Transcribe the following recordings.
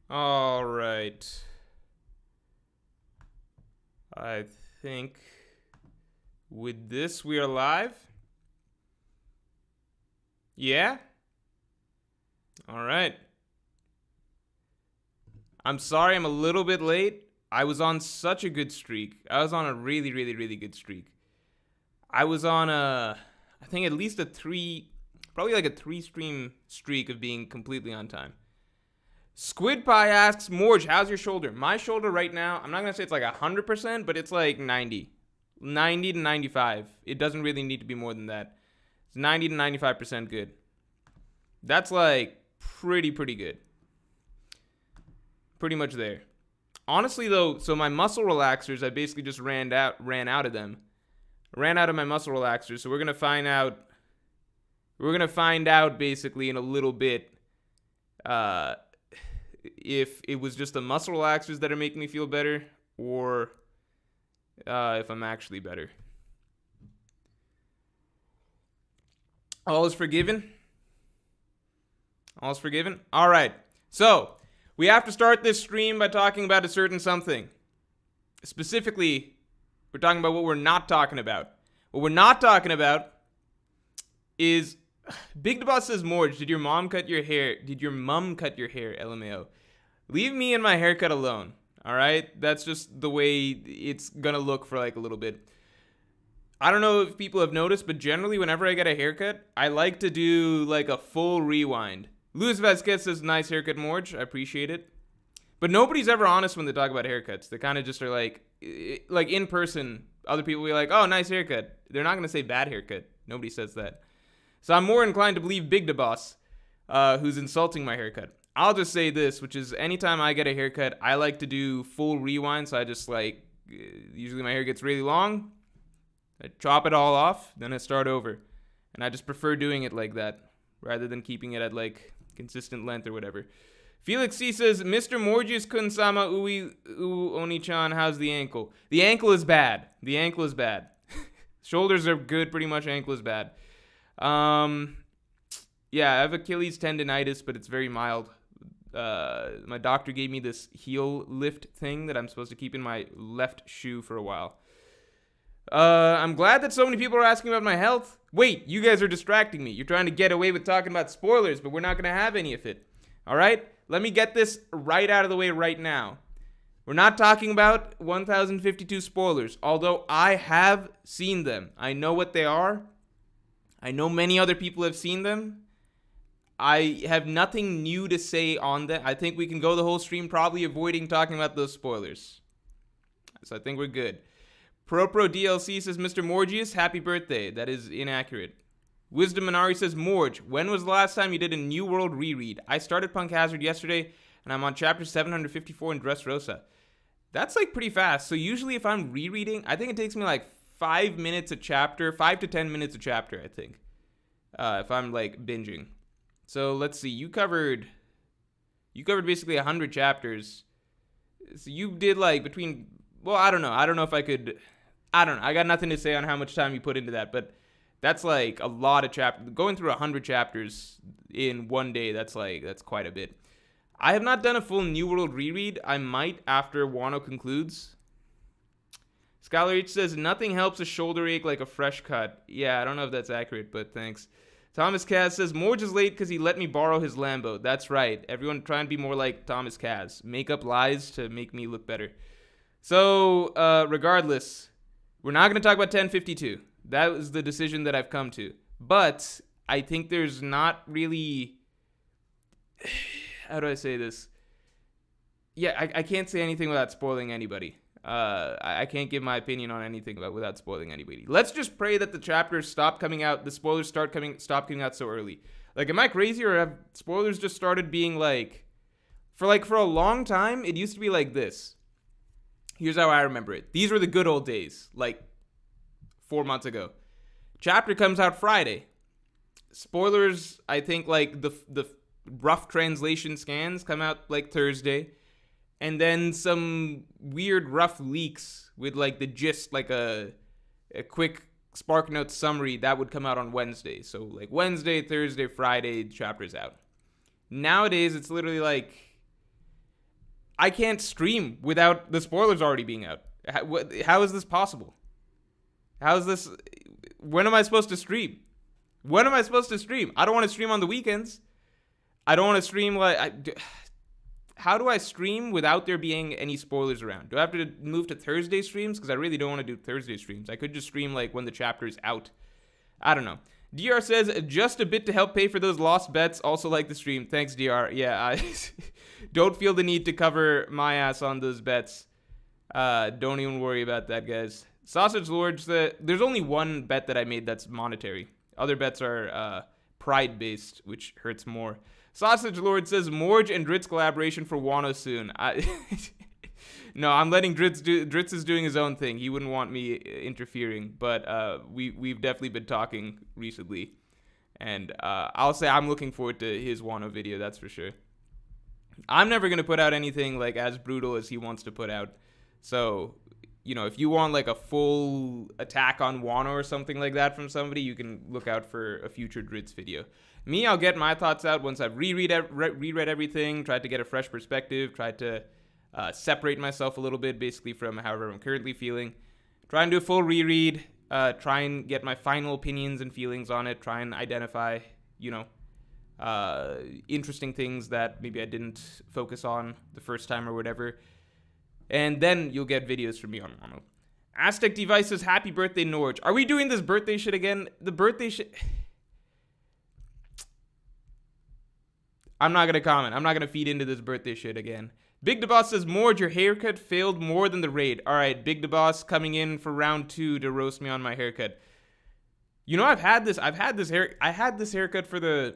All right. I think with this we are live. Yeah? All right. I'm sorry I'm a little bit late. I was on such a good streak. I was on a really, really, really good streak. I was on I think at least probably like a 3 stream streak of being completely on time. Squid Pie asks, Morge, how's your shoulder? My shoulder right now, I'm not going to say it's like 100%, but it's like 90. 90 to 95. It doesn't really need to be more than that. It's 90 to 95% good. That's like pretty good. Pretty much there. Honestly though, so my muscle relaxers, I basically just ran out of them. Ran out of my muscle relaxers, so we're going to find out basically in a little bit if it was just the muscle relaxers that are making me feel better, or if I'm actually better. All is forgiven. All is forgiven. All right. So we have to start this stream by talking about a certain something. Specifically, we're talking about what we're not talking about. What we're not talking about is Big Boss says, Morge, did your mom cut your hair? Did your mum cut your hair? LMAO. Leave me and my haircut alone. All right? That's just the way it's going to look for like a little bit. I don't know if people have noticed, but generally whenever I get a haircut, I like to do like a full rewind. Luis Vasquez says, nice haircut, Morge. I appreciate it. But nobody's ever honest when they talk about haircuts. They kind of just are like in person, other people will be like, oh, nice haircut. They're not going to say bad haircut. Nobody says that. So I'm more inclined to believe Big Boss, who's insulting my haircut. I'll just say this, which is anytime I get a haircut, I like to do full rewind. So I just usually my hair gets really long. I chop it all off, then I start over. And I just prefer doing it like that rather than keeping it at like consistent length or whatever. Felix C says, Mr. Morgius Kunsama Ui Oni-chan, how's the ankle? The ankle is bad. The ankle is bad. Shoulders are good, pretty much. Ankle is bad. Yeah, I have Achilles tendonitis, but it's very mild. My doctor gave me this heel lift thing that I'm supposed to keep in my left shoe for a while. I'm glad that so many people are asking about my health. Wait, you guys are distracting me. You're trying to get away with talking about spoilers, but we're not going to have any of it. All right? Let me get this right out of the way right now. We're not talking about 1052 spoilers, although I have seen them. I know what they are. I know many other people have seen them. I have nothing new to say on that. I think we can go the whole stream probably avoiding talking about those spoilers. So I think we're good. Pro DLC says, Mr. Morgius, happy birthday. That is inaccurate. Wisdom Minari says, Morge, when was the last time you did a New World reread? I started Punk Hazard yesterday, and I'm on chapter 754 in Dressrosa. That's like pretty fast. So usually if I'm rereading, I think it takes me like 5 minutes a chapter, 5 to 10 minutes a chapter, I think. If I'm like binging. So let's see, you covered basically 100 chapters. So you did like I don't know. I don't know if I could, I don't know. I got nothing to say on how much time you put into that, but that's like a lot of chapters. Going through 100 chapters in one day, that's quite a bit. I have not done a full New World reread. I might after Wano concludes. Scholar H says, nothing helps a shoulder ache like a fresh cut. Yeah, I don't know if that's accurate, but thanks. Thomas Kaz says, Morge is late because he let me borrow his Lambo. That's right. Everyone trying to be more like Thomas Kaz. Make up lies to make me look better. So, regardless, we're not going to talk about 1052. That was the decision that I've come to. But I think there's not really... How do I say this? Yeah, I can't say anything without spoiling anybody. I can't give my opinion on anything without spoiling anybody. Let's just pray that the chapters stop coming out, the spoilers stop coming out so early. Like, am I crazy, or have spoilers just started being like... For a long time, it used to be like this. Here's how I remember it. These were the good old days, like 4 months ago. Chapter comes out Friday. Spoilers, I think, like the rough translation scans come out like Thursday. And then some weird rough leaks with like the gist, like a quick SparkNotes summary that would come out on Wednesday. So like Wednesday, Thursday, Friday, the chapter's out. Nowadays, it's literally like I can't stream without the spoilers already being out. How is this possible? How is this? When am I supposed to stream? When am I supposed to stream? I don't want to stream on the weekends. I don't want to stream how do I stream without there being any spoilers around? Do I have to move to Thursday streams? Because I really don't want to do Thursday streams. I could just stream like when the chapter is out. I don't know. DR says, just a bit to help pay for those lost bets. Also like the stream. Thanks, DR. Yeah, I don't feel the need to cover my ass on those bets. Don't even worry about that, guys. Sausage Lord said, there's only one bet that I made that's monetary. Other bets are pride-based, which hurts more. Sausage Lord says, Morge and Dritz collaboration for Wano soon. No, I'm letting Dritz do. Dritz is doing his own thing. He wouldn't want me interfering, but we've definitely been talking recently, and I'll say I'm looking forward to his Wano video. That's for sure. I'm never gonna put out anything like as brutal as he wants to put out. So, you know, if you want like a full attack on Wano or something like that from somebody, you can look out for a future Dritz video. Me, I'll get my thoughts out once I've reread everything, tried to get a fresh perspective, tried to separate myself a little bit, basically from however I'm currently feeling. Try and do a full reread, try and get my final opinions and feelings on it, try and identify, you know, interesting things that maybe I didn't focus on the first time or whatever. And then you'll get videos from me on Wano. Aztec Devices, happy birthday, Norge. Are we doing this birthday shit again? The birthday shit... I'm not going to comment. I'm not going to feed into this birthday shit again. Big DeBoss says, Morge, your haircut failed more than the raid. All right, Big DeBoss coming in for round 2 to roast me on my haircut. You know, I had this haircut for the...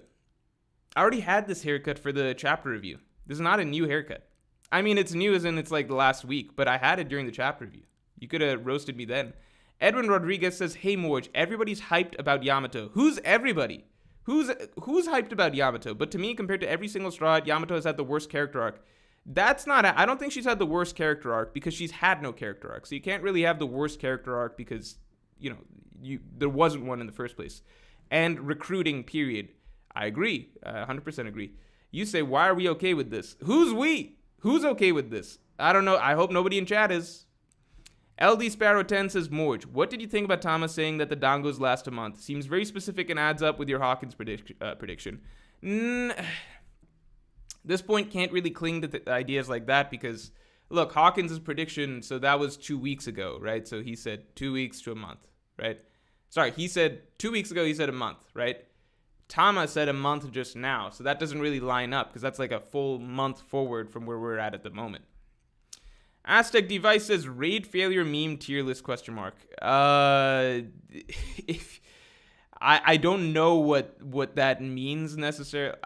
I already had this haircut for the chapter review. This is not a new haircut. I mean, it's new as in it's like the last week, but I had it during the chapter review. You could have roasted me then. Edwin Rodriguez says, hey, Morge, everybody's hyped about Yamato. Who's everybody? Who's hyped about Yamato? But to me, compared to every single straw, Yamato has had the worst character arc. That's not... I don't think she's had the worst character arc because she's had no character arc. So you can't really have the worst character arc because, you know, there wasn't one in the first place. And recruiting, period. I agree. 100% agree. You say, why are we okay with this? Who's we? Who's okay with this? I don't know. I hope nobody in chat is. LD Sparrow 10 says, Morge, what did you think about Thomas saying that the dongos last a month? Seems very specific and adds up with your Hawkins prediction. This point can't really cling to ideas like that because, look, Hawkins' prediction, so that was 2 weeks ago, right? So he said 2 weeks to a month, right? Sorry, he said 2 weeks ago, he said a month, right? Tama said a month just now, so that doesn't really line up because that's like a full month forward from where we're at the moment. Aztec Device says, raid failure meme tier list question mark. If I don't know what that means necessarily.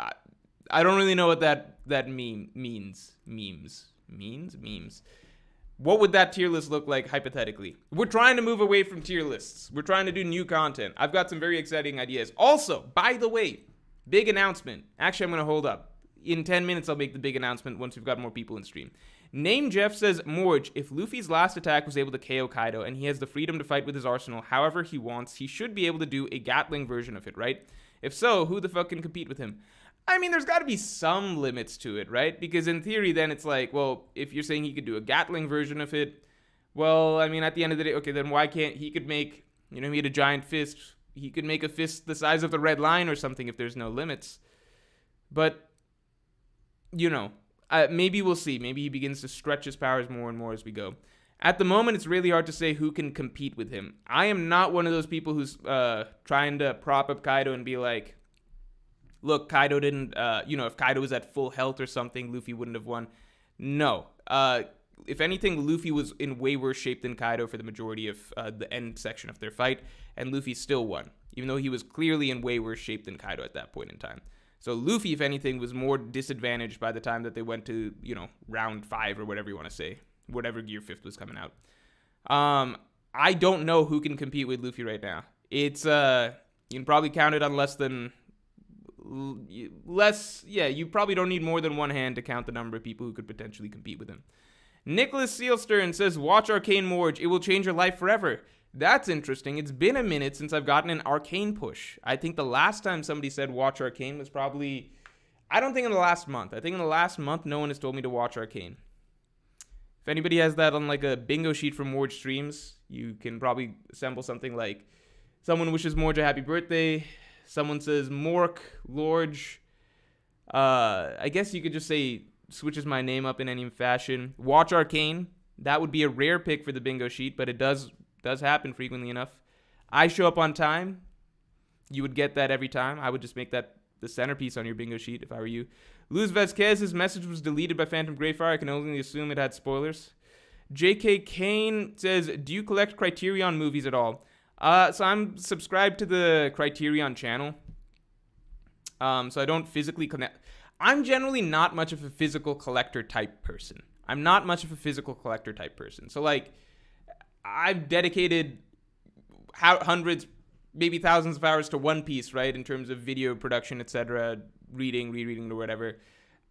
I don't really know what that meme means. Memes. What would that tier list look like hypothetically? We're trying to move away from tier lists. We're trying to do new content. I've got some very exciting ideas. Also, by the way, big announcement. Actually, I'm going to hold up. In 10 minutes, I'll make the big announcement once we've got more people in stream. Name Jeff says, Morge, if Luffy's last attack was able to KO Kaido and he has the freedom to fight with his arsenal however he wants, he should be able to do a Gatling version of it, right? If so, who the fuck can compete with him? I mean, there's got to be some limits to it, right? Because in theory, then it's like, well, if you're saying he could do a Gatling version of it, well, I mean, at the end of the day, okay, then why can't he could make, you know, he had a giant fist. He could make a fist the size of the Red Line or something if there's no limits. But, you know, maybe we'll see. Maybe he begins to stretch his powers more and more as we go. At the moment, it's really hard to say who can compete with him. I am not one of those people who's trying to prop up Kaido and be like, look, Kaido didn't, if Kaido was at full health or something, Luffy wouldn't have won. No. If anything, Luffy was in way worse shape than Kaido for the majority of the end section of their fight, and Luffy still won, even though he was clearly in way worse shape than Kaido at that point in time. So Luffy, if anything, was more disadvantaged by the time that they went to, round 5 or whatever you want to say, whatever Gear 5th was coming out. I don't know who can compete with Luffy right now. It's, you can probably count it on you probably don't need more than one hand to count the number of people who could potentially compete with him. Nicholas Sealstern says, watch Arcane Morge. It will change your life forever. That's interesting. It's been a minute since I've gotten an Arcane push. I think the last time somebody said watch Arcane was probably, I don't think in the last month. I think in the last month, no one has told me to watch Arcane. If anybody has that on like a bingo sheet from Morge Streams, you can probably assemble something like someone wishes Morge a happy birthday. Someone says Mork, Lorge. I guess you could just say switches my name up in any fashion. Watch Arcane. That would be a rare pick for the bingo sheet, but it does happen frequently enough. I show up on time. You would get that every time. I would just make that the centerpiece on your bingo sheet if I were you. Luz Vasquez's message was deleted by Phantom Greyfire. I can only assume it had spoilers. J.K. Kane says, do you collect Criterion movies at all? So I'm subscribed to the Criterion channel. So I don't physically connect. I'm generally not much of a physical collector type person. So like, I've dedicated hundreds, maybe thousands of hours to One Piece, right? In terms of video production, etc., rereading or whatever.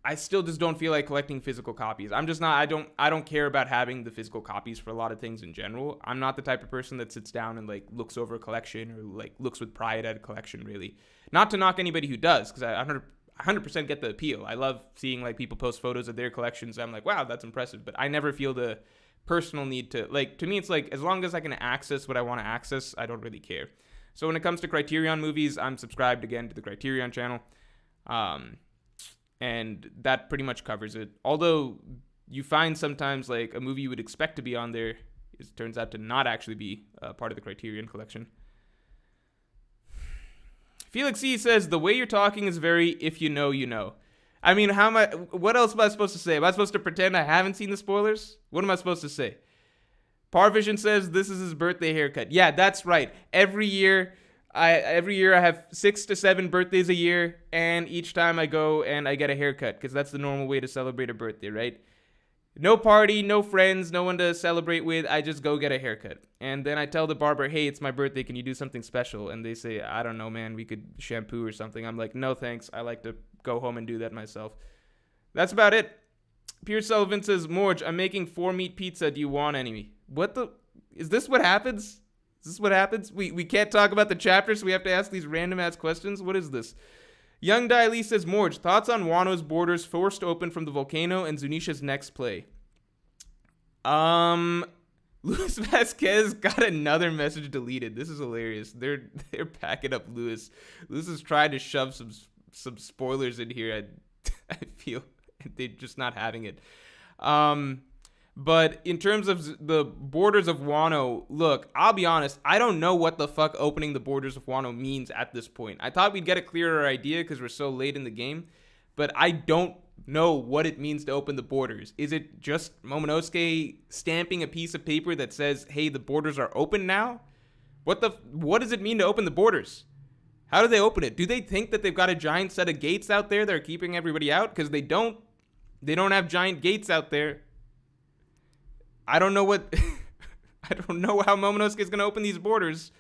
I still just don't feel like collecting physical copies. I'm just not, I don't care about having the physical copies for a lot of things in general. I'm not the type of person that sits down and like looks over a collection or like looks with pride at a collection, really. Not to knock anybody who does, because I 100% get the appeal. I love seeing like people post photos of their collections. I'm like, wow, that's impressive. But I never feel the personal need to, like, to me, it's like, as long as I can access what I want to access, I don't really care. So when it comes to Criterion movies, I'm subscribed again to the Criterion channel. And that pretty much covers it. Although you find sometimes like a movie you would expect to be on there turns out to not actually be part of the Criterion collection. Felix C says, the way you're talking is very if you know, you know. I mean, what else am I supposed to say? Am I supposed to pretend I haven't seen the spoilers? What am I supposed to say? Parvision says this is his birthday haircut. Yeah, that's right. Every year I have 6 to 7 birthdays a year, and each time I go and I get a haircut, because that's the normal way to celebrate a birthday, right? No party, no friends, no one to celebrate with. I just go get a haircut. And then I tell the barber, hey, it's my birthday. Can you do something special? And they say, I don't know, man. We could shampoo or something. I'm like, no, thanks. I like to go home and do that myself. That's about it. Pierce Sullivan says, Morge, I'm making 4-meat pizza. Do you want any? Is this what happens? Is this what happens? We can't talk about the chapter, so we have to ask these random-ass questions? What is this? Young Dai Li says, Morge, thoughts on Wano's borders forced open from the volcano and Zunisha's next play? Luis Vasquez got another message deleted. This is hilarious. They're packing up Luis. Luis is trying to shove some spoilers in here. I feel they're just not having it. But in terms of the borders of Wano, look, I'll be honest, I don't know what the fuck opening the borders of Wano means at this point. I thought we'd get a clearer idea because we're so late in the game, but I don't know what it means to open the borders. Is it just Momonosuke stamping a piece of paper that says, hey, the borders are open now? What does it mean to open the borders? How do they open it? Do they think that they've got a giant set of gates out there that are keeping everybody out? Because they don't have giant gates out there. I don't know I don't know how Momonosuke is going to open these borders,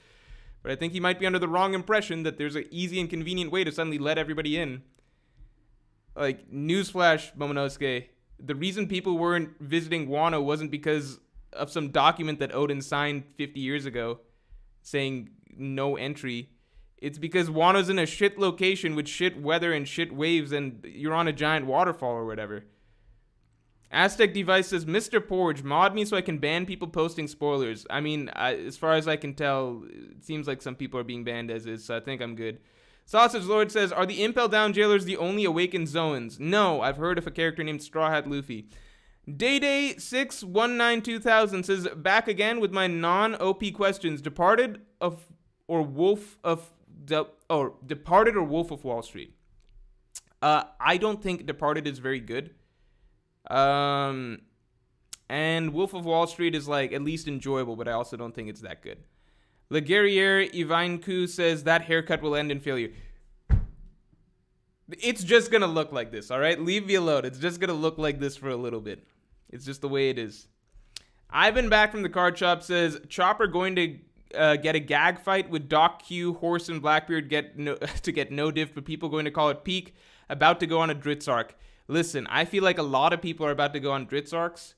but I think he might be under the wrong impression that there's an easy and convenient way to suddenly let everybody in. Like, newsflash, Momonosuke, the reason people weren't visiting Wano wasn't because of some document that Oden signed 50 years ago saying no entry. It's because Wano's in a shit location with shit weather and shit waves, and you're on a giant waterfall or whatever. Aztec Device says, Mr. Porge, mod me so I can ban people posting spoilers. I mean, as far as I can tell, it seems like some people are being banned as is, so I think I'm good. Sausage Lord says, are the Impel Down jailers the only awakened Zoans? No, I've heard of a character named Straw Hat Luffy. Dayday6192000 says, back again with my non-OP questions. Departed or Wolf of Wall Street? I don't think Departed is very good. And Wolf of Wall Street is like at least enjoyable, but I also don't think it's that good. Le Guerriere Ivanku says that haircut will end in failure. It's just gonna look like this, all right? Leave me alone. It's just gonna look like this for a little bit. It's just the way it is. Ivan back from the card shop says, Chopper going to get a gag fight with Doc Q, Horse, and Blackbeard to get no diff, but people going to call it peak. About to go on a Dritz arc. Listen, I feel like a lot of people are about to go on Dritz arcs,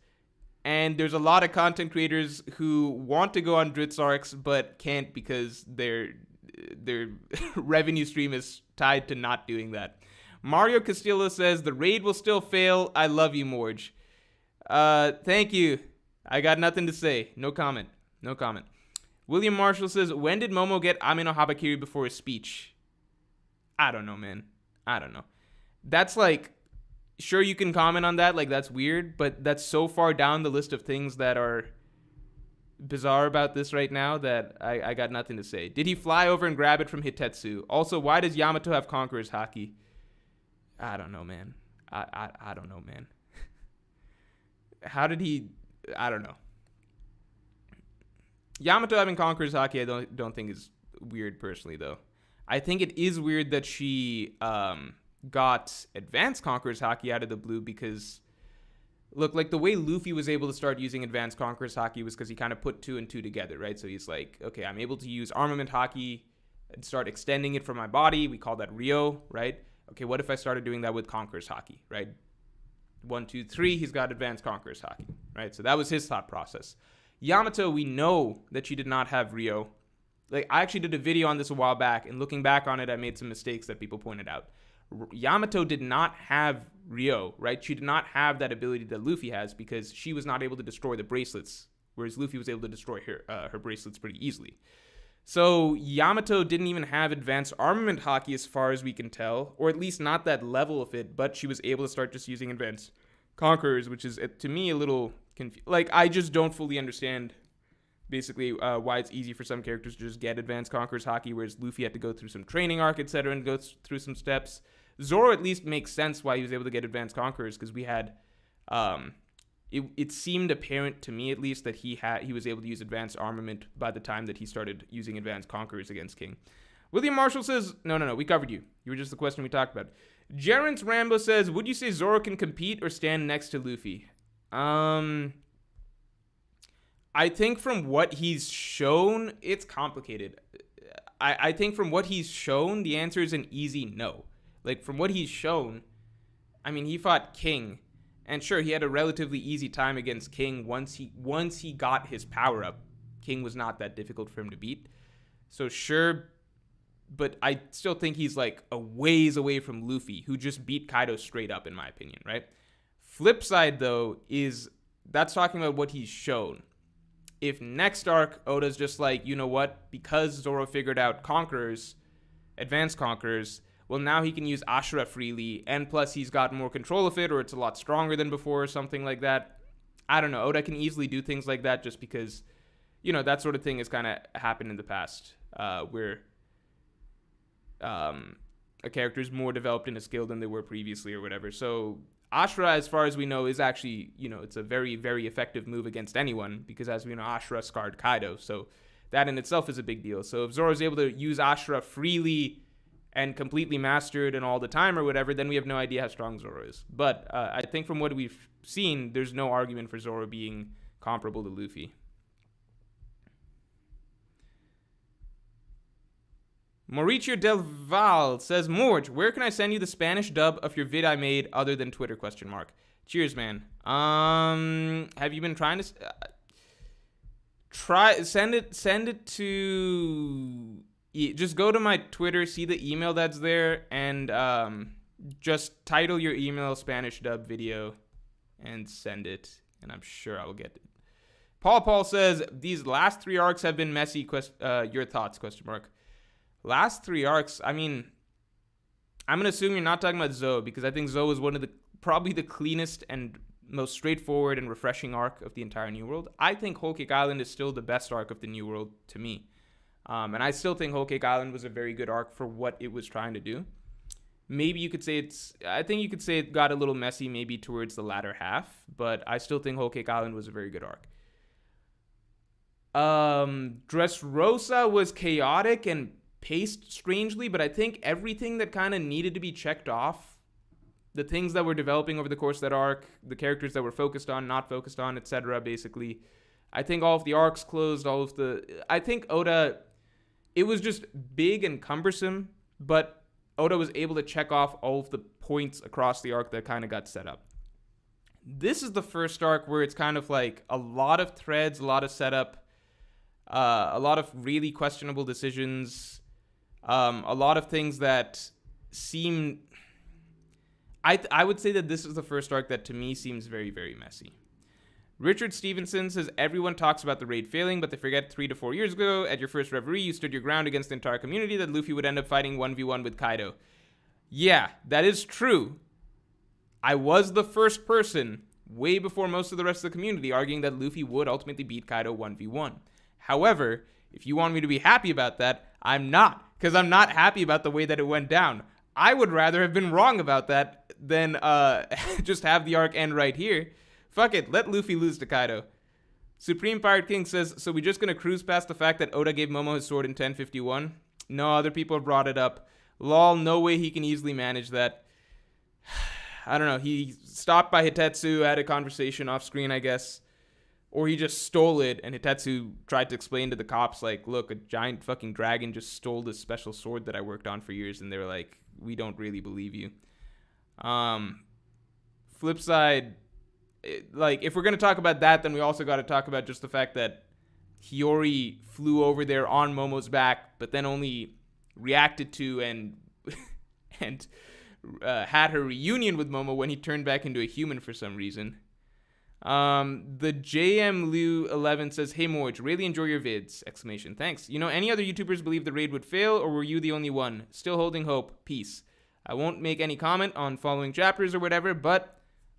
and there's a lot of content creators who want to go on Dritz arcs but can't because their revenue stream is tied to not doing that. Mario Castillo says, the raid will still fail. I love you, Morge. Thank you. I got nothing to say. No comment. No comment. William Marshall says, when did Momo get Amino Habakiri before his speech? I don't know, man. I don't know. That's like, sure, you can comment on that. Like, that's weird, but that's so far down the list of things that are bizarre about this right now that I got nothing to say. Did he fly over and grab it from Hitetsu? Also, why does Yamato have Conqueror's Haki? I don't know, man. I don't know, man. How did he? I don't know. Yamato having Conqueror's Haki, I don't think is weird personally, though. I think it is weird that she got Advanced Conqueror's Haki out of the blue because, look, like the way Luffy was able to start using Advanced Conqueror's Haki was because he kind of put 2 and 2 together, right? So he's like, okay, I'm able to use Armament Haki and start extending it from my body. We call that Ryo, right? Okay, what if I started doing that with Conqueror's Haki, right? 1, 2, 3, he's got Advanced Conqueror's Haki, right? So that was his thought process. Yamato, we know that she did not have Ryo. Like, I actually did a video on this a while back, and looking back on it, I made some mistakes that people pointed out. Yamato did not have Ryo, right? She did not have that ability that Luffy has because she was not able to destroy the bracelets, whereas Luffy was able to destroy her bracelets pretty easily. So Yamato didn't even have Advanced Armament Haki as far as we can tell, or at least not that level of it, but she was able to start just using Advanced Conquerors, which is, to me, a little confusing. Like, I just don't fully understand, basically, why it's easy for some characters to just get Advanced Conquerors Haki, whereas Luffy had to go through some training arc, etc., and go through some steps. Zoro at least makes sense why he was able to get Advanced Conquerors, because we had... It seemed apparent to me, at least, that he was able to use Advanced Armament by the time that he started using Advanced Conquerors against King. William Marshall says, no, we covered you. You were just the question we talked about. Gerence Rambo says, would you say Zoro can compete or stand next to Luffy? I think from what he's shown, it's complicated. I think from what he's shown, the answer is an easy no. Like, from what he's shown, I mean, he fought King. And sure, he had a relatively easy time against King once he got his power up. King was not that difficult for him to beat. So sure, but I still think he's like a ways away from Luffy, who just beat Kaido straight up, in my opinion, right? Flip side, though, is that's talking about what he's shown. If next arc, Oda's just like, you know what? Because Zoro figured out Conquerors, Advanced Conquerors, well, now he can use Ashura freely, and plus he's got more control of it, or it's a lot stronger than before, or something like that. I don't know. Oda can easily do things like that just because, you know, that sort of thing has kind of happened in the past, where a character is more developed in a skill than they were previously or whatever. So Ashura, as far as we know, is actually, you know, it's a very, very effective move against anyone because, as we know, Ashura scarred Kaido. So that in itself is a big deal. So if Zoro's able to use Ashura freely and completely mastered and all the time or whatever, then we have no idea how strong Zoro is. But I think from what we've seen, there's no argument for Zoro being comparable to Luffy. Mauricio Del Val says, Morge, where can I send you the Spanish dub of your vid I made other than Twitter, ? Cheers, man. Have you been trying to... Send it to... Just go to my Twitter, see the email that's there, and just title your email Spanish dub video and send it, and I'm sure I'll get it. Paul says, these last 3 arcs have been messy. Your thoughts, ? Last 3 arcs, I mean, I'm going to assume you're not talking about Zou, because I think Zou is one of probably the cleanest and most straightforward and refreshing arc of the entire New World. I think Whole Cake Island is still the best arc of the New World to me. And I still think Whole Cake Island was a very good arc for what it was trying to do. Maybe you could say I think you could say it got a little messy maybe towards the latter half, but I still think Whole Cake Island was a very good arc. Dressrosa was chaotic and paced strangely, but I think everything that kind of needed to be checked off, the things that were developing over the course of that arc, the characters that were focused on, not focused on, etc., basically, I think all of the arcs closed, I think Oda... It was just big and cumbersome, but Oda was able to check off all of the points across the arc that kind of got set up. This is the first arc where it's kind of like a lot of threads, a lot of setup, a lot of really questionable decisions, a lot of things that seem... I would say that this is the first arc that to me seems very, very messy. Richard Stevenson says, everyone talks about the raid failing, but they forget 3 to 4 years ago, at your first Reverie, you stood your ground against the entire community that Luffy would end up fighting 1v1 with Kaido. Yeah, that is true. I was the first person, way before most of the rest of the community, arguing that Luffy would ultimately beat Kaido 1v1. However, if you want me to be happy about that, I'm not, because I'm not happy about the way that it went down. I would rather have been wrong about that than just have the arc end right here. Fuck it, let Luffy lose to Kaido. Supreme Pirate King says, so we just gonna cruise past the fact that Oda gave Momo his sword in 1051? No, other people have brought it up. Lol, no way he can easily manage that. I don't know, he stopped by Hitetsu, had a conversation off screen, I guess. Or he just stole it, and Hitetsu tried to explain to the cops, like, look, a giant fucking dragon just stole this special sword that I worked on for years, and they were like, we don't really believe you. Flip side, like, if we're going to talk about that, then we also got to talk about just the fact that Hiyori flew over there on Momo's back, but then only reacted to and had her reunion with Momo when he turned back into a human for some reason. The JM Liu 11 says, hey Morge, really enjoy your vids! Exclamation. Thanks. You know, any other YouTubers believe the raid would fail, or were you the only one? Still holding hope. Peace. I won't make any comment on following chapters or whatever, but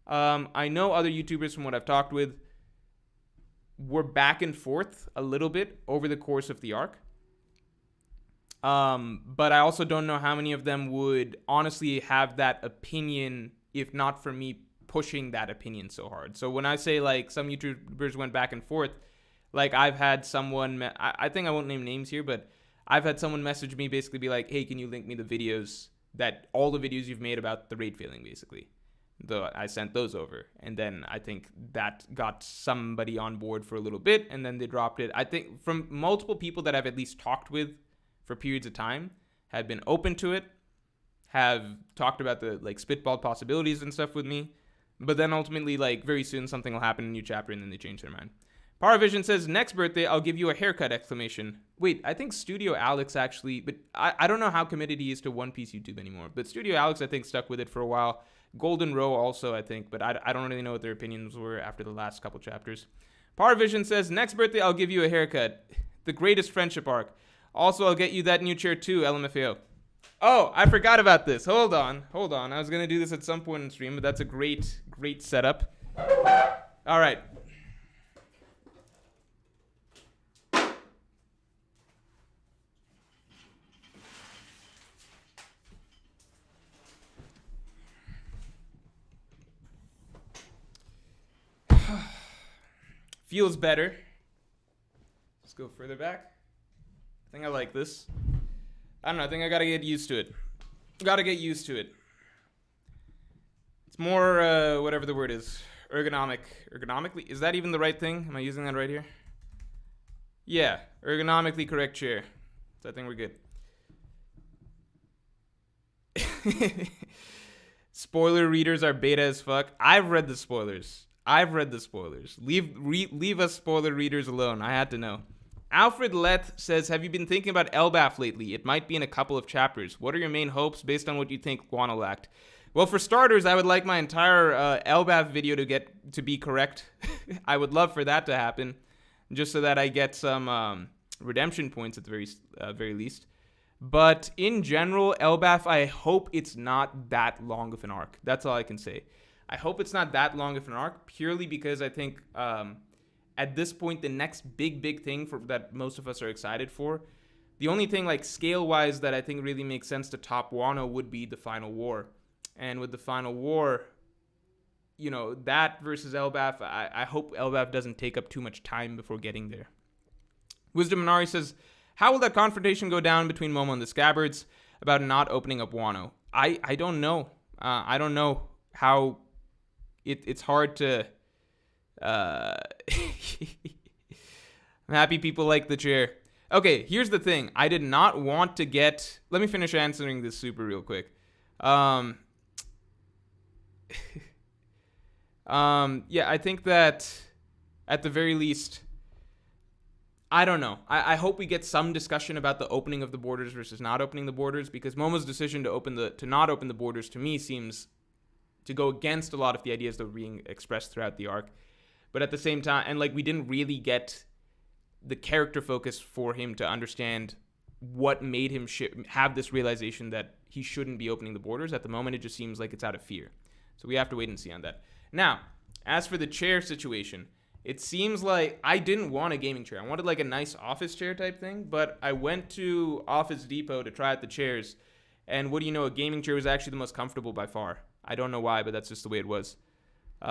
I know other YouTubers from what I've talked with were back and forth a little bit over the course of the arc. But I also don't know how many of them would honestly have that opinion if not for me pushing that opinion so hard. So when I say, like, some YouTubers went back and forth, like, I've had someone, I think I won't name names here, but I've had someone message me, basically be like, hey, can you link me the videos, all the videos you've made about the raid failing, basically. Though I sent those over, and then I think that got somebody on board for a little bit, and then they dropped it. I think from multiple people that I've at least talked with for periods of time, have been open to it, have talked about the, like, spitball possibilities and stuff with me, but then ultimately, like, very soon something will happen in a new chapter, and then they change their mind. Paravision says, next birthday, I'll give you a haircut! Exclamation. Wait, I think Studio Alex actually, but I don't know how committed he is to One Piece YouTube anymore, but Studio Alex, I think, stuck with it for a while. Golden Row also, I think, but I don't really know what their opinions were after the last couple chapters. Paravision says, next birthday, I'll give you a haircut. The greatest friendship arc. Also, I'll get you that new chair too, LMFAO. Oh, I forgot about this. Hold on. I was going to do this at some point in stream, but that's a great setup. All right. Feels better. Let's go further back. I think I like this. I don't know. I think I gotta get used to it. It's more, whatever the word is. Ergonomically? Is that even the right thing? Am I using that right here? Yeah. Ergonomically correct chair. So I think we're good. Spoiler readers are beta as fuck. I've read the spoilers. Leave us spoiler readers alone. I had to know. Alfred Leth says, have you been thinking about Elbaf lately? It might be in a couple of chapters. What are your main hopes based on what you think Guano lacked? Well, for starters, I would like my entire Elbaf video to be correct. I would love for that to happen, just so that I get some redemption points at the very least. But in general, Elbaf, I hope it's not that long of an arc. That's all I can say. I hope it's not that long of an arc, purely because I think at this point, the next big thing that most of us are excited for, the only thing, like, scale-wise that I think really makes sense to top Wano would be the Final War. And with the Final War, you know, that versus Elbaf, I hope Elbaf doesn't take up too much time before getting there. Wisdom Minari says, how will that confrontation go down between Momo and the Scabbards about not opening up Wano? I don't know. I don't know how... It's hard to... I'm happy people like the chair. Okay, here's the thing. I did not want to get... Let me finish answering this super real quick. Yeah, I think that at the very least... I don't know. I hope we get some discussion about the opening of the borders versus not opening the borders, because Momo's decision to not open the borders to me seems to go against a lot of the ideas that were being expressed throughout the arc. But at the same time, and like we didn't really get the character focus for him to understand what made him have this realization that he shouldn't be opening the borders. At the moment, it just seems like it's out of fear. So we have to wait and see on that. Now, as for the chair situation, it seems like I didn't want a gaming chair. I wanted like a nice office chair type thing, but I went to Office Depot to try out the chairs, and what do you know, a gaming chair was actually the most comfortable by far. I don't know why, but that's just the way it was. So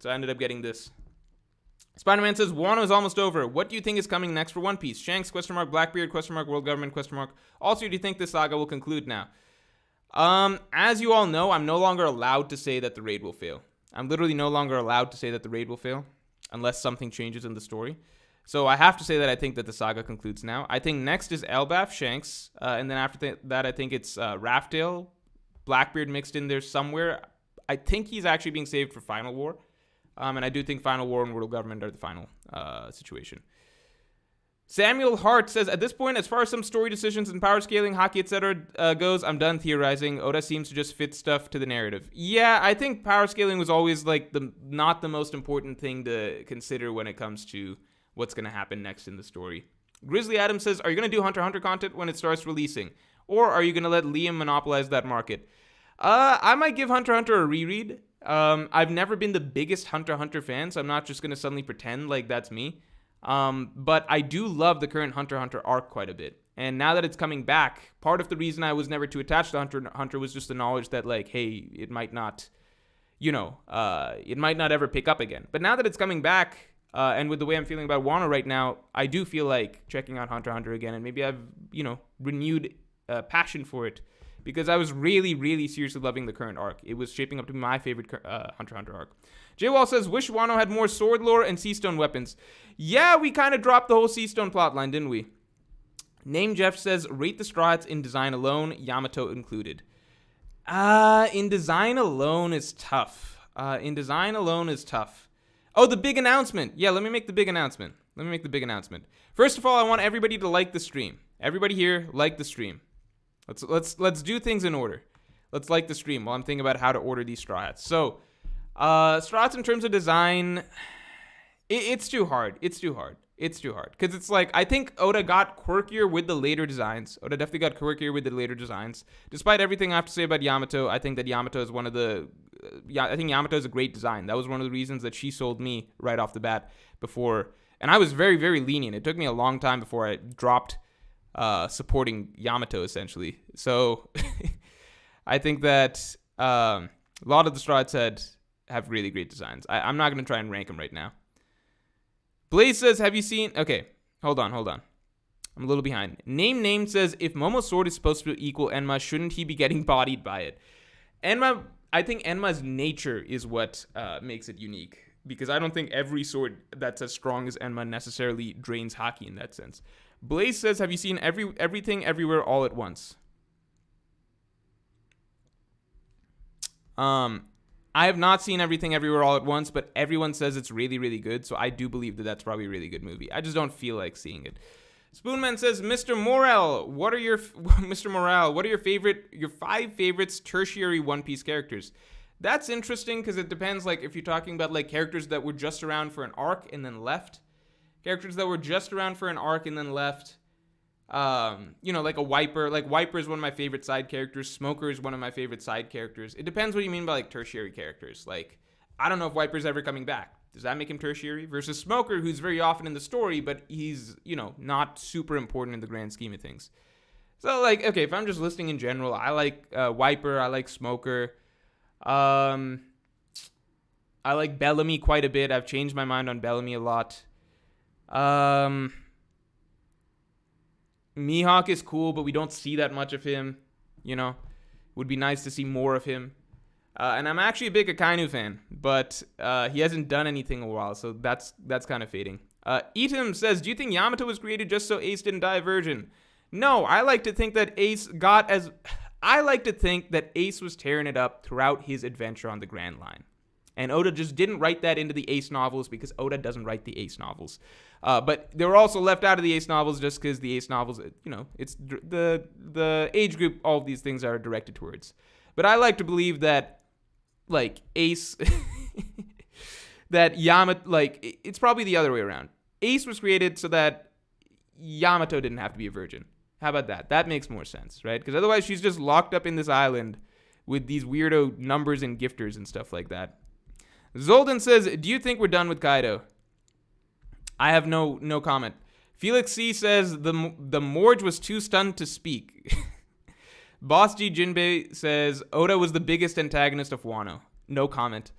I ended up getting this. Spider-Man says, Wano is almost over. What do you think is coming next for One Piece? Shanks, Blackbeard, World Government, Also, do you think this saga will conclude now? As you all know, I'm no longer allowed to say that the raid will fail. I'm literally no longer allowed to say that the raid will fail unless something changes in the story. So I have to say that I think that the saga concludes now. I think next is Elbaf, Shanks, and then after that I think it's Raftail, Blackbeard mixed in there somewhere. I think he's actually being saved for Final War. And I do think Final War and World Government are the final situation. Samuel Hart says, at this point, as far as some story decisions and power scaling, hockey, etc. Goes, I'm done theorizing. Oda seems to just fit stuff to the narrative. Yeah, I think power scaling was always like not the most important thing to consider when it comes to what's going to happen next in the story. Grizzly Adams says, are you going to do Hunter x Hunter content when it starts releasing? Or are you going to let Liam monopolize that market? I might give Hunter x Hunter a reread. I've never been the biggest Hunter x Hunter fan, so I'm not just going to suddenly pretend like that's me. But I do love the current Hunter x Hunter arc quite a bit. And now that it's coming back, part of the reason I was never too attached to Hunter x Hunter was just the knowledge that, like, hey, it might not, it might not ever pick up again. But now that it's coming back, and with the way I'm feeling about Wano right now, I do feel like checking out Hunter x Hunter again, and maybe I've, renewed passion for it. Because I was really, really seriously loving the current arc. It was shaping up to be my favorite Hunter x Hunter arc. J-Wall says, wish Wano had more sword lore and Seastone weapons. Yeah, we kind of dropped the whole Seastone plotline, didn't we? Name Jeff says, rate the Straw Hats in design alone, Yamato included. In design alone is tough. Oh, the big announcement. Yeah, let me make the big announcement. First of all, I want everybody to like the stream. Everybody here, like the stream. Let's do things in order. Let's like the stream while I'm thinking about how to order these Straw Hats. So, Straw Hats in terms of design, it's too hard. Because it's like, I think Oda got quirkier with the later designs. Despite everything I have to say about Yamato, I think that Yamato is Yamato is a great design. That was one of the reasons that she sold me right off the bat before. And I was very, very lenient. It took me a long time before I dropped supporting Yamato, essentially. So I think that a lot of the Straw Hats have really great designs. I'm not going to try and rank them right now. Blaze says, have you seen... Okay, hold on. I'm a little behind. Name says, if Momo's sword is supposed to equal Enma, shouldn't he be getting bodied by it? I think Enma's nature is what makes it unique. Because I don't think every sword that's as strong as Enma necessarily drains haki in that sense. Blaze says, have you seen Everything Everywhere All at Once? I have not seen Everything Everywhere All at Once, but everyone says it's really, really good, so I do believe that that's probably a really good movie. I just don't feel like seeing it. Spoonman says, Mr. Morel, what are your five favorites tertiary One Piece characters? That's interesting because it depends, like, if you're talking about, like, characters that were just around for an arc and then left. Characters that were just around for an arc and then left. Like a Wiper. Like, Wiper is one of my favorite side characters. Smoker is one of my favorite side characters. It depends what you mean by, like, tertiary characters. Like, I don't know if Wiper's ever coming back. Does that make him tertiary? Versus Smoker, who's very often in the story, but he's, not super important in the grand scheme of things. So, like, okay, if I'm just listing in general, I like Wiper. I like Smoker. I like Bellamy quite a bit. I've changed my mind on Bellamy a lot. Mihawk is cool, but we don't see that much of him. Would be nice to see more of him. And I'm actually a big Akainu fan, but he hasn't done anything in a while, so that's kind of fading. Eatum says, do you think Yamato was created just so Ace didn't die a virgin? No, I like to think that Ace was tearing it up throughout his adventure on the Grand Line. And Oda just didn't write that into the Ace novels because Oda doesn't write the Ace novels. But they were also left out of the Ace novels just because the Ace novels, it's the age group all of these things are directed towards. But I like to believe that, like, Ace... that Yamato, like, it's probably the other way around. Ace was created so that Yamato didn't have to be a virgin. How about that? That makes more sense, right? Because otherwise she's just locked up in this island with these weirdo numbers and gifters and stuff like that. Zoldan says, do you think we're done with Kaido? I have no comment. Felix C says, the Morge was too stunned to speak. Boss G Jinbei says, Oda was the biggest antagonist of Wano. No comment.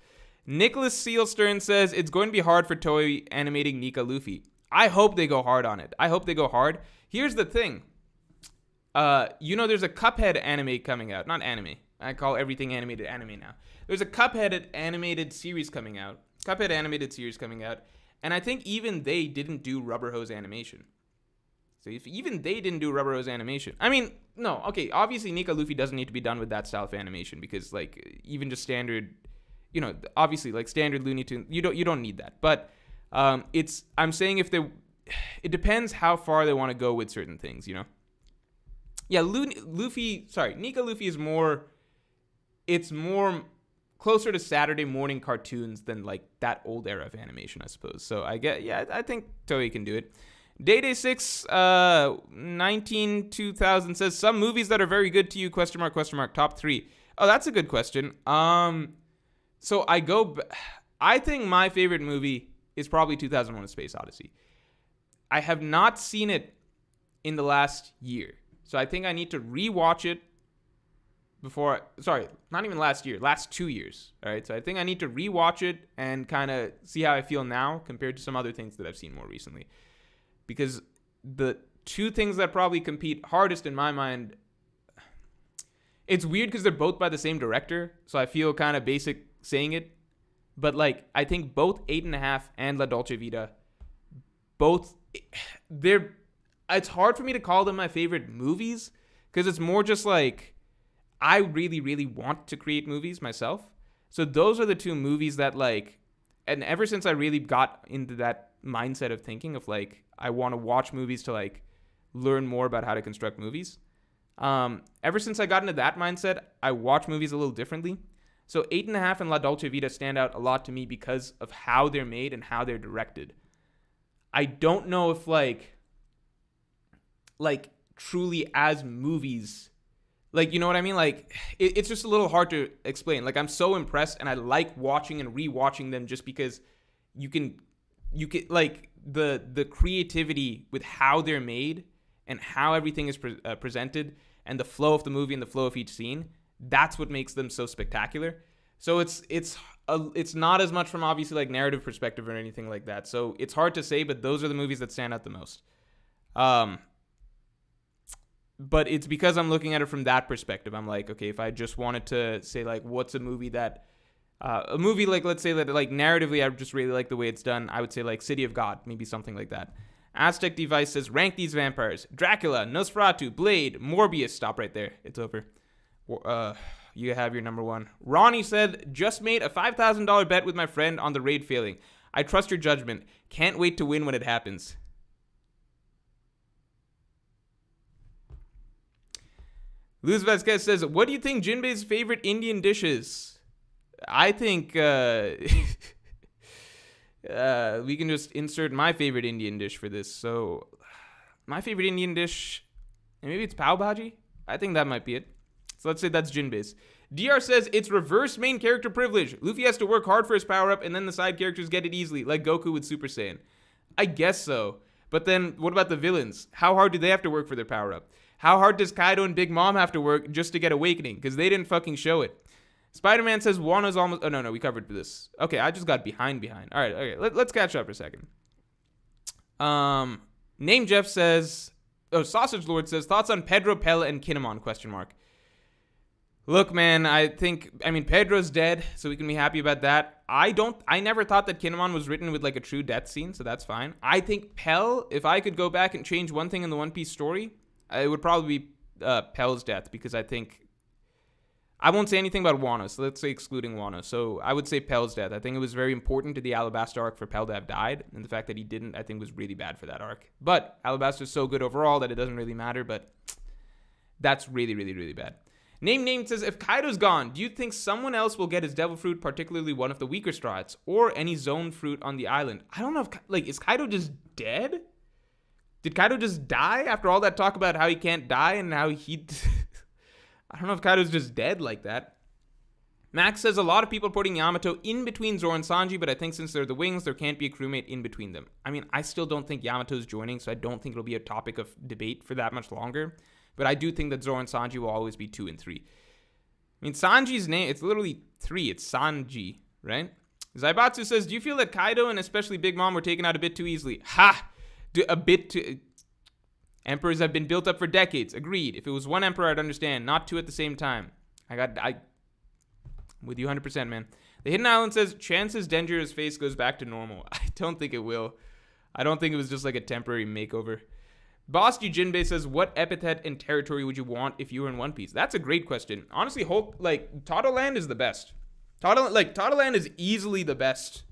Nicholas Sealstern says, it's going to be hard for Toei animating Nika Luffy. I hope they go hard on it. I hope they go hard. Here's the thing. There's a Cuphead anime coming out. Not anime. I call everything animated anime now. There's a Cuphead animated series coming out. And I think even they didn't do Rubber Hose animation. So if even they didn't do Rubber Hose animation, I mean, no, okay, obviously Nika Luffy doesn't need to be done with that style of animation because, like, even just standard, obviously, like, standard Looney Tunes, you don't need that. But I'm saying it depends how far they want to go with certain things, Yeah, Nika Luffy is more closer to Saturday morning cartoons than, like, that old era of animation, I suppose. So I think Toei can do it. Day6 19-2000 says, some movies that are very good to you, ? Top 3. Oh, that's a good question. So I think my favorite movie is probably 2001: A Space Odyssey. I have not seen it in the last year. So I think I need to rewatch it not even last year, last 2 years. All right. So I think I need to rewatch it and kind of see how I feel now compared to some other things that I've seen more recently. Because the two things that probably compete hardest in my mind, it's weird because they're both by the same director. So I feel kind of basic saying it. But, like, I think both 8.5 and La Dolce Vita, it's hard for me to call them my favorite movies because it's more just like, I really, really want to create movies myself. So those are the two movies that, like, and ever since I really got into that mindset of thinking of, like, I want to watch movies to, like, learn more about how to construct movies. Ever since I got into that mindset, I watch movies a little differently. So 8.5 and La Dolce Vita stand out a lot to me because of how they're made and how they're directed. I don't know if, like truly as movies, like, you know what I mean? Like, it's just a little hard to explain. Like, I'm so impressed and I like watching and rewatching them just because you can like, the creativity with how they're made and how everything is presented and the flow of the movie and the flow of each scene, that's what makes them so spectacular. So it's not as much from, obviously, like, narrative perspective or anything like that. So it's hard to say, but those are the movies that stand out the most. But it's because I'm looking at it from that perspective. I'm like, okay, if I just wanted to say, like, what's a movie that, like, let's say that, like, narratively, I just really like the way it's done, I would say, like, City of God, maybe something like that. Aztec Device says, rank these vampires: Dracula, Nosferatu, Blade, Morbius. Stop right there. It's over. You have your number one. Ronnie said, just made a $5,000 bet with my friend on the raid failing. I trust your judgment. Can't wait to win when it happens. Luz Vasquez says, what do you think Jinbei's favorite Indian dish is? I think we can just insert my favorite Indian dish for this. So my favorite Indian dish, maybe it's pav bhaji. I think that might be it. So let's say that's Jinbei's. DR says it's reverse main character privilege. Luffy has to work hard for his power-up, and then the side characters get it easily, like Goku with Super Saiyan. I guess so. But then what about the villains? How hard do they have to work for their power-up? How hard does Kaido and Big Mom have to work just to get Awakening? Because they didn't fucking show it. Spider-Man says Wano's almost... Oh, no, we covered this. Okay, I just got behind. All right, okay, let's catch up for a second. Name Jeff says... Oh, Sausage Lord says, thoughts on Pedro, Pell, and Kinemon, ? Look, man, Pedro's dead, so we can be happy about that. I never thought that Kinemon was written with, like, a true death scene, so that's fine. I think Pell, if I could go back and change one thing in the One Piece story, it would probably be Pell's death, because I think... I won't say anything about Wano, so let's say excluding Wano. So I would say Pell's death. I think it was very important to the Alabasta arc for Pell to have died, and the fact that he didn't, I think, was really bad for that arc. But Alabasta's so good overall that it doesn't really matter, but that's really, really, really bad. Name says, if Kaido's gone, do you think someone else will get his devil fruit, particularly one of the weaker strats, or any zone fruit on the island? I don't know if, is Kaido just dead? Did Kaido just die after all that talk about how he can't die and how he... I don't know if Kaido's just dead like that. Max says, a lot of people are putting Yamato in between Zoro and Sanji, but I think since they're the wings, there can't be a crewmate in between them. I mean, I still don't think Yamato's joining, so I don't think it'll be a topic of debate for that much longer. But I do think that Zoro and Sanji will always be 2 and 3. I mean, Sanji's name, it's literally 3. It's Sanji, right? Zaibatsu says, do you feel that Kaido and especially Big Mom were taken out a bit too easily? Ha! A bit too... Emperors have been built up for decades. Agreed. If it was one emperor, I'd understand. Not 2 at the same time. I'm with you 100%, man. The Hidden Island says, chances Denjira's face goes back to normal. I don't think it will. I don't think it was just like a temporary makeover. Boss Jinbei says, what epithet and territory would you want if you were in One Piece? That's a great question. Honestly, Totoland is the best. Totoland is easily the best.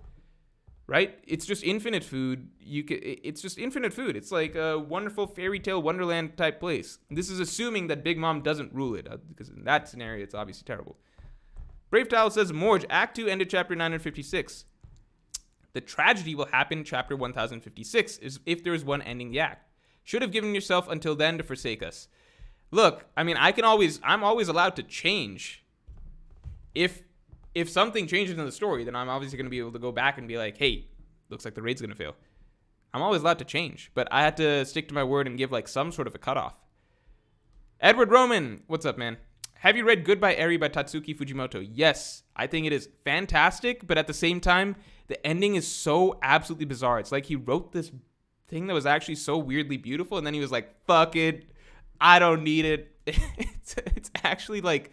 Right? It's just infinite food. It's just infinite food. It's like a wonderful fairy tale wonderland type place. This is assuming that Big Mom doesn't rule it, because in that scenario, it's obviously terrible. Brave Towel says, Morge, Act 2 ended chapter 956. The tragedy will happen chapter 1056 if there is one ending the act. Should have given yourself until then to forsake us. Look, I mean, I'm always allowed to change. If something changes in the story, then I'm obviously going to be able to go back and be like, hey, looks like the raid's going to fail. I'm always allowed to change, but I had to stick to my word and give like some sort of a cutoff. Edward Roman, what's up, man? Have you read Goodbye Eri by Tatsuki Fujimoto? Yes, I think it is fantastic, but at the same time, the ending is so absolutely bizarre. It's like he wrote this thing that was actually so weirdly beautiful, and then he was like, fuck it, I don't need it. It's actually like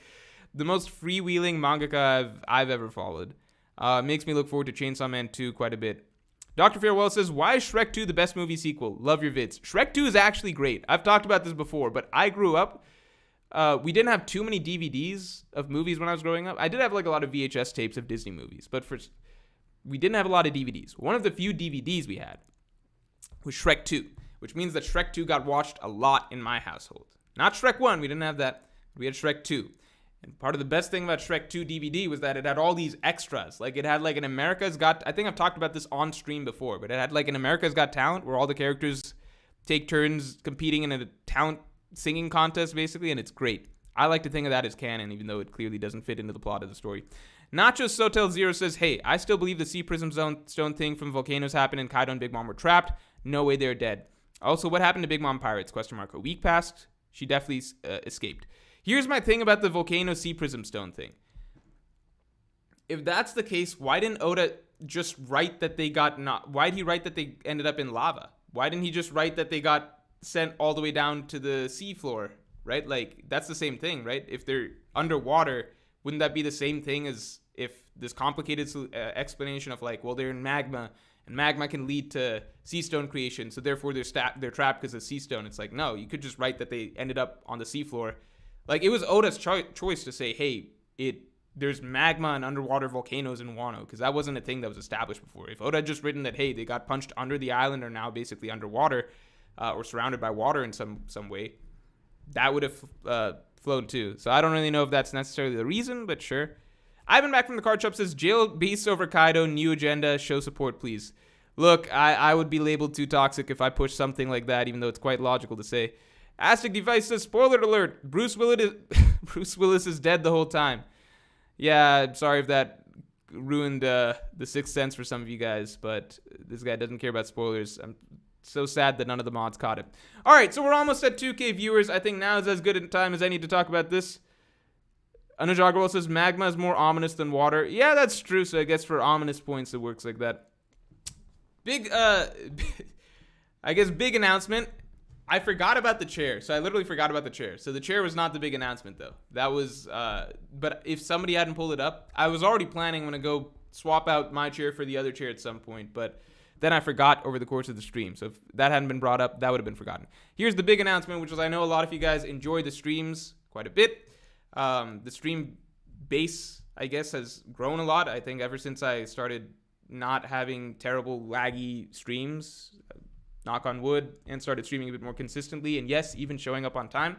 the most freewheeling mangaka I've ever followed. Makes me look forward to Chainsaw Man 2 quite a bit. Dr. Farewell says, why is Shrek 2 the best movie sequel? Love your vids. Shrek 2 is actually great. I've talked about this before, but I grew up... we didn't have too many DVDs of movies when I was growing up. I did have like a lot of VHS tapes of Disney movies, but we didn't have a lot of DVDs. One of the few DVDs we had was Shrek 2, which means that Shrek 2 got watched a lot in my household. Not Shrek 1, we didn't have that. We had Shrek 2. And part of the best thing about Shrek 2 DVD was that it had all these extras. Like it had like an America's Got... I think I've talked about this on stream before, but it had like an America's Got Talent where all the characters take turns competing in a talent singing contest, basically, and it's great. I like to think of that as canon, even though it clearly doesn't fit into the plot of the story. Nacho Sotel Zero says, hey, I still believe the Sea Prism Stone thing from volcanoes happened and Kaido and Big Mom were trapped. No way they're dead. Also, what happened to Big Mom Pirates? A week passed. She definitely escaped. Here's my thing about the volcano Sea Prism Stone thing. If that's the case, why didn't Oda just write that they got not... Why did he write that they ended up in lava? Why didn't he just write that they got sent all the way down to the seafloor, right? Like, that's the same thing, right? If they're underwater, wouldn't that be the same thing as if this complicated explanation of like, well, they're in magma, and magma can lead to sea stone creation, so therefore they're trapped because of sea stone. It's like, no, you could just write that they ended up on the seafloor. Like, it was Oda's choice to say, hey, there's magma and underwater volcanoes in Wano, because that wasn't a thing that was established before. If Oda had just written that, hey, they got punched under the island, are now basically underwater, or surrounded by water in some way, that would have flown too. So I don't really know if that's necessarily the reason, but sure. Ivan back from the card shop says, jail beasts over Kaido, new agenda, show support, please. Look, I would be labeled too toxic if I push something like that, even though it's quite logical to say. Aztec Device says, spoiler alert, Bruce Willis is dead the whole time. Yeah, I'm sorry if that ruined the Sixth Sense for some of you guys, but this guy doesn't care about spoilers. I'm so sad that none of the mods caught it. All right, so we're almost at 2K viewers. I think now is as good a time as any to talk about this. Anuj Agarwal says, magma is more ominous than water. Yeah, that's true, so I guess for ominous points it works like that. Big announcement. I forgot about the chair. So I literally forgot about the chair. So the chair was not the big announcement, though. That was, but if somebody hadn't pulled it up, I was already planning I'm going to go swap out my chair for the other chair at some point, but then I forgot over the course of the stream. So if that hadn't been brought up, that would have been forgotten. Here's the big announcement, which is I know a lot of you guys enjoy the streams quite a bit. The stream base, I guess, has grown a lot. I think ever since I started not having terrible laggy streams, knock on wood, and started streaming a bit more consistently, and yes, even showing up on time.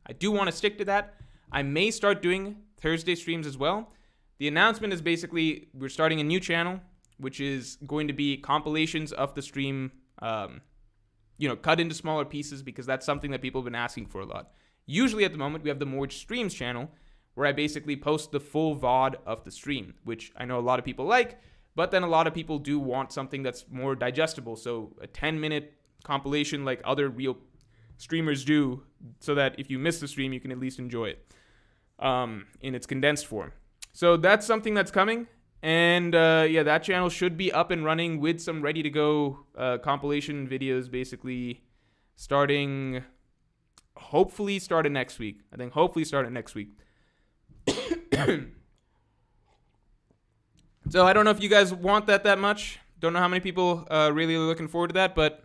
I do want to stick to that. I may start doing Thursday streams as well. The announcement is basically we're starting a new channel, which is going to be compilations of the stream, cut into smaller pieces, because that's something that people have been asking for a lot. Usually at the moment, we have the Morge Streams channel, where I basically post the full VOD of the stream, which I know a lot of people like, but then a lot of people do want something that's more digestible. So a 10-minute compilation like other real streamers do, so that if you miss the stream, you can at least enjoy it in its condensed form. So that's something that's coming. And that channel should be up and running with some ready to go compilation videos, basically hopefully starting next week. I think hopefully starting next week. So I don't know if you guys want that much. Don't know how many people really are looking forward to that, but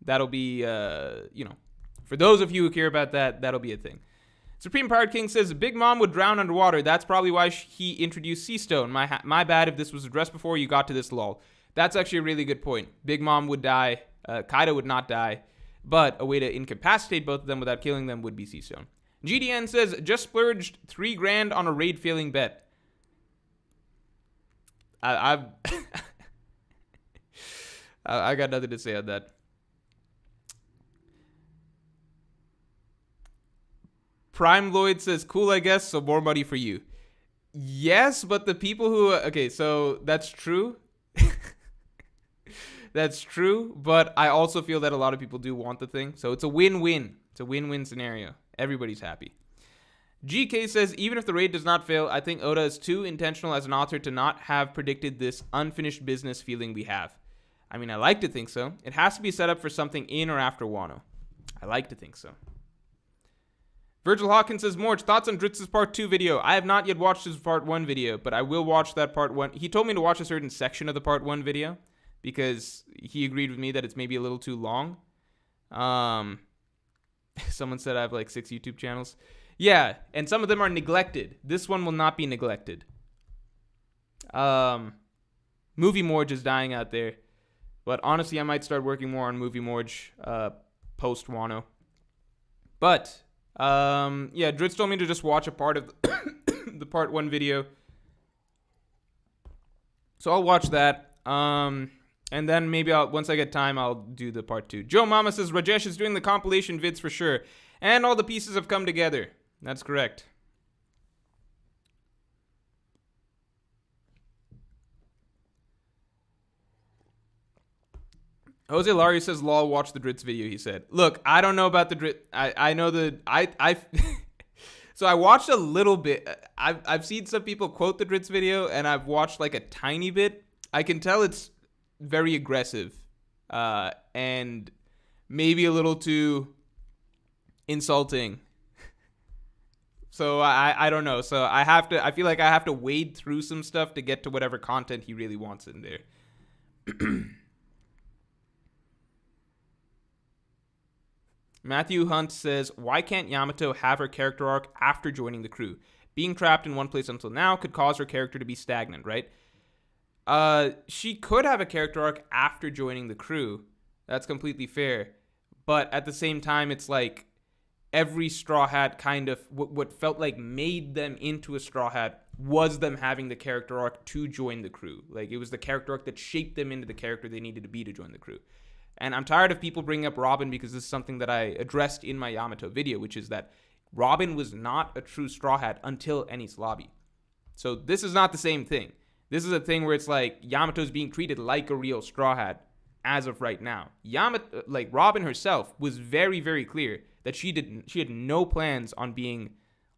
that'll be for those of you who care about that, that'll be a thing. Supreme Pirate King says, Big Mom would drown underwater. That's probably why he introduced Sea Stone. My bad if this was addressed before you got to this lull. That's actually a really good point. Big Mom would die. Kaido would not die. But a way to incapacitate both of them without killing them would be Sea Stone. GDN says, just splurged $3,000 on a raid failing bet. I got nothing to say on that. Prime Lloyd says, cool, I guess, so more money for you. Yes, but the people who... Okay, so that's true. That's true, but I also feel that a lot of people do want the thing. So it's a win-win. It's a win-win scenario. Everybody's happy. GK says, even if the raid does not fail, I think Oda is too intentional as an author to not have predicted this unfinished business feeling we have. I mean, I like to think so. It has to be set up for something in or after Wano. I like to think so. Virgil Hawkins says, Morge, thoughts on Dritz's part 2 video? I have not yet watched his part 1 video, but I will watch that part 1. He told me to watch a certain section of the part 1 video because he agreed with me that it's maybe a little too long. Someone said I have like 6 YouTube channels. Yeah, and some of them are neglected. This one will not be neglected. Movie Morge is dying out there. But honestly, I might start working more on Movie Morge post Wano. But... Dritz told me to just watch a part of the part 1 video. So I'll watch that. And then maybe once I get time, I'll do the part 2. Joe Mama says, Rajesh is doing the compilation vids for sure. And all the pieces have come together. That's correct. Jose Lari says, lol, watch the Dritz video, he said. Look, I don't know about the Dritz. I know so I watched a little bit. I've seen some people quote the Dritz video, and I've watched like a tiny bit. I can tell it's very aggressive and maybe a little too insulting. So I don't know. So I feel like I have to wade through some stuff to get to whatever content he really wants in there. Matthew Hunt says, why can't Yamato have her character arc after joining the crew? Being trapped in one place until now could cause her character to be stagnant, right? She could have a character arc after joining the crew. That's completely fair. But at the same time, it's like every Straw Hat kind of, what felt like made them into a Straw Hat was them having the character arc to join the crew. Like, it was the character arc that shaped them into the character they needed to be to join the crew. And I'm tired of people bringing up Robin because this is something that I addressed in my Yamato video, which is that Robin was not a true Straw Hat until Enies Lobby. So this is not the same thing. This is a thing where it's like Yamato's being treated like a real Straw Hat as of right now. Robin herself was very, very clear that she had no plans on being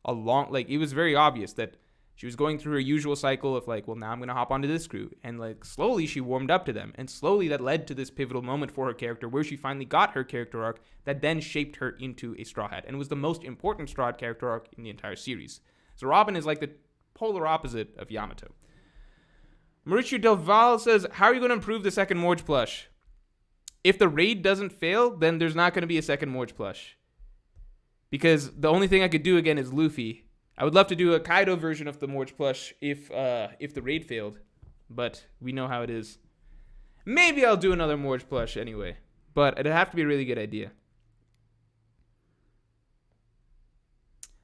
it was very obvious that she was going through her usual cycle of like, well, now I'm going to hop onto this crew. And like slowly she warmed up to them. And slowly that led to this pivotal moment for her character where she finally got her character arc that then shaped her into a Straw Hat. And it was the most important Straw Hat character arc in the entire series. So Robin is like the polar opposite of Yamato. Mauricio Del Val says, how are you going to improve the second Morge plush? If the raid doesn't fail, then there's not going to be a second Morge plush. Because the only thing I could do again is Luffy. I would love to do a Kaido version of the Morge plush if the raid failed, but we know how it is. Maybe I'll do another Morge plush anyway, but it'd have to be a really good idea.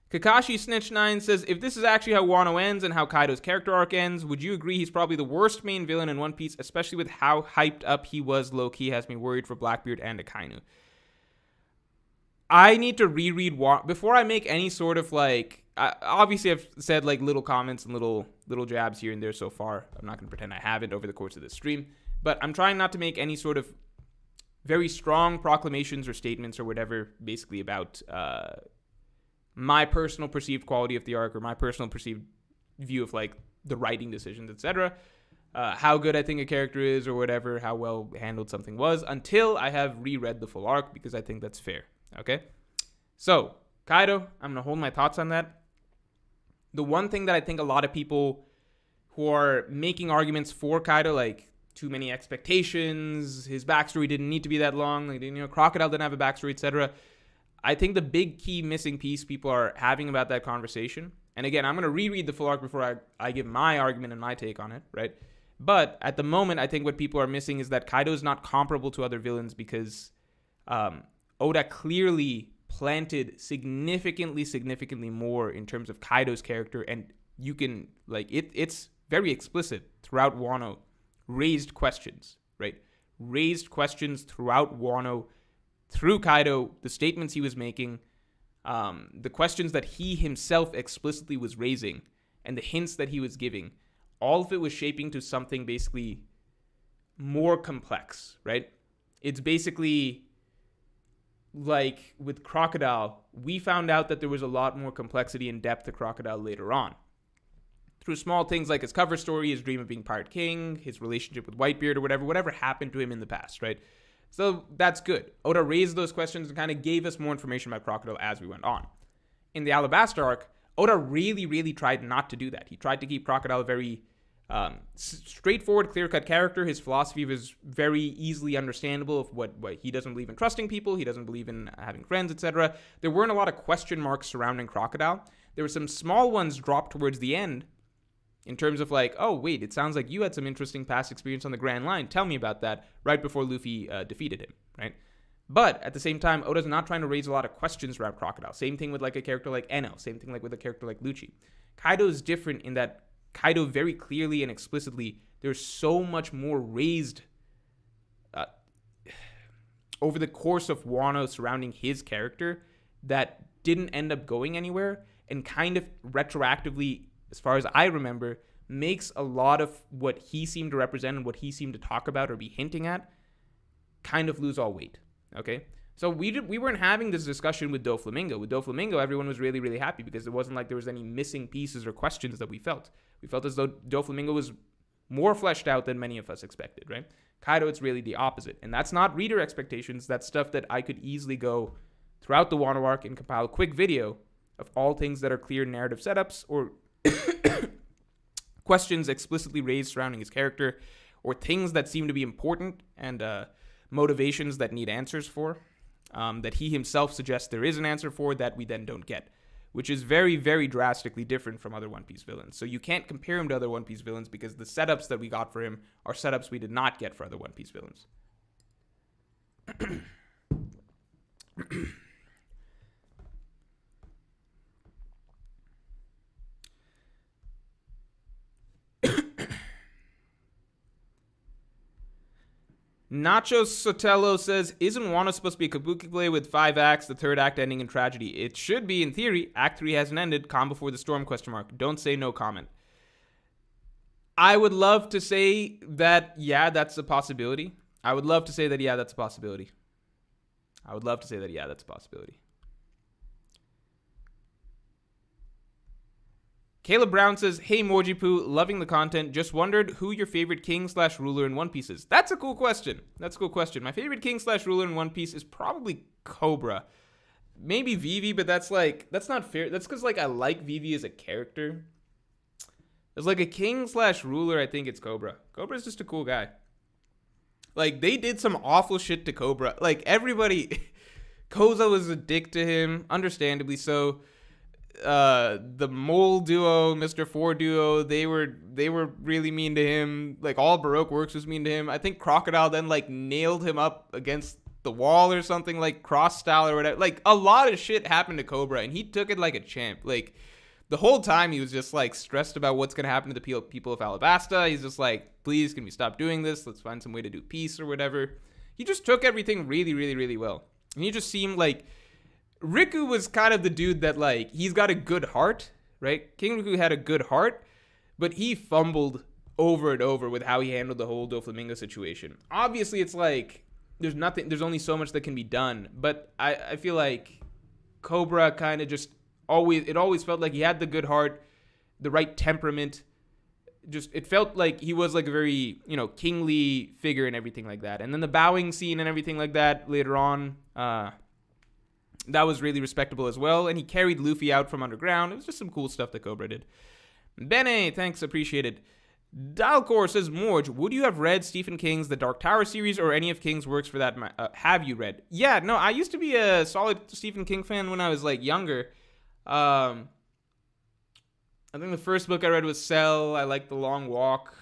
Kakashi Snitch 9 says, if this is actually how Wano ends and how Kaido's character arc ends, would you agree he's probably the worst main villain in One Piece, especially with how hyped up he was? Low-key has me worried for Blackbeard and Akainu. I need to reread before I make any sort of like. Obviously, I've said like little comments and little jabs here and there so far. I'm not going to pretend I haven't over the course of this stream, but I'm trying not to make any sort of very strong proclamations or statements or whatever, basically about my personal perceived quality of the arc or my personal perceived view of like the writing decisions, etc. How good I think a character is or whatever, how well handled something was, until I have reread the full arc, because I think that's fair. Okay, so Kaido, I'm gonna hold my thoughts on that. The one thing that I think a lot of people who are making arguments for Kaido, like too many expectations, his backstory didn't need to be that long, like, Crocodile didn't have a backstory, etc. I think the big key missing piece people are having about that conversation, and again, I'm gonna reread the full arc before I give my argument and my take on it, right? But at the moment, I think what people are missing is that Kaido is not comparable to other villains because Oda clearly planted significantly more in terms of Kaido's character, and you can, like, it's very explicit throughout Wano. Raised questions, right? Raised questions throughout Wano, through Kaido, the statements he was making, the questions that he himself explicitly was raising, and the hints that he was giving. All of it was shaping to something basically more complex, right? It's basically like with Crocodile, we found out that there was a lot more complexity and depth to Crocodile later on. Through small things like his cover story, his dream of being Pirate King, his relationship with Whitebeard or whatever happened to him in the past, right? So that's good. Oda raised those questions and kind of gave us more information about Crocodile as we went on. In the Alabasta arc, Oda really tried not to do that. He tried to keep Crocodile a very straightforward, clear-cut character. His philosophy was very easily understandable of what he doesn't believe in trusting people, he doesn't believe in having friends, etc. There weren't a lot of question marks surrounding Crocodile. There were some small ones dropped towards the end in terms of like, oh wait, it sounds like you had some interesting past experience on the Grand Line. Tell me about that, right before Luffy defeated him, right? But at the same time, Oda's not trying to raise a lot of questions around Crocodile. Same thing with like a character like Enel. Same thing like with a character like Lucci. Kaido's different in that Kaido very clearly and explicitly, there's so much more raised over the course of Wano surrounding his character that didn't end up going anywhere, and kind of retroactively, as far as I remember, makes a lot of what he seemed to represent and what he seemed to talk about or be hinting at kind of lose all weight. Okay? So we weren't having this discussion with Doflamingo. With Doflamingo, everyone was really happy because it wasn't like there was any missing pieces or questions that we felt. We felt as though Doflamingo was more fleshed out than many of us expected, right? Kaido, it's really the opposite. And that's not reader expectations. That's stuff that I could easily go throughout the Wano arc and compile a quick video of all things that are clear narrative setups or questions explicitly raised surrounding his character, or things that seem to be important and motivations that need answers for. That he himself suggests there is an answer for that we then don't get, which is very drastically different from other One Piece villains. So you can't compare him to other One Piece villains because the setups that we got for him are setups we did not get for other One Piece villains. Nacho Sotelo says, isn't Wano supposed to be a kabuki play with 5 acts, the third act ending in tragedy? It should be, in theory. Act 3 hasn't ended. Calm before the storm, ? Don't say no comment. I would love to say that, yeah, that's a possibility. I would love to say that, yeah, that's a possibility. Caleb Brown says, hey Mojipoo, loving the content. Just wondered who your favorite king/ruler in One Piece is. That's a cool question. My favorite king/ruler in One Piece is probably Cobra. Maybe Vivi, but that's not fair. That's because I like Vivi as a character. As like a king/ruler, I think it's Cobra. Cobra's just a cool guy. Like, they did some awful shit to Cobra. Like, everybody, Koza was a dick to him, understandably so. The Mole duo, Mr. Four duo, they were really mean to him. Like, all Baroque Works was mean to him. I think Crocodile then nailed him up against the wall or something, like cross style or whatever. Like a lot of shit happened to Cobra, and he took it like a champ. Like the whole time he was just like stressed about what's gonna happen to the people of Alabasta. He's just like, please, can we stop doing this? Let's find some way to do peace or whatever. He just took everything really, really, really well, and he just seemed like Riku was kind of the dude that like he's got a good heart, right? King Riku had a good heart, but he fumbled over and over with how he handled the whole Doflamingo situation. Obviously, it's like there's only so much that can be done, but I feel like Cobra kind of just always felt like he had the good heart, the right temperament. Just it felt like he was like a very, kingly figure and everything like that. And then the bowing scene and everything like that later on, that was really respectable as well. And he carried Luffy out from underground. It was just some cool stuff that Cobra did. Bene, thanks, appreciated. Dalcor says, Morge, would you have read Stephen King's The Dark Tower series or any of King's works for that? Have you read? Yeah, no, I used to be a solid Stephen King fan when I was like younger. I think the first book I read was Cell. I liked The Long Walk.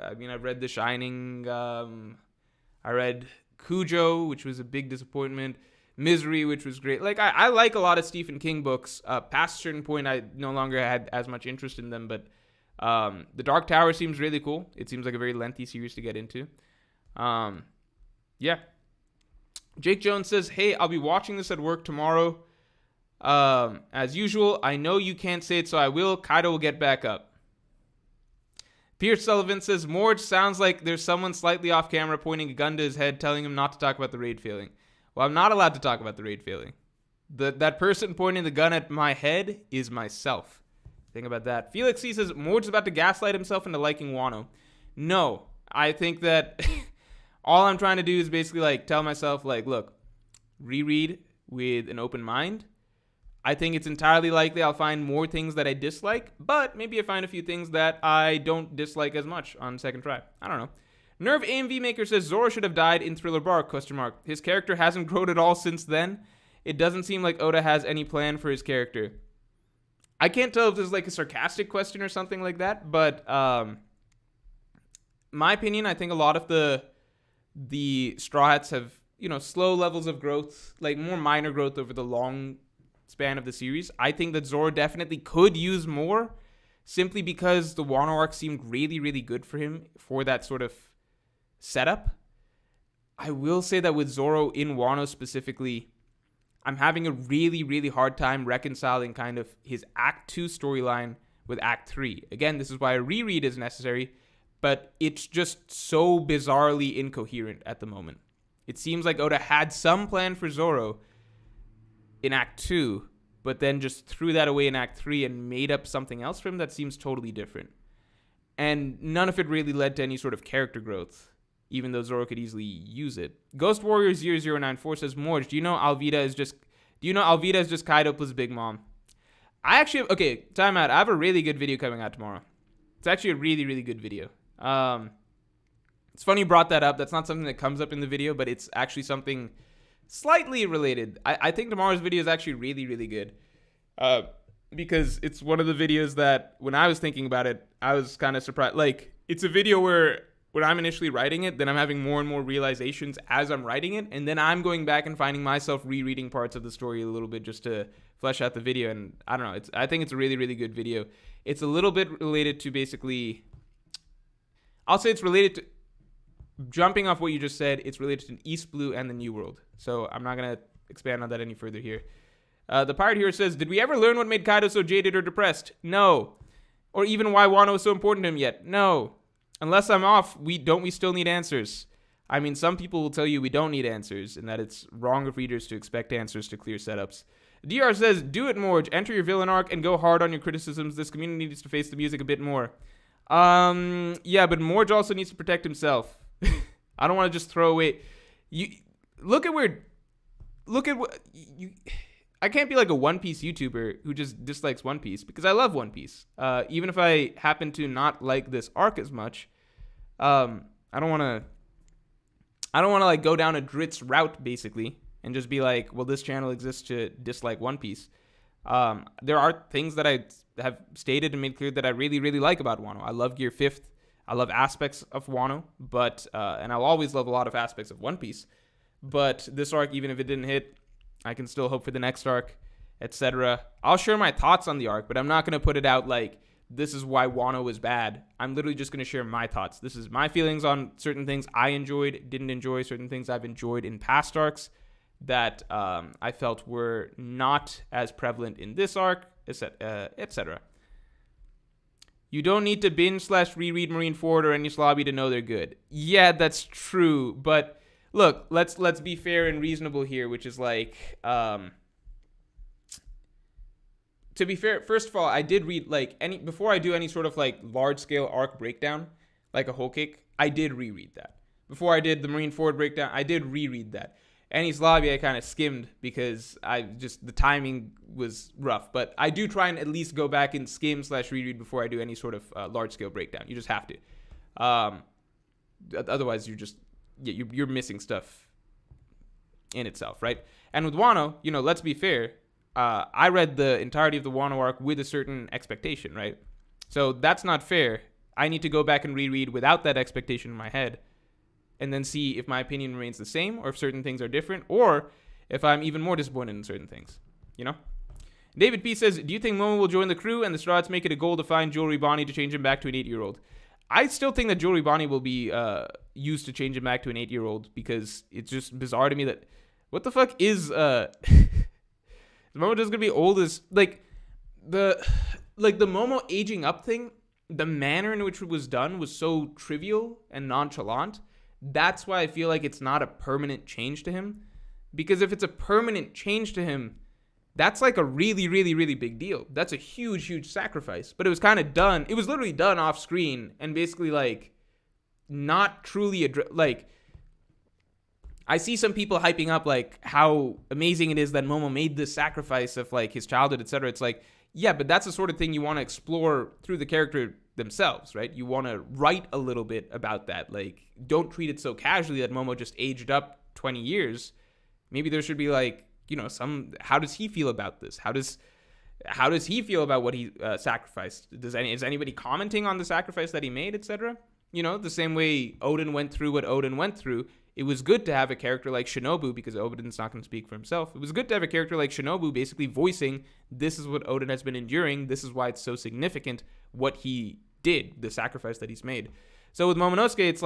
I mean, I've read The Shining. I read Cujo, which was a big disappointment. Misery, which was great. Like, I like a lot of Stephen King books. Past a certain point, I no longer had as much interest in them, but The Dark Tower seems really cool. It seems like a very lengthy series to get into. Yeah. Jake Jones says, hey, I'll be watching this at work tomorrow. As usual, I know you can't say it, so I will. Kaido will get back up. Pierce Sullivan says, Morge sounds like there's someone slightly off camera pointing a gun to his head telling him not to talk about the raid failing. Well, I'm not allowed to talk about the raid failing. That person pointing the gun at my head is myself. Think about that. Felix C says, Morge's about to gaslight himself into liking Wano. No, I think that all I'm trying to do is basically like tell myself, like, look, reread with an open mind. I think it's entirely likely I'll find more things that I dislike, but maybe I find a few things that I don't dislike as much on second try. I don't know. Nerve AMV Maker says Zoro should have died in Thriller Bark, ? His character hasn't grown at all since then. It doesn't seem like Oda has any plan for his character. I can't tell if this is like a sarcastic question or something like that, but my opinion, I think a lot of the Straw Hats have, slow levels of growth, like more minor growth over the long span of the series. I think that Zoro definitely could use more, simply because the Wano arc seemed really, really good for him for that sort of setup. I will say that with Zoro in Wano specifically, I'm having a really, really hard time reconciling kind of his Act 2 storyline with Act 3. Again, this is why a reread is necessary, but it's just so bizarrely incoherent at the moment. It seems like Oda had some plan for Zoro in Act 2, but then just threw that away in Act 3 and made up something else for him that seems totally different. And none of it really led to any sort of character growth, even though Zoro could easily use it. Ghost Warrior 0094 says, Morge, do you know Alvida is just Kaido plus Big Mom? I actually have, okay, time out. I have a really good video coming out tomorrow. It's actually a really, really good video. It's funny you brought that up. That's not something that comes up in the video, but it's actually something slightly related. I think tomorrow's video is actually really, really good. Because it's one of the videos that when I was thinking about it, I was kind of surprised. Like, it's a video where when I'm initially writing it, then I'm having more and more realizations as I'm writing it. And then I'm going back and finding myself rereading parts of the story a little bit just to flesh out the video. And I don't know. I think it's a really, really good video. It's a little bit related to basically, I'll say it's related to, jumping off what you just said, it's related to East Blue and the New World. So I'm not going to expand on that any further here. The Pirate Hero says, did we ever learn what made Kaido so jaded or depressed? No. Or even why Wano was so important to him yet? No. Unless I'm off, we still need answers. I mean, some people will tell you we don't need answers, and that it's wrong of readers to expect answers to clear setups. DR says, do it, Morge. Enter your villain arc and go hard on your criticisms. This community needs to face the music a bit more. Yeah, but Morge also needs to protect himself. I don't want to just throw away. I can't be like a One Piece YouTuber who just dislikes One Piece, because I love One Piece. Even if I happen to not like this arc as much, I don't want to like go down a Dritz route basically and just be like, well, this channel exists to dislike One Piece. There are things that I have stated and made clear that I really, really like about Wano. I love Gear 5th. I love aspects of Wano, but and I'll always love a lot of aspects of One Piece. But this arc, even if it didn't hit, I can still hope for the next arc, etc. I'll share my thoughts on the arc, but I'm not going to put it out like this is why Wano was bad. I'm literally just going to share my thoughts. This is my feelings on certain things I enjoyed, didn't enjoy, certain things I've enjoyed in past arcs that I felt were not as prevalent in this arc, etc. You don't need to binge/reread Marineford or Enies Lobby to know they're good. Yeah, that's true, but look, let's be fair and reasonable here, which is like, to be fair, first of all, I did read before I do any sort of like large scale arc breakdown, like a whole cake, I did reread that. Before I did the Marineford breakdown, I did reread that. Enies Lobby I kind of skimmed because the timing was rough, but I do try and at least go back and skim/reread before I do any sort of large scale breakdown. You just have to. Otherwise, you're missing stuff in itself, right? And with Wano, let's be fair. I read the entirety of the Wano arc with a certain expectation, right? So that's not fair. I need to go back and reread without that expectation in my head and then see if my opinion remains the same or if certain things are different or if I'm even more disappointed in certain things, David P. says, do you think Momo will join the crew and the Strahds make it a goal to find Jewelry Bonnie to change him back to an 8-year-old? I still think that Jewelry Bonnie will be used to change him back to an 8-year-old because it's just bizarre to me that what the fuck is Momo just gonna be old as the Momo aging up thing, the manner in which it was done was so trivial and nonchalant. That's why I feel like it's not a permanent change to him. Because if it's a permanent change to him, that's like a really, really, really big deal. That's a huge, huge sacrifice. But it was kind of done. It was literally done off screen and basically not truly I see some people hyping up how amazing it is that Momo made this sacrifice of his childhood, etc. It's yeah, but that's the sort of thing you want to explore through the character themselves, right? You want to write a little bit about that. Don't treat it so casually that Momo just aged up 20 years. Maybe there should be how does he feel about this? How does he feel about what he sacrificed? Is anybody commenting on the sacrifice that he made, etc.? The same way Oden went through what Oden went through. It was good to have a character like Shinobu, because Oden's not going to speak for himself. It was good to have a character like Shinobu basically voicing, this is what Oden has been enduring. This is why it's so significant what he did, the sacrifice that he's made. So with Momonosuke, it's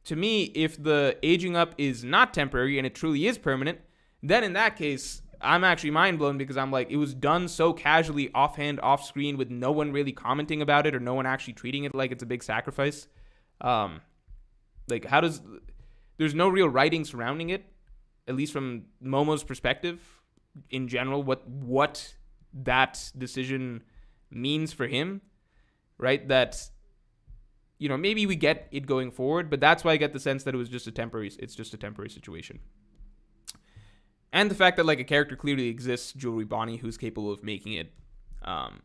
to me, if the aging up is not temporary and it truly is permanent, then in that case, I'm actually mind blown because I'm it was done so casually, offhand, off screen, with no one really commenting about it or no one actually treating it like it's a big sacrifice. There's no real writing surrounding it, at least from Momo's perspective in general, what that decision means for him, right? That, maybe we get it going forward, but that's why I get the sense that it's just a temporary situation. And the fact that a character clearly exists, Jewelry Bonnie, who's capable of making it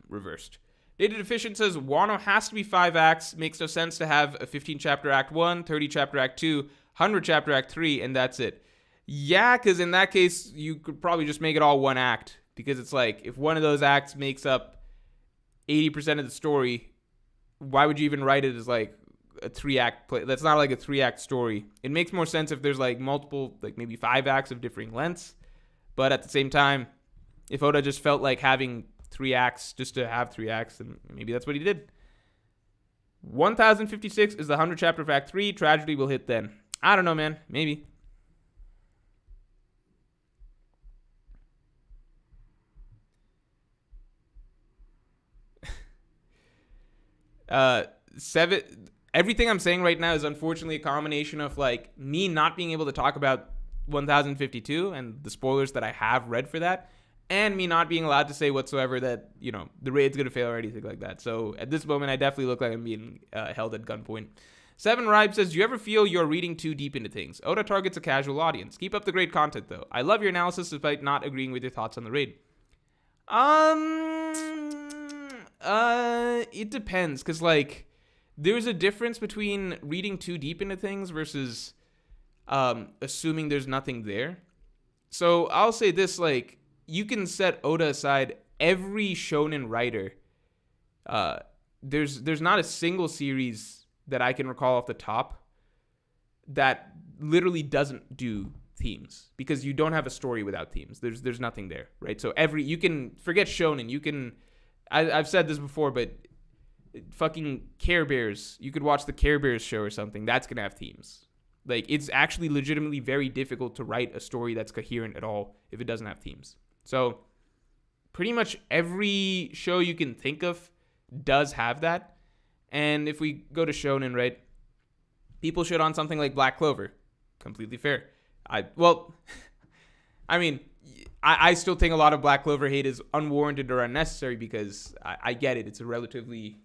reversed. Data Deficient says, Wano has to be 5 acts, makes no sense to have a 15 chapter act 1, 30 chapter act 2, 100 chapter act 3, and that's it. Yeah, because in that case, you could probably just make it all one act. Because it's if one of those acts makes up 80% of the story, why would you even write it as a 3-act play? That's not a 3-act story. It makes more sense if there's multiple, maybe 5 acts of differing lengths. But at the same time, if Oda just felt like having 3 acts just to have 3 acts, then maybe that's what he did. 1056 is the 100 chapter of Act 3. Tragedy will hit then. I don't know, man. Maybe. Everything I'm saying right now is unfortunately a combination of me not being able to talk about 1052 and the spoilers that I have read for that, and me not being allowed to say whatsoever that the raid's gonna fail or anything like that. So at this moment, I definitely look like I'm being held at gunpoint. 7 Ribe says, do you ever feel you're reading too deep into things? Oda targets a casual audience. Keep up the great content, though. I love your analysis despite not agreeing with your thoughts on the raid. It depends, because there's a difference between reading too deep into things versus assuming there's nothing there. So I'll say this, you can set Oda aside. Every shonen writer, there's not a single series that I can recall off the top that literally doesn't do themes because you don't have a story without themes. There's nothing there, right? So you can forget shonen. You can, I've said this before, but fucking Care Bears. You could watch the Care Bears show or something. That's gonna have themes. Like, it's actually legitimately very difficult to write a story that's coherent at all if it doesn't have themes. So pretty much every show you can think of does have that. And if we go to shonen, right, people shit on something like Black Clover. Completely fair. I still think a lot of Black Clover hate is unwarranted or unnecessary because I get it. It's a relatively,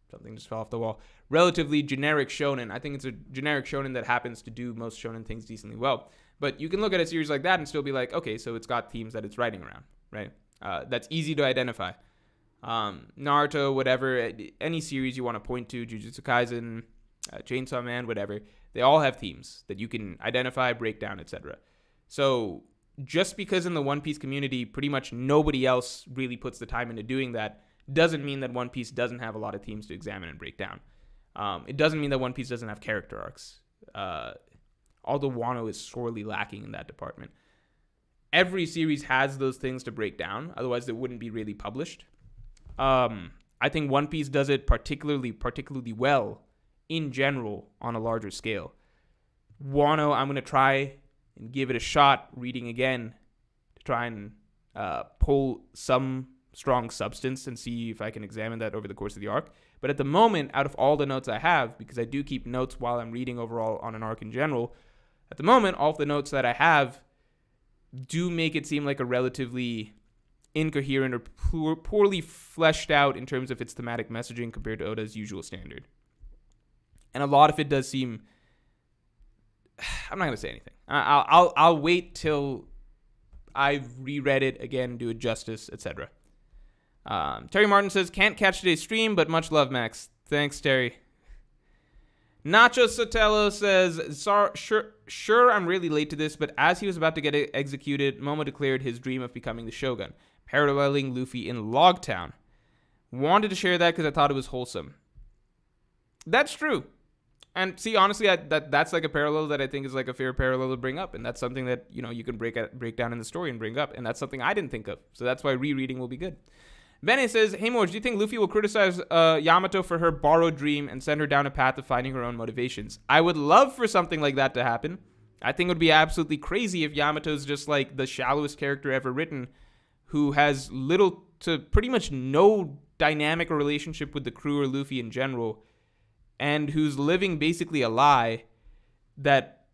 something just fell off the wall, relatively generic shonen. I think it's a generic shonen that happens to do most shonen things decently well. But you can look at a series like that and still be like, okay, so it's got themes that it's writing around, right? That's easy to identify. Naruto, whatever, any series you want to point to, Jujutsu Kaisen, Chainsaw Man, whatever, they all have themes that you can identify, break down, etc. So just because in the One Piece community pretty much nobody else really puts the time into doing that doesn't mean that One Piece doesn't have a lot of themes to examine and break down. It doesn't mean that One Piece doesn't have character arcs. Although Wano is sorely lacking in that department. Every series has those things to break down, otherwise it wouldn't be really published. I think One Piece does it particularly well in general on a larger scale. Wano, I'm going to try and give it a shot reading again to try and pull some strong substance and see if I can examine that over the course of the arc. But at the moment, out of all the notes I have, because I do keep notes while I'm reading overall on an arc in general, at the moment, all of the notes that I have do make it seem like a relatively incoherent or poorly fleshed out in terms of its thematic messaging compared to Oda's usual standard. And a lot of it does seem... I'm not going to say anything. I'll wait till I've reread it again, do it justice, etc. Terry Martin says, can't catch today's stream, but much love, Max. Thanks, Terry. Nacho Sotelo says, sure, I'm really late to this, but as he was about to get executed, Momo declared his dream of becoming the Shogun, paralleling Luffy in Logtown. Wanted to share that because I thought it was wholesome. That's true. And see, honestly, that's like a parallel that I think is like a fair parallel to bring up. And that's something that, you know, you can break down in the story and bring up. And that's something I didn't think of. So that's why rereading will be good. Bene says, hey, Morge, do you think Luffy will criticize Yamato for her borrowed dream and send her down a path of finding her own motivations? I would love for something like that to happen. I think it would be absolutely crazy if Yamato's just like the shallowest character ever written who has little to pretty much no dynamic or relationship with the crew or Luffy in general, and who's living basically a lie that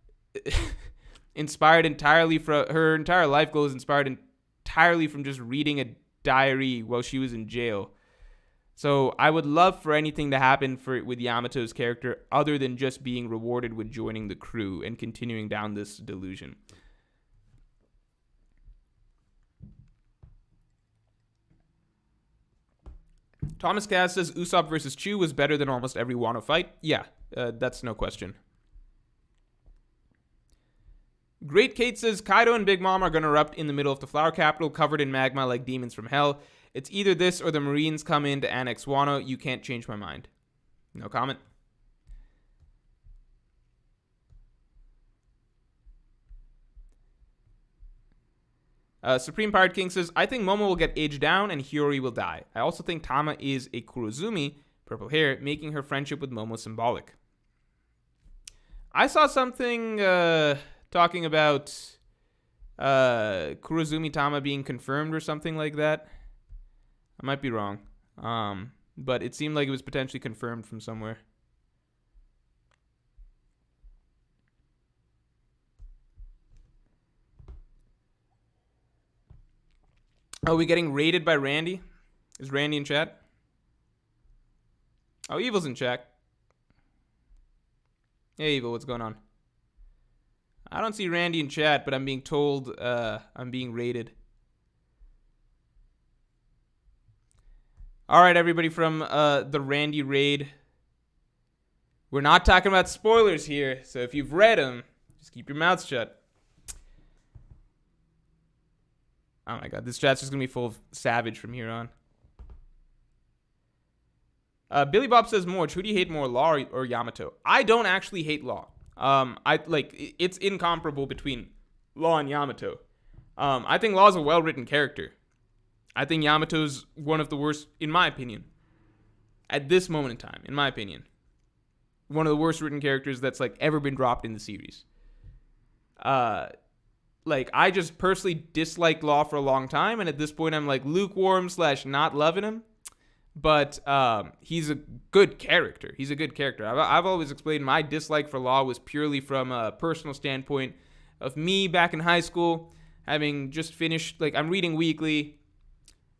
inspired entirely from her entire life goal is inspired entirely from just reading a diary while she was in jail. So I would love for anything to happen with Yamato's character other than just being rewarded with joining the crew and continuing down this delusion. Thomas Cass says Usopp versus Chu was better than almost every Wano fight. Yeah, that's no question. Great Kate says Kaido and Big Mom are going to erupt in the middle of the Flower Capital covered in magma like demons from hell. It's either this or the Marines come in to annex Wano. You can't change my mind. No comment. Supreme Pirate King says, I think Momo will get aged down and Hiyori will die. I also think Tama is a Kurozumi, purple hair, making her friendship with Momo symbolic. I saw something talking about Kurozumi Tama being confirmed or something like that. I might be wrong. But it seemed like it was potentially confirmed from somewhere. Are we getting raided by Randy? Is Randy in chat? Oh, Evil's in chat. Hey, Evil, what's going on? I don't see Randy in chat, but I'm being told I'm being raided. All right, everybody from the Randy raid. We're not talking about spoilers here, so if you've read them, just keep your mouths shut. Oh my god, this chat's just going to be full of savage from here on. Billy Bob says, Morge, who do you hate more, Law or Yamato? I don't actually hate Law. It's incomparable between Law and Yamato. I think Law's a well-written character. I think Yamato's one of the worst, in my opinion, at this moment in time, in my opinion, one of the worst written characters that's like ever been dropped in the series. Like, I just personally disliked Law for a long time, and at this point I'm like lukewarm / not loving him. But he's a good character. He's a good character. I've always explained my dislike for Law was purely from a personal standpoint of me back in high school, having just finished, like, I'm reading weekly.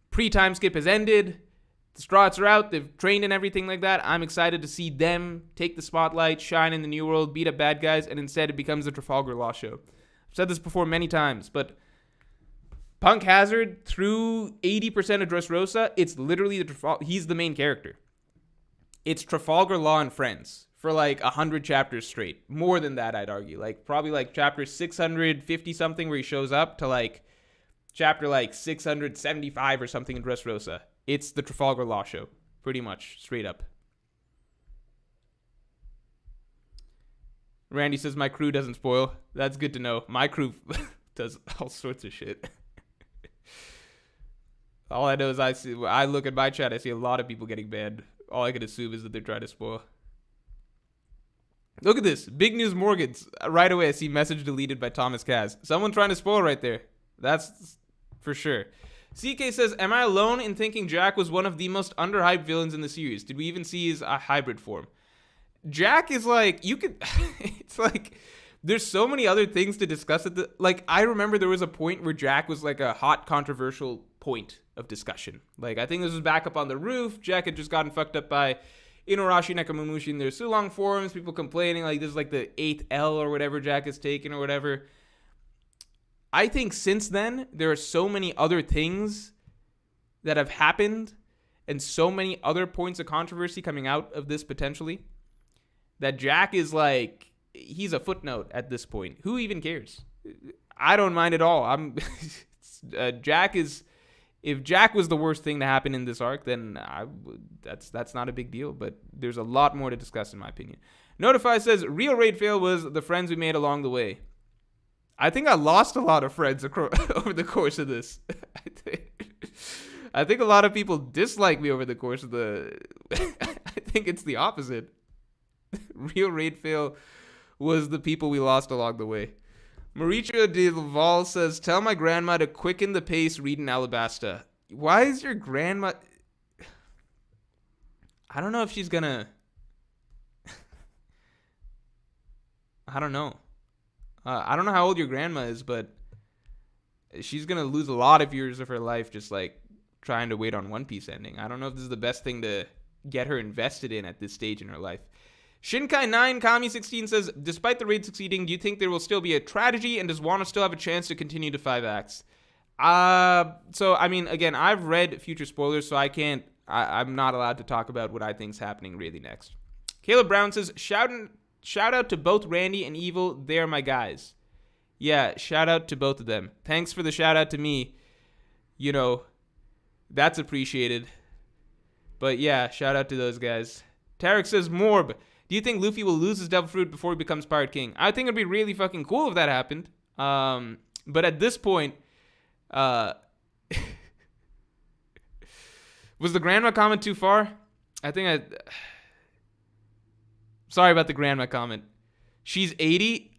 Pre-time skip has ended. The Strats are out. They've trained and everything like that. I'm excited to see them take the spotlight, shine in the new world, beat up bad guys, and instead it becomes the Trafalgar Law show. I've said this before many times, but Punk Hazard, through 80% of Dressrosa, it's literally he's the main character. It's Trafalgar Law and Friends for like 100 chapters straight. More than that, I'd argue. Like, probably like chapter 650 something where he shows up to like chapter like 675 or something in Dressrosa. It's the Trafalgar Law show, pretty much, straight up. Randy says my crew doesn't spoil. That's good to know. My crew does all sorts of shit. All I know is I look at my chat, I see a lot of people getting banned. All I can assume is that they're trying to spoil. Look at this. Big News Morgans. Right away, I see message deleted by Thomas Kaz. Someone trying to spoil right there. That's for sure. CK says, am I alone in thinking Jack was one of the most underhyped villains in the series? Did we even see his hybrid form? Jack is like, you could, it's like, there's so many other things to discuss at like, I remember there was a point where Jack was like a hot, controversial point of discussion. Like, I think this was back up on the roof. Jack had just gotten fucked up by Inuarashi Nekomamushi in their Sulong forums. People complaining, like, this is like the 8th L or whatever Jack has taken or whatever. I think since then, there are so many other things that have happened and so many other points of controversy coming out of this potentially that Jack is like, he's a footnote at this point. Who even cares? I don't mind at all. Jack is, if Jack was the worst thing to happen in this arc, then that's not a big deal. But there's a lot more to discuss in my opinion. Notify says, real raid fail was the friends we made along the way. I think I lost a lot of friends over the course of this. I think a lot of people dislike me over the course of the... I think it's the opposite. Real raid fail was the people we lost along the way. Mauricio de Laval says, tell my grandma to quicken the pace reading Alabasta. Why is your grandma... I don't know if she's gonna... I don't know. I don't know how old your grandma is, but she's going to lose a lot of years of her life just, like, trying to wait on One Piece ending. I don't know if this is the best thing to get her invested in at this stage in her life. Shinkai9 Kami16 says, despite the raid succeeding, do you think there will still be a tragedy, and does Wano still have a chance to continue to 5 acts? So, I mean, again, I've read future spoilers, so I'm not allowed to talk about what I think is happening really next. Caleb Brown says, shout out to both Randy and Evil. They're my guys. Yeah, shout out to both of them. Thanks for the shout out to me. You know, that's appreciated. But yeah, shout out to those guys. Tarek says, Morb, do you think Luffy will lose his Devil Fruit before he becomes Pirate King? I think it'd be really fucking cool if that happened. But at this point, was the grandma comment too far? Sorry about the grandma comment. She's 80.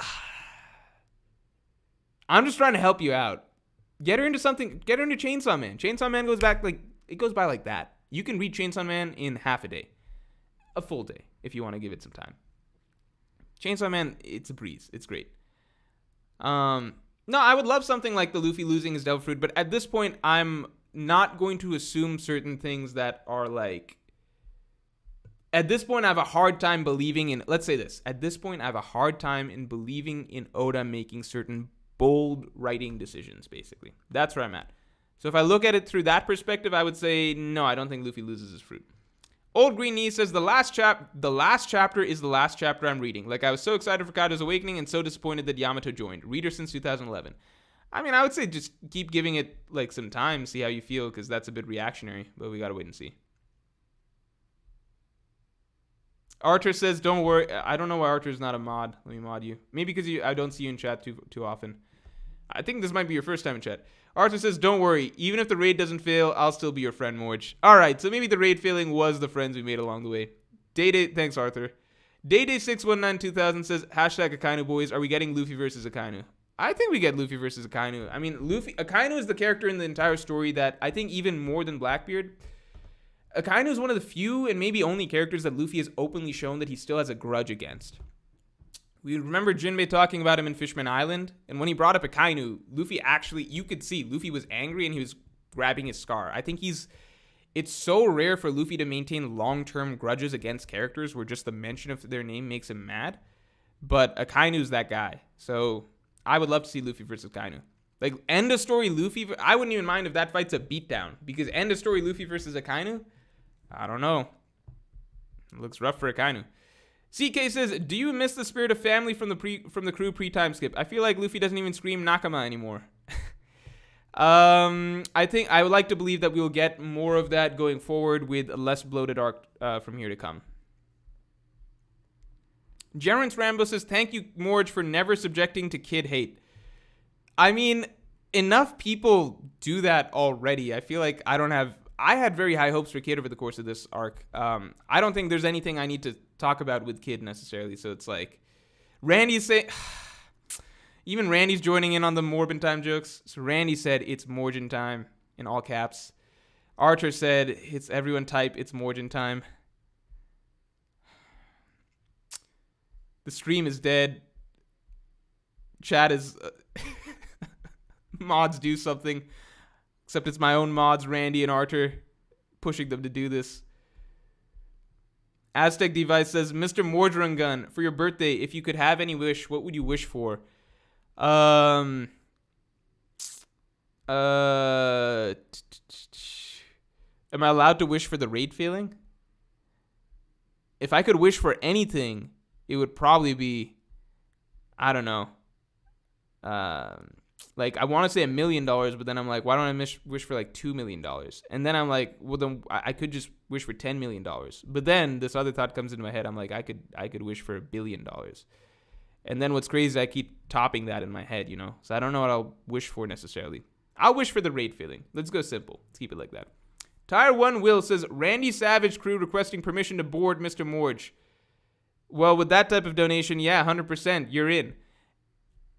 I'm just trying to help you out. Get her into something. Get her into Chainsaw Man. Chainsaw Man goes back like, it goes by like that. You can read Chainsaw Man in half a day. A full day, if you want to give it some time. Chainsaw Man, it's a breeze. It's great. No, I would love something like the Luffy losing his Devil Fruit, but at this point, I'm not going to assume certain things that are like... At this point, I have a hard time believing in... Let's say this. At this point, I have a hard time in believing in Oda making certain bold writing decisions, basically. That's where I'm at. So if I look at it through that perspective, I would say, no, I don't think Luffy loses his fruit. Old Green Knee says, the last chapter is the last chapter I'm reading. Like, I was so excited for Kaido's awakening and so disappointed that Yamato joined. Reader since 2011. I mean, I would say just keep giving it, like, some time, see how you feel, because that's a bit reactionary, but we gotta wait and see. Archer says, don't worry. I don't know why Archer's not a mod. Let me mod you. Maybe because I don't see you in chat too often. I think this might be your first time in chat. Arthur says, don't worry. Even if the raid doesn't fail, I'll still be your friend, Morge. All right, so maybe the raid failing was the friends we made along the way. Thanks, Arthur. Dayday6192000 says, hashtag Akainu boys, are we getting Luffy versus Akainu? I think we get Luffy versus Akainu. I mean, Akainu is the character in the entire story that I think even more than Blackbeard, Akainu is one of the few and maybe only characters that Luffy has openly shown that he still has a grudge against. We remember Jinbei talking about him in Fishman Island, and when he brought up Akainu, Luffy actually, you could see Luffy was angry and he was grabbing his scar. I think it's so rare for Luffy to maintain long-term grudges against characters where just the mention of their name makes him mad, but Akainu's that guy. So I would love to see Luffy versus Akainu. Like, end of story Luffy, I wouldn't even mind if that fight's a beatdown, because end of story Luffy versus Akainu, I don't know. It looks rough for Akainu. CK says, do you miss the spirit of family from the crew pre-time skip? I feel like Luffy doesn't even scream Nakama anymore. I think I would like to believe that we will get more of that going forward with a less bloated arc from here to come. Gerance Rambo says, thank you, Morge, for never subjecting to kid hate. I mean, enough people do that already. I feel like I had very high hopes for Kid over the course of this arc. I don't think there's anything I need to talk about with Kid necessarily. So it's like, Randy's saying, even Randy's joining in on the Morbin time jokes. So Randy said it's Morgan time in all caps. Archer said it's everyone type, it's Morgan time. The stream is dead. Chat is mods do something. Except it's my own mods, Randy and Arthur, pushing them to do this. Aztec Device says, Mr. Mordrangun, for your birthday, if you could have any wish, what would you wish for? Am I allowed to wish for the raid failing? If I could wish for anything, it would probably be, I don't know. Like, I want to say $1 million, but then I'm like, why don't I wish for like $2 million? And then I'm like, well, then I could just wish for $10 million. But then this other thought comes into my head. I'm like, I could wish for $1 billion. And then what's crazy is I keep topping that in my head, you know? So I don't know what I'll wish for necessarily. I'll wish for the raid feeling. Let's go simple. Let's keep it like that. Tire 1 Will says, Randy Savage crew requesting permission to board Mr. Morge. Well, with that type of donation, yeah, 100%, you're in.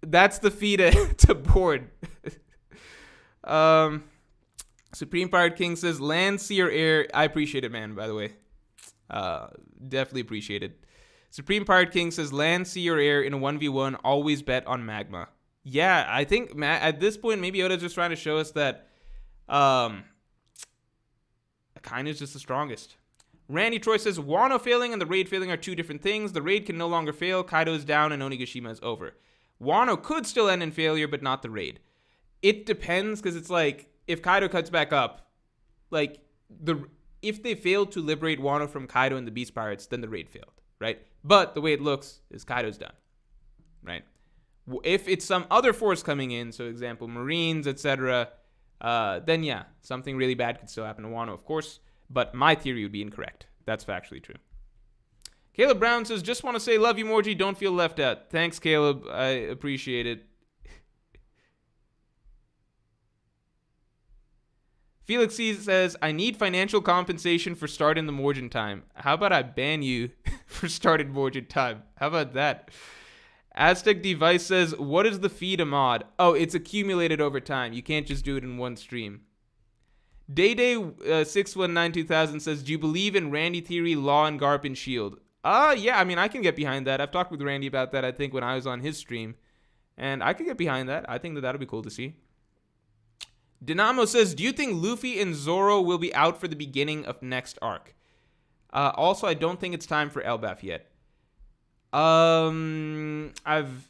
That's the fee to board. Supreme Pirate King says, land, sea, or air. I appreciate it, man, by the way. Definitely appreciate it. Supreme Pirate King says, land, sea, or air in a 1v1, always bet on Magma. Yeah, I think at this point, maybe Oda's just trying to show us that Akainu's just the strongest. Randy Troy says, Wano failing and the raid failing are two different things. The raid can no longer fail. Kaido is down and Onigashima is over. Wano could still end in failure, but not the raid. It depends, because it's like, if Kaido cuts back up, like, if they failed to liberate Wano from Kaido and the Beast Pirates, then the raid failed, right? But the way it looks is Kaido's done, right? If it's some other force coming in, so example, Marines, etc., then yeah, something really bad could still happen to Wano, of course, but my theory would be incorrect. That's factually true. Caleb Brown says, just want to say love you, Morgie. Don't feel left out. Thanks, Caleb. I appreciate it. Felix C says, I need financial compensation for starting the Morgan time. How about I ban you for starting Morgan time? How about that? Aztec Device says, what is the fee to mod? Oh, it's accumulated over time. You can't just do it in one stream. Dayday6192000 says, do you believe in Randy Theory, Law, and Garp and Shield? Yeah, I mean, I can get behind that. I've talked with Randy about that, I think, when I was on his stream. And I could get behind that. I think that'll be cool to see. Dynamo says, do you think Luffy and Zoro will be out for the beginning of next arc? Also, I don't think it's time for Elbaf yet. I've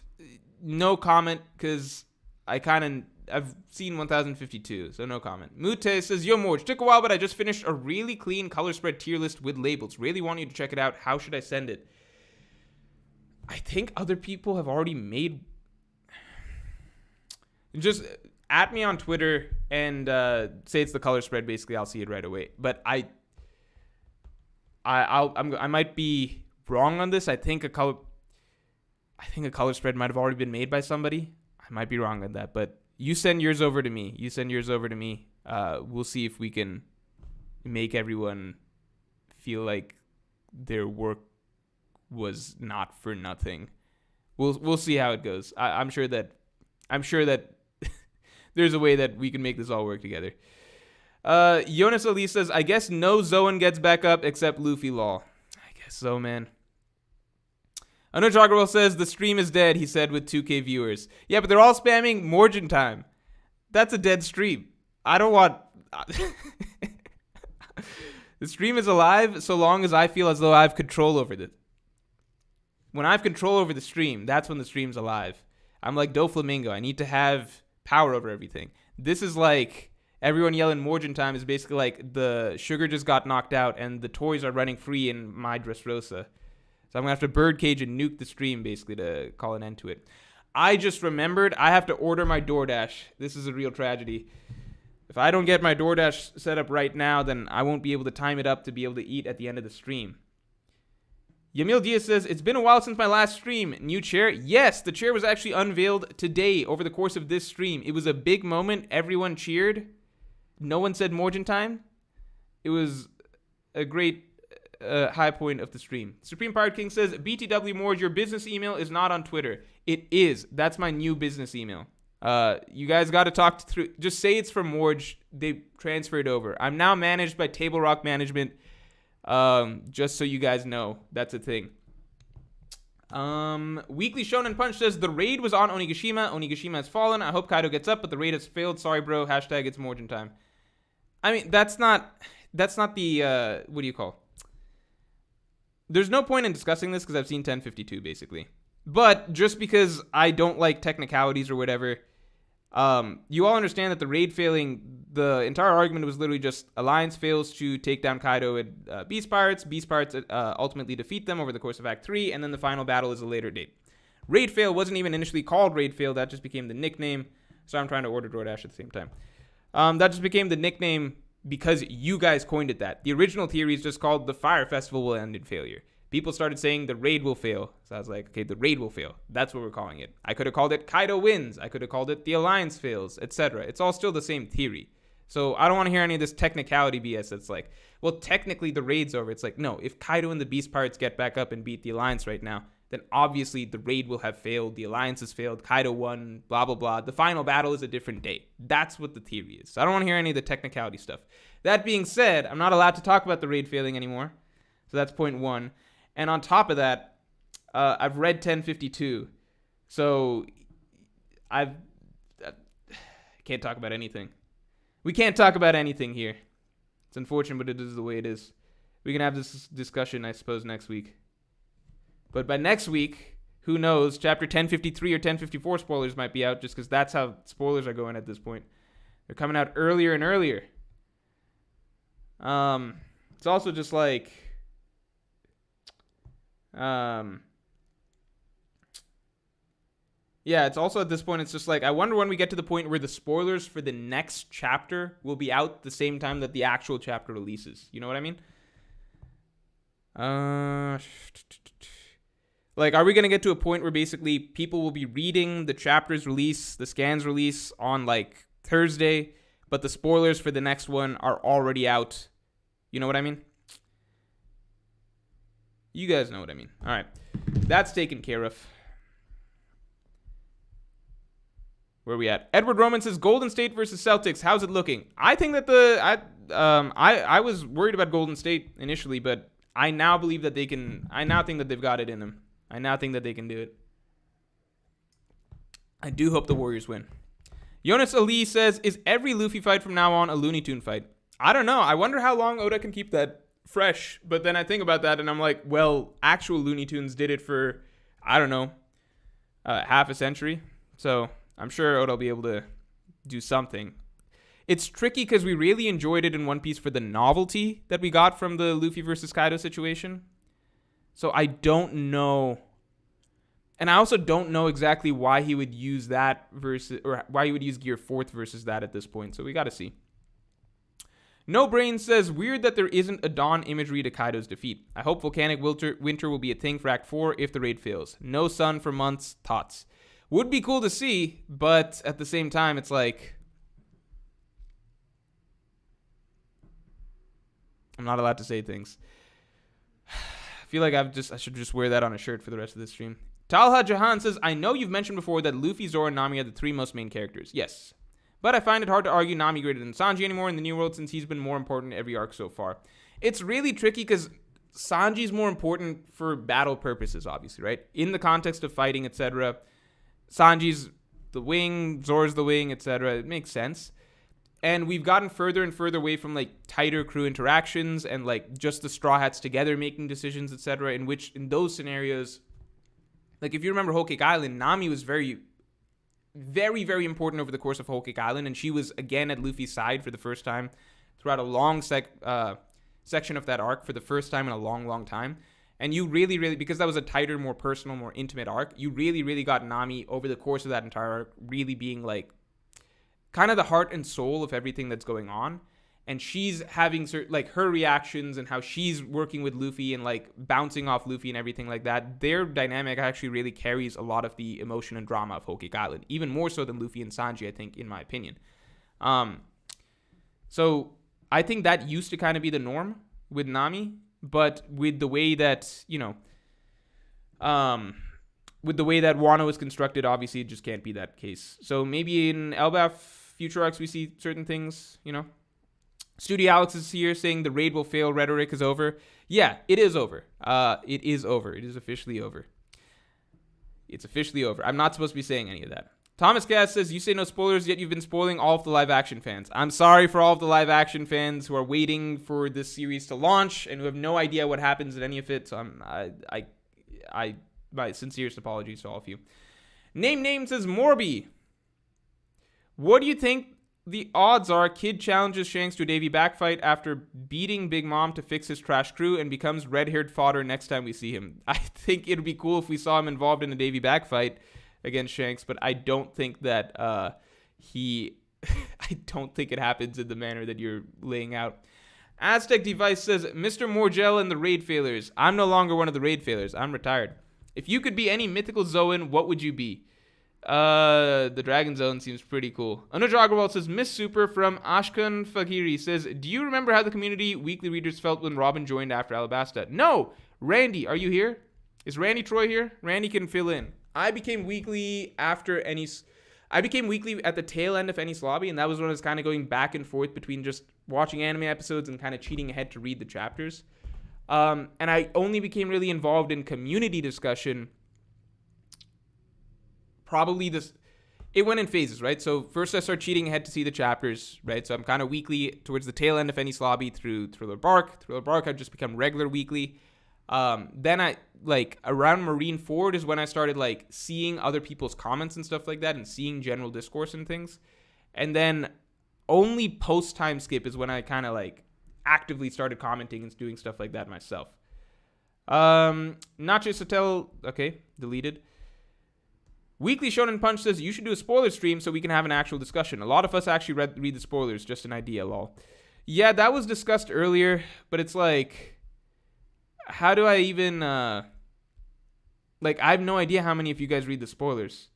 no comment, because I've seen 1052, so no comment. Mute says, yo, Morge, took a while, but I just finished a really clean color spread tier list with labels. Really want you to check it out. How should I send it? I think other people have already made... Just at me on Twitter and say it's the color spread. Basically, I'll see it right away. But I might be wrong on this. I think a color spread might have already been made by somebody. I might be wrong on that, but you send yours over to me. We'll see if we can make everyone feel like their work was not for nothing. We'll see how it goes. I'm sure that there's a way that we can make this all work together. Jonas Ali says, I guess no Zoan gets back up except Luffy lol. I guess so, man. Anuj Agarwal says, the stream is dead, he said, with 2K viewers. Yeah, but they're all spamming Morgan time. That's a dead stream. I don't want... The stream is alive so long as I feel as though I have control over it. When I have control over the stream, that's when the stream's alive. I'm like Doflamingo. I need to have power over everything. This is like everyone yelling Morgan time is basically like the sugar just got knocked out and the toys are running free in my Dressrosa. So I'm going to have to birdcage and nuke the stream basically to call an end to it. I just remembered I have to order my DoorDash. This is a real tragedy. If I don't get my DoorDash set up right now, then I won't be able to time it up to be able to eat at the end of the stream. Yamil Diaz says, it's been a while since my last stream. New chair? Yes, the chair was actually unveiled today over the course of this stream. It was a big moment. Everyone cheered. No one said Morgan time. It was a great high point of the stream. Supreme Pirate King says, BTW Morge, your business email is not on Twitter. It is. That's my new business email. You guys got to talk through. Just say it's from Morge. They transferred over. I'm now managed by Table Rock Management. Just so you guys know, that's a thing. Weekly Shonen Punch says the raid was on Onigashima. Onigashima has fallen. I hope Kaido gets up, but the raid has failed. Sorry, bro. Hashtag it's Morgan time. I mean, that's not the, what do you call? There's no point in discussing this because I've seen 1052 basically. But just because I don't like technicalities or whatever, you all understand that the raid failing, the entire argument was literally just Alliance fails to take down Kaido and Beast Pirates. Beast Pirates ultimately defeat them over the course of Act 3, and then the final battle is a later date. Raid fail wasn't even initially called Raid fail. That just became the nickname. So I'm trying to order DoorDash at the same time. That just became the nickname because you guys coined it that. The original theory is just called the Fire Festival will end in failure. People started saying the raid will fail. So I was like, okay, the raid will fail. That's what we're calling it. I could have called it Kaido wins. I could have called it the Alliance fails, etc. It's all still the same theory. So I don't want to hear any of this technicality BS that's like, well, technically the raid's over. It's like, no, if Kaido and the Beast Pirates get back up and beat the Alliance right now, then obviously the raid will have failed. The Alliance has failed. Kaido won, blah, blah, blah. The final battle is a different day. That's what the theory is. So I don't want to hear any of the technicality stuff. That being said, I'm not allowed to talk about the raid failing anymore. So that's point one. And on top of that, I've read 1052. So I can't talk about anything. We can't talk about anything here. It's unfortunate, but it is the way it is. We can have this discussion, I suppose, next week. But by next week, who knows? Chapter 1053 or 1054 spoilers might be out just because that's how spoilers are going at this point. They're coming out earlier and earlier. It's also just like... yeah, it's also at this point, it's just like, I wonder when we get to the point where the spoilers for the next chapter will be out the same time that the actual chapter releases. You know what I mean? Like, are we going to get to a point where basically people will be reading the chapters release, the scans release on like Thursday, but the spoilers for the next one are already out? You know what I mean? You guys know what I mean. All right. That's taken care of. Where are we at? Edward Roman says Golden State versus Celtics. How's it looking? I think that I was worried about Golden State initially, but I now believe that they can. I now think that they've got it in them. I now think that they can do it. I do hope the Warriors win. Jonas Ali says, is every Luffy fight from now on a Looney Tune fight? I don't know. I wonder how long Oda can keep that fresh. But then I think about that and I'm like, well, actual Looney Tunes did it for, I don't know, half a century. So I'm sure Oda will be able to do something. It's tricky because we really enjoyed it in One Piece for the novelty that we got from the Luffy versus Kaido situation. So I don't know. And I also don't know exactly why he would use that versus, or why he would use Gear 4th versus that at this point. So we got to see. No Brain says, weird that there isn't a Dawn imagery to Kaido's defeat. I hope Volcanic Winter will be a thing for Act 4 if the raid fails. No sun for months. Thoughts. Would be cool to see, but at the same time, it's like, I'm not allowed to say things. I feel like I should just wear that on a shirt for the rest of this stream. Talha Jahan says, I know you've mentioned before that Luffy, Zoro, and Nami are the 3 most main characters. Yes. But I find it hard to argue Nami greater than Sanji anymore in the New World since he's been more important in every arc so far. It's really tricky because Sanji's more important for battle purposes, obviously, right? In the context of fighting, etc. Sanji's the wing, Zoro's the wing, etc. It makes sense. And we've gotten further and further away from like tighter crew interactions and like just the Straw Hats together making decisions, etc. In which, in those scenarios, like if you remember Whole Cake Island, Nami was very, very, very important over the course of Whole Cake Island, and she was again at Luffy's side for the first time throughout a long section of that arc for the first time in a long, long time. And you really, really, because that was a tighter, more personal, more intimate arc, you really, really got Nami over the course of that entire arc really being like kind of the heart and soul of everything that's going on. And she's having like her reactions and how she's working with Luffy and like bouncing off Luffy and everything like that. Their dynamic actually really carries a lot of the emotion and drama of Whole Cake Island, even more so than Luffy and Sanji, I think, in my opinion. So I think that used to kind of be the norm with Nami, but with the way that, you know, with the way that Wano is constructed, obviously it just can't be that case. So maybe in Elbaf future arcs we see certain things, you know. Studio Alex is here saying the raid will fail rhetoric is over. Yeah, it is over. It is over. It is officially over. It's officially over. I'm not supposed to be saying any of that. Thomas Cass says, you say no spoilers, yet you've been spoiling all of the live action fans. I'm sorry for all of the live action fans who are waiting for this series to launch and who have no idea what happens in any of it. So my sincerest apologies to all of you. Name says, Morby, what do you think the odds are Kid challenges Shanks to a Davy backfight after beating Big Mom to fix his trash crew and becomes red-haired fodder next time we see him? I think it would be cool if we saw him involved in a Davy backfight against Shanks, but I don't think that I don't think it happens in the manner that you're laying out. Aztec Device says, Mr. Morgell and the Raid Failures. I'm no longer one of the Raid Failures. I'm retired. If you could be any mythical Zoan, what would you be? The Dragon Zone seems pretty cool. Anuj Agarwal says, Miss Super from Ashkan Fakiri says, do you remember how the community weekly readers felt when Robin joined after Alabasta? No! Randy, are you here? Is Randy Troy here? Randy can fill in. I became weekly at the tail end of Enies Lobby, and that was when I was kind of going back and forth between just watching anime episodes and kind of cheating ahead to read the chapters. And I only became really involved in community discussion. It went in phases, right? So first I started cheating ahead to see the chapters, right? So I'm kind of weekly towards the tail end of Enies Lobby through Thriller Bark. Thriller Bark, I've just become regular weekly. Then I, like, around Marineford is when I started, like, seeing other people's comments and stuff like that and seeing general discourse and things. And then only post-time skip is when I kind of, like, actively started commenting and doing stuff like that myself. Nacho Sotel, okay, deleted. Weekly Shonen Punch says, you should do a spoiler stream so we can have an actual discussion. A lot of us actually read the spoilers, just an idea, lol. Yeah, that was discussed earlier, but it's like, how do I even, I have no idea how many of you guys read the spoilers.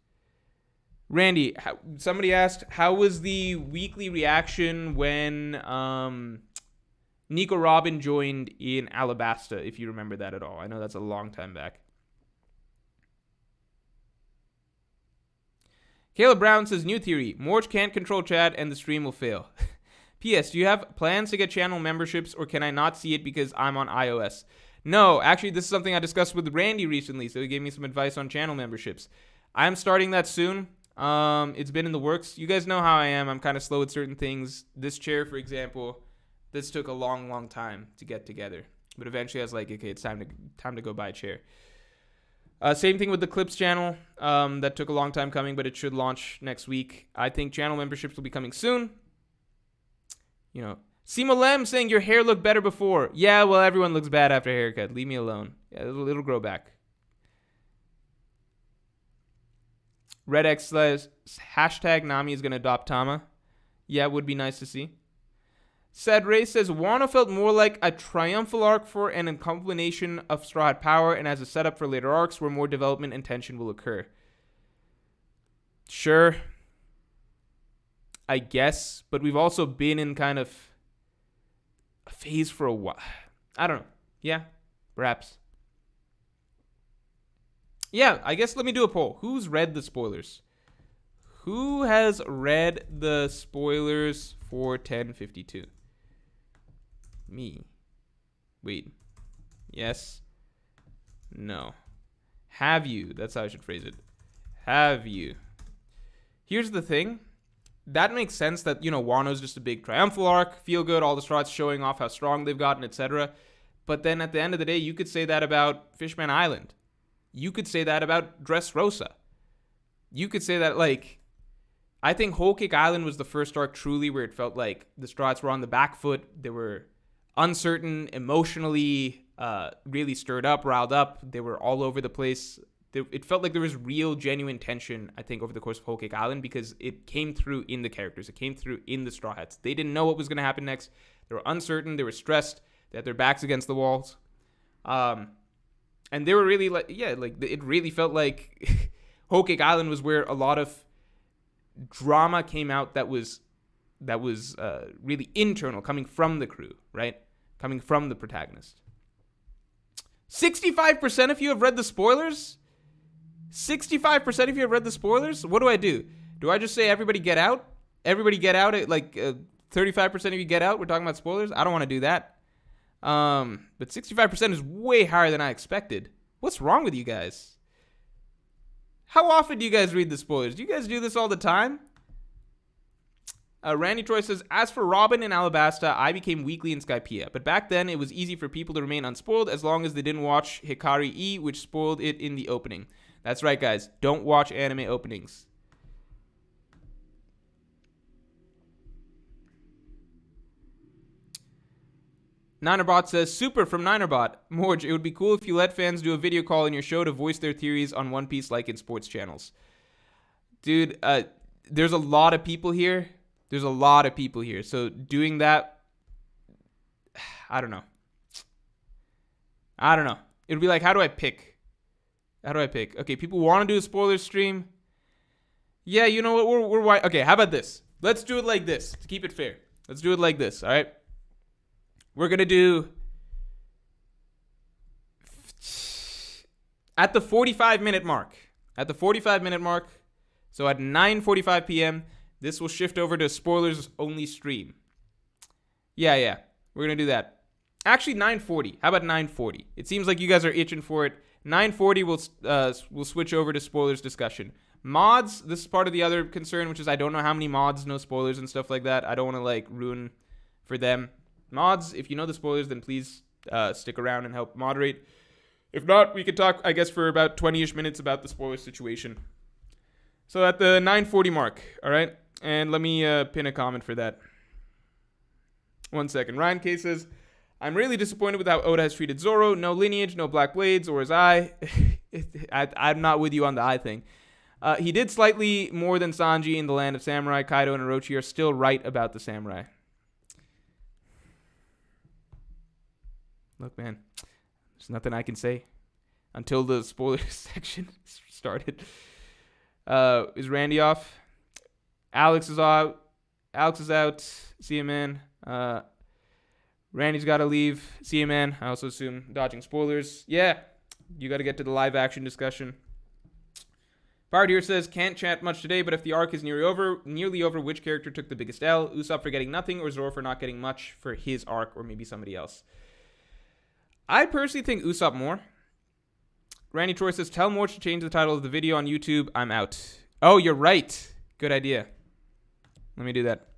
Randy, somebody asked, how was the weekly reaction when Nico Robin joined in Alabasta, if you remember that at all? I know that's a long time back. Caleb Brown says, new theory, Morge can't control chat and the stream will fail. P.S. Do you have plans to get channel memberships or can I not see it because I'm on iOS? No, actually, this is something I discussed with Randy recently, so he gave me some advice on channel memberships. I'm starting that soon. It's been in the works. You guys know how I am. I'm kind of slow at certain things. This chair, for example, this took a long, long time to get together. But eventually I was like, okay, it's time to go buy a chair. Same thing with the Clips channel. That took a long time coming, but it should launch next week. I think channel memberships will be coming soon. You know, Sima Lem saying your hair looked better before. Yeah, well, everyone looks bad after a haircut. Leave me alone. Yeah, it'll grow back. Red X says, hashtag Nami is going to adopt Tama. Yeah, it would be nice to see. Sad Ray says, Wano felt more like a triumphal arc for and a culmination of Straw Hat power and as a setup for later arcs where more development and tension will occur. Sure. I guess. But we've also been in kind of a phase for a while. I don't know. Yeah, perhaps. Yeah, I guess let me do a poll. Who's read the spoilers? Who has read the spoilers for 1052? Me. Wait. Yes. No. Have you? That's how I should phrase it. Have you? Here's the thing. That makes sense that, Wano's just a big triumphal arc, feel good, all the Strats showing off how strong they've gotten, etc. But then at the end of the day, you could say that about Fishman Island. You could say that about Dressrosa. You could say that, I think Whole Cake Island was the first arc truly where it felt like the Strats were on the back foot. They were uncertain, emotionally, really stirred up, riled up. They were all over the place. It felt like there was real, genuine tension, I think, over the course of Whole Cake Island because it came through in the characters. It came through in the Straw Hats. They didn't know what was going to happen next. They were uncertain. They were stressed. They had their backs against the walls. And they were really it really felt like Whole Cake Island was where a lot of drama came out that was really internal, coming from the crew, right? Coming from the protagonist. 65% of you have read the spoilers? 65% of you have read the spoilers? What do? Do I just say everybody get out? Everybody get out at 35% of you get out? We're talking about spoilers? I don't want to do that. But 65% is way higher than I expected. What's wrong with you guys? How often do you guys read the spoilers? Do you guys do this all the time? Randy Troy says, as for Robin in Alabasta, I became weekly in Skypiea. But back then, it was easy for people to remain unspoiled as long as they didn't watch Hikari E, which spoiled it in the opening. That's right, guys. Don't watch anime openings. Ninerbot says, super from Ninerbot. Morge, it would be cool if you let fans do a video call in your show to voice their theories on One Piece like in sports channels. Dude, there's a lot of people here. So doing that, I don't know. It would be like, how do I pick? Okay, people want to do a spoiler stream. Yeah, you know what? We're white. Okay, how about this? Let's do it like this to keep it fair. Let's do it like this, all right? We're going to do at the 45-minute mark. So at 9:45 p.m., this will shift over to spoilers-only stream. Yeah. We're going to do that. Actually, 9:40. How about 9:40? It seems like you guys are itching for it. 9:40, we'll switch over to spoilers discussion. Mods, this is part of the other concern, which is I don't know how many mods know spoilers and stuff like that. I don't want to, ruin for them. Mods, if you know the spoilers, then please stick around and help moderate. If not, we could talk, I guess, for about 20-ish minutes about the spoiler situation. So at the 9:40 mark, all right? And let me pin a comment for that. 1 second. Ryan K says, I'm really disappointed with how Oda has treated Zoro. No lineage, no black blades, or his eye. I'm not with you on the eye thing. He did slightly more than Sanji in the Land of Samurai. Kaido and Orochi are still right about the samurai. Look, man, there's nothing I can say until the spoiler section started. Is Randy off? Alex is out. See you, man. Randy's got to leave. See you, man. I also assume dodging spoilers. Yeah, you got to get to the live action discussion. Bard here says, can't chat much today, but if the arc is nearly over, which character took the biggest L? Usopp for getting nothing, or Zoro for not getting much for his arc, or maybe somebody else? I personally think Usopp more. Randy Troy says, tell Morch to change the title of the video on YouTube. I'm out. Oh, you're right. Good idea. Let me do that.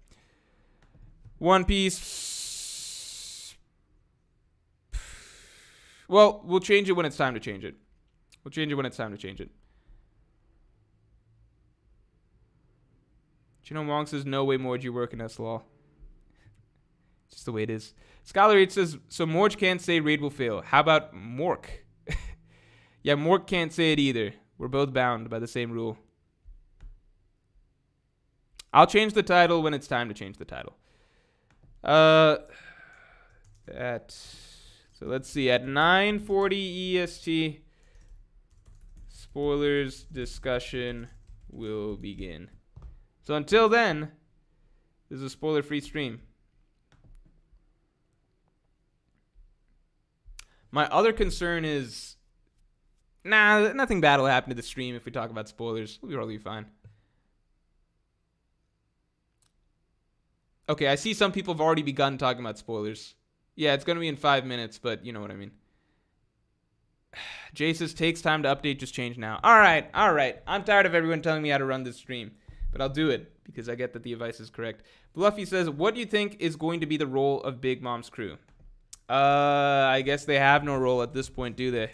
One Piece. Well, we'll change it when it's time to change it. Chino Wong says, no way, Morge, you work in S-Law. Just the way it is. Scholar 8 says, so Morge can't say Raid will fail. How about Mork? Yeah, Mork can't say it either. We're both bound by the same rule. I'll change the title when it's time to change the title. So let's see. At 9:40 EST, spoilers discussion will begin. So until then, this is a spoiler-free stream. My other concern is, nothing bad will happen to the stream if we talk about spoilers. We'll probably be fine. Okay, I see some people have already begun talking about spoilers. Yeah, it's going to be in 5 minutes, but you know what I mean. Jay says, takes time to update, just change now. All right. I'm tired of everyone telling me how to run this stream, but I'll do it because I get that the advice is correct. Fluffy says, what do you think is going to be the role of Big Mom's crew? I guess they have no role at this point, do they?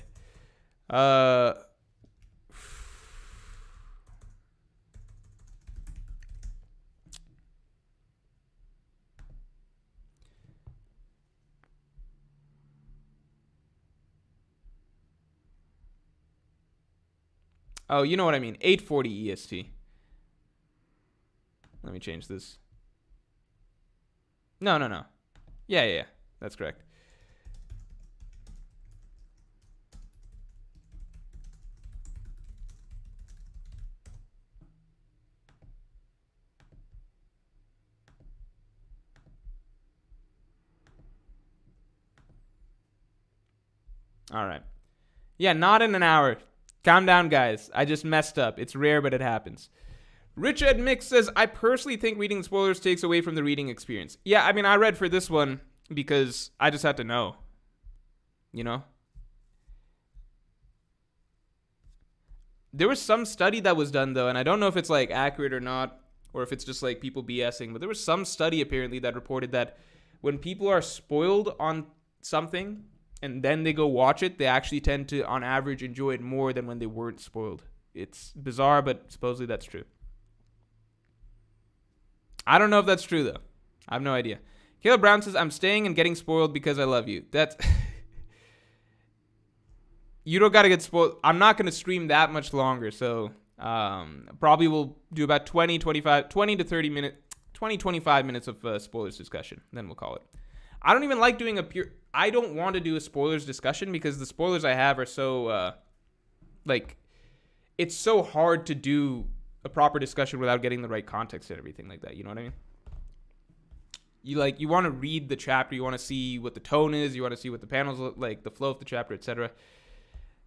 Oh, you know what I mean. 8:40 EST. Let me change this. No. Yeah. That's correct. All right. Yeah, not in an hour. Calm down, guys. I just messed up. It's rare, but it happens. Richard Mix says, I personally think reading spoilers takes away from the reading experience. Yeah, I mean, I read for this one because I just had to know. You know? There was some study that was done, though, and I don't know if it's, like, accurate or not, or if it's just, like, people BSing, but there was some study, apparently, that reported that when people are spoiled on something and then they go watch it, they actually tend to, on average, enjoy it more than when they weren't spoiled. It's bizarre, but supposedly that's true. I don't know if that's true, though. I have no idea. Caleb Brown says, I'm staying and getting spoiled because I love you. That's... You don't got to get spoiled. I'm not going to stream that much longer, so probably we'll do about 20 to 30 minutes, 25 minutes of spoilers discussion. Then we'll call it. I don't even like doing I don't want to do a spoilers discussion because the spoilers I have are so, it's so hard to do a proper discussion without getting the right context and everything like that. You know what I mean? You want to read the chapter. You want to see what the tone is. You want to see what the panels look like, the flow of the chapter, etc.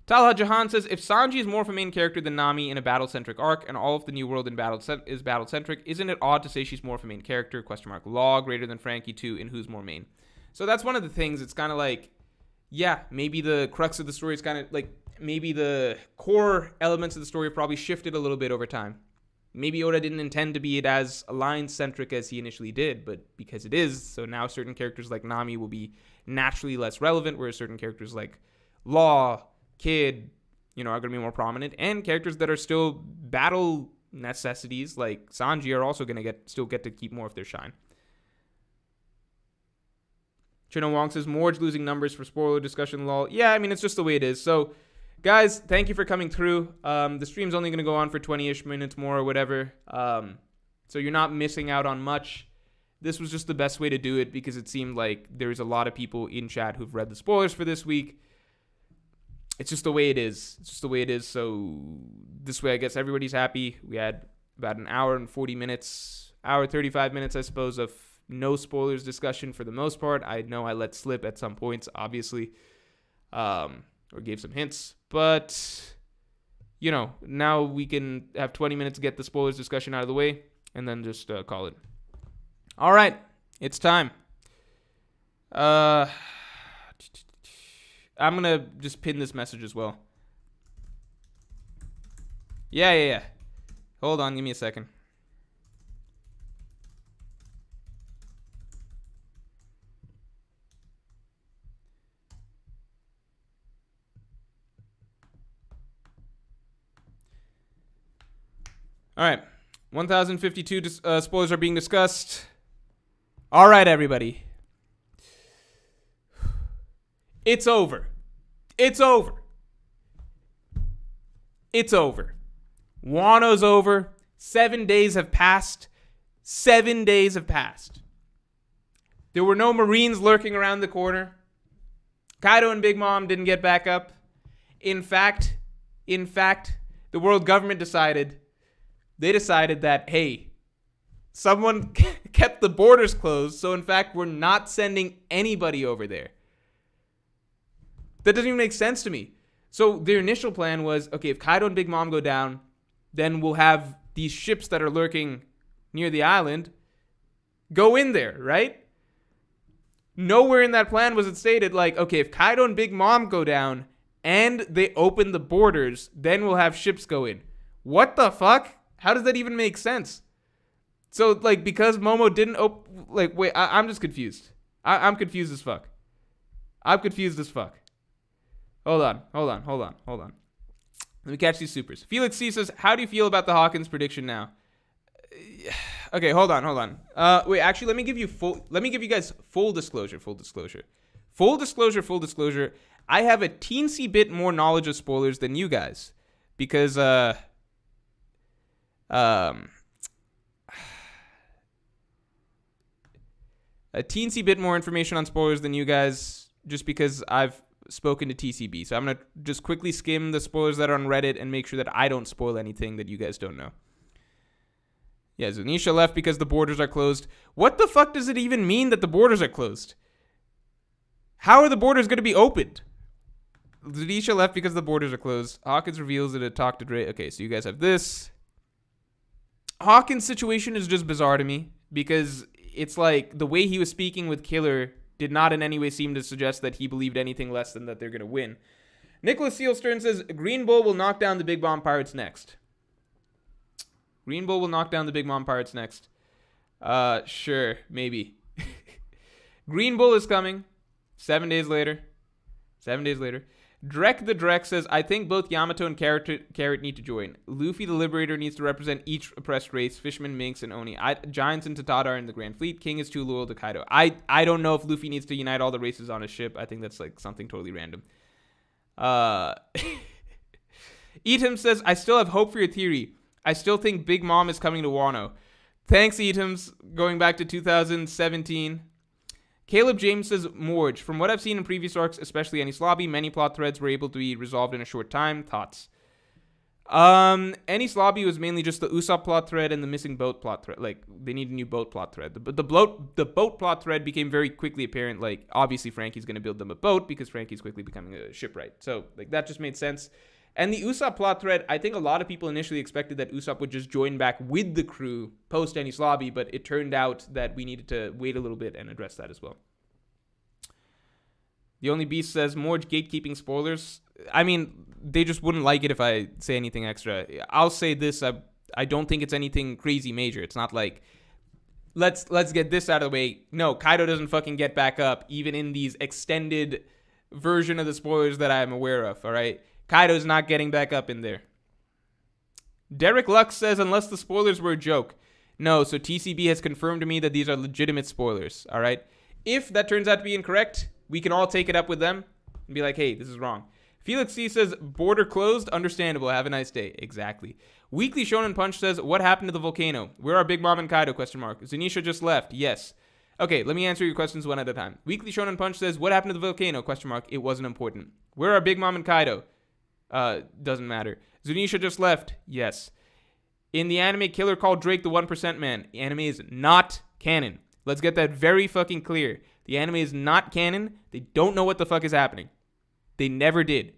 Talha Jahan says, if Sanji is more of a main character than Nami in a battle-centric arc, and all of the New World in is battle-centric, isn't it odd to say she's more of a main character? ? Law greater than Frankie too, in who's more main? So that's one of the things. It's kind of like, yeah, maybe the crux of the story is kind of like, maybe the core elements of the story have probably shifted a little bit over time. Maybe Oda didn't intend to be it as alliance-centric as he initially did, but because it is, so now certain characters like Nami will be naturally less relevant, whereas certain characters like Law, Kid, are going to be more prominent, and characters that are still battle necessities like Sanji are also going to still get to keep more of their shine. Chino Wong says, Morge losing numbers for spoiler discussion, lol. Yeah, I mean, it's just the way it is. So, guys, thank you for coming through. The stream's only going to go on for 20-ish minutes more or whatever. So you're not missing out on much. This was just the best way to do it because it seemed like there's a lot of people in chat who've read the spoilers for this week. It's just the way it is. So this way, I guess everybody's happy. We had about an hour and 40 minutes, hour 35 minutes, I suppose, of no spoilers discussion for the most part. I know I let slip at some points, obviously, or gave some hints. But, now we can have 20 minutes to get the spoilers discussion out of the way and then just call it. All right. It's time. I'm going to just pin this message as well. Yeah. Hold on. Give me a second. All right. 1052 spoilers are being discussed. All right, everybody. It's over. Wano's over. 7 days have passed. There were no Marines lurking around the corner. Kaido and Big Mom didn't get back up. In fact, the world government decided they decided that, hey, someone kept the borders closed, so in fact, we're not sending anybody over there. That doesn't even make sense to me. So their initial plan was, okay, if Kaido and Big Mom go down, then we'll have these ships that are lurking near the island go in there, right? Nowhere in that plan was it stated, like, okay, if Kaido and Big Mom go down and they open the borders, then we'll have ships go in. What the fuck? How does that even make sense? So, like, because Momo didn't like, wait, I'm just confused. I'm confused as fuck. I'm confused as fuck. Hold on. Let me catch these supers. Felix C says, how do you feel about the Hawkins prediction now? Okay, hold on. Wait, actually, let me give you guys full disclosure. I have a teensy bit more knowledge of spoilers than you guys. Because, a teensy bit more information on spoilers than you guys, just because I've spoken to TCB. So I'm going to just quickly skim the spoilers that are on Reddit and make sure that I don't spoil anything that you guys don't know. Yeah, Zunisha left because the borders are closed. What the fuck does it even mean that the borders are closed? How are the borders going to be opened? Zunisha left because the borders are closed. Hawkins reveals that it talked to Dre. Okay, so you guys have this. Hawkins' situation is just bizarre to me because it's like the way he was speaking with Killer did not in any way seem to suggest that he believed anything less than that they're going to win. Nicholas Sealstern says, Green Bull will knock down the Big Mom Pirates next. Green Bull will knock down the Big Mom Pirates next. Sure, maybe. Green Bull is coming. 7 days later. Drek the Drek says, I think both Yamato and Carrot need to join. Luffy the Liberator needs to represent each oppressed race. Fisherman, Minks, and Oni. Giants and Tatada are in the Grand Fleet. King is too loyal to Kaido. I don't know if Luffy needs to unite all the races on his ship. I think that's like something totally random. Eatum says, I still have hope for your theory. I still think Big Mom is coming to Wano. Thanks, Eatums. Going back to 2017. Caleb James says, Morge. From what I've seen in previous arcs, especially Enies Lobby, many plot threads were able to be resolved in a short time. Thoughts? Enies Lobby was mainly just the Usopp plot thread and the missing boat plot thread. Like, they need a new boat plot thread. The boat plot thread became very quickly apparent. Like, obviously Frankie's going to build them a boat because Frankie's quickly becoming a shipwright. So, like, that just made sense. And the Usopp plot thread, I think a lot of people initially expected that Usopp would just join back with the crew post Enies Lobby, but it turned out that we needed to wait a little bit and address that as well. The Only Beast says, Morge gatekeeping spoilers. I mean, they just wouldn't like it if I say anything extra. I'll say this, I don't think it's anything crazy major. It's not like, let's get this out of the way. No, Kaido doesn't fucking get back up, even in these extended version of the spoilers that I'm aware of, all right? Kaido's not getting back up in there. Derek Lux says, unless the spoilers were a joke. No, so TCB has confirmed to me that these are legitimate spoilers, all right? If that turns out to be incorrect, we can all take it up with them and be like, hey, this is wrong. Felix C says, border closed, understandable, have a nice day. Exactly. Weekly Shonen Punch says, what happened to the volcano? Where are Big Mom and Kaido, ? Zunisha just left, yes. Okay, let me answer your questions one at a time. Weekly Shonen Punch says, what happened to the volcano, ? It wasn't important. Where are Big Mom and Kaido? Doesn't matter. Zunisha just left. Yes. In the anime, Killer called Drake the 1% man. The anime is not canon. Let's get that very fucking clear. The anime is not canon. They don't know what the fuck is happening. They never did.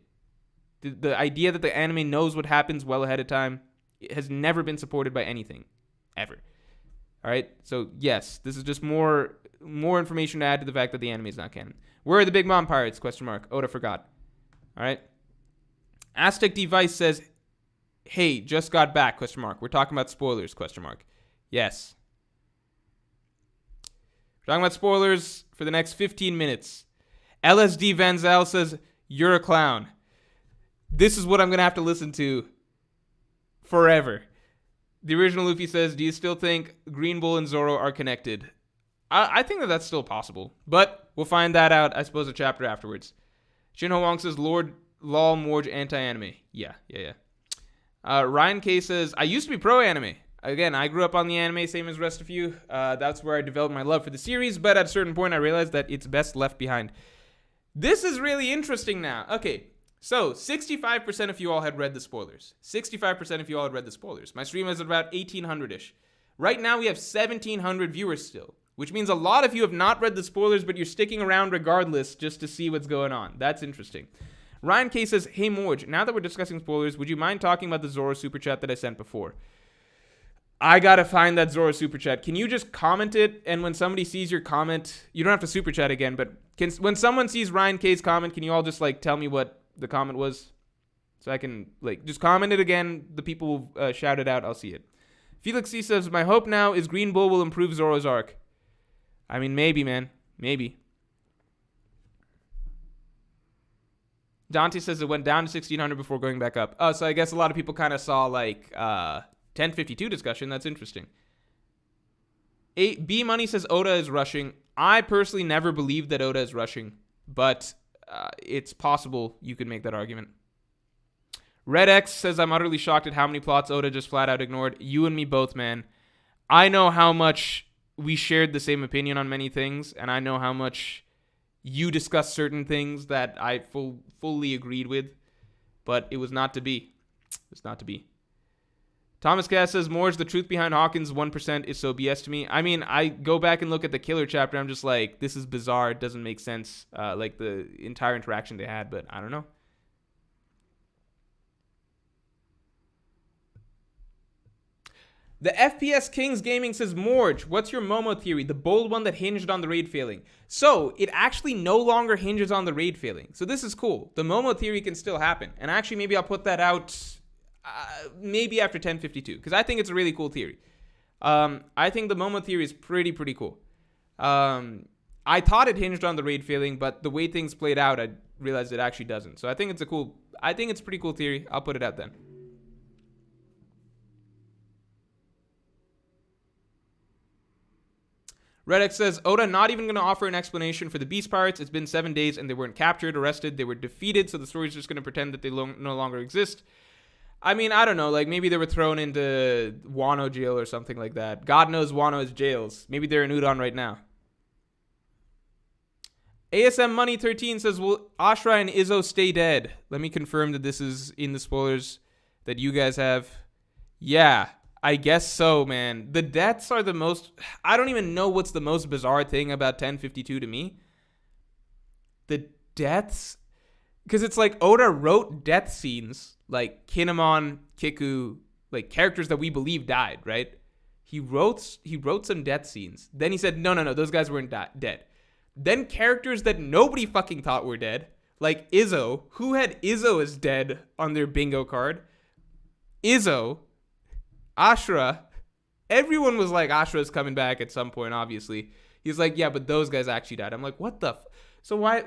The idea that the anime knows what happens well ahead of time has never been supported by anything. Ever. Alright? So, yes. This is just more information to add to the fact that the anime is not canon. Where are the Big Mom Pirates? ? Oda forgot. Alright? Aztec Device says, hey, just got back, ? We're talking about spoilers, ? Yes. We're talking about spoilers for the next 15 minutes. LSD Van Zyl says, you're a clown. This is what I'm going to have to listen to forever. The original Luffy says, do you still think Green Bull and Zoro are connected? I think that that's still possible. But we'll find that out, I suppose, a chapter afterwards. Shinho Wong says, Lord Lol Morge anti-anime. Yeah. Ryan K says, I used to be pro-anime. Again, I grew up on the anime, same as the rest of you. That's where I developed my love for the series, but at a certain point I realized that it's best left behind. This is really interesting now. Okay, So 65% of you all had read the spoilers. 65% of you all had read the spoilers. My stream is at about 1,800-ish. Right now we have 1,700 viewers still, which means a lot of you have not read the spoilers, but you're sticking around regardless just to see what's going on. That's interesting. Ryan K says, hey Morge, now that we're discussing spoilers, would you mind talking about the Zoro super chat that I sent before? I gotta find that Zoro super chat. Can you just comment it? And when somebody sees your comment, you don't have to super chat again, but when someone sees Ryan K's comment, can you all just like tell me what the comment was? So I can like just comment it again. The people will shout it out. I'll see it. Felix C says, my hope now is Green Bull will improve Zoro's arc. I mean, maybe, man. Maybe. Dante says it went down to 1,600 before going back up. Oh, so I guess a lot of people kind of saw like 1052 discussion. That's interesting. B Money says Oda is rushing. I personally never believed that Oda is rushing, but it's possible you could make that argument. Red X says, I'm utterly shocked at how many plots Oda just flat out ignored. You and me both, man. I know how much we shared the same opinion on many things, and I know how much you discussed certain things that I fully agreed with, but it was not to be. It's not to be. Thomas Cass says, Morge, the truth behind Hawkins' 1% is so BS to me. I mean, I go back and look at the Killer chapter, I'm just like, this is bizarre. It doesn't make sense, like the entire interaction they had, but I don't know. The FPS Kings Gaming says, Morge, what's your Momo theory? The bold one that hinged on the raid failing. So, it actually no longer hinges on the raid failing. So this is cool. The Momo theory can still happen. And actually, maybe I'll put that out maybe after 1052. Because I think it's a really cool theory. I think the Momo theory is pretty cool. I thought it hinged on the raid failing, but the way things played out, I realized it actually doesn't. So I think it's a pretty cool theory. I'll put it out then. Redx says, Oda not even going to offer an explanation for the Beast Pirates. It's been 7 days and they weren't captured, arrested. They were defeated, so the story's just going to pretend that they no longer exist. I mean, I don't know. Like, maybe they were thrown into Wano jail or something like that. God knows Wano has jails. Maybe they're in Udon right now. ASM Money 13 says, will Ashura and Izzo stay dead? Let me confirm that this is in the spoilers that you guys have. Yeah. I guess so, man. The deaths are the most... I don't even know what's the most bizarre thing about 1052 to me. The deaths... Because it's like Oda wrote death scenes, like Kinemon, Kiku, like characters that we believe died, right? He wrote some death scenes. Then he said, no, those guys weren't dead. Then characters that nobody fucking thought were dead, like Izzo. Who had Izzo as dead on their bingo card? Izzo... Ashura, everyone was like, Ashura's coming back at some point, obviously. He's like, yeah, but those guys actually died. I'm like, what the so why,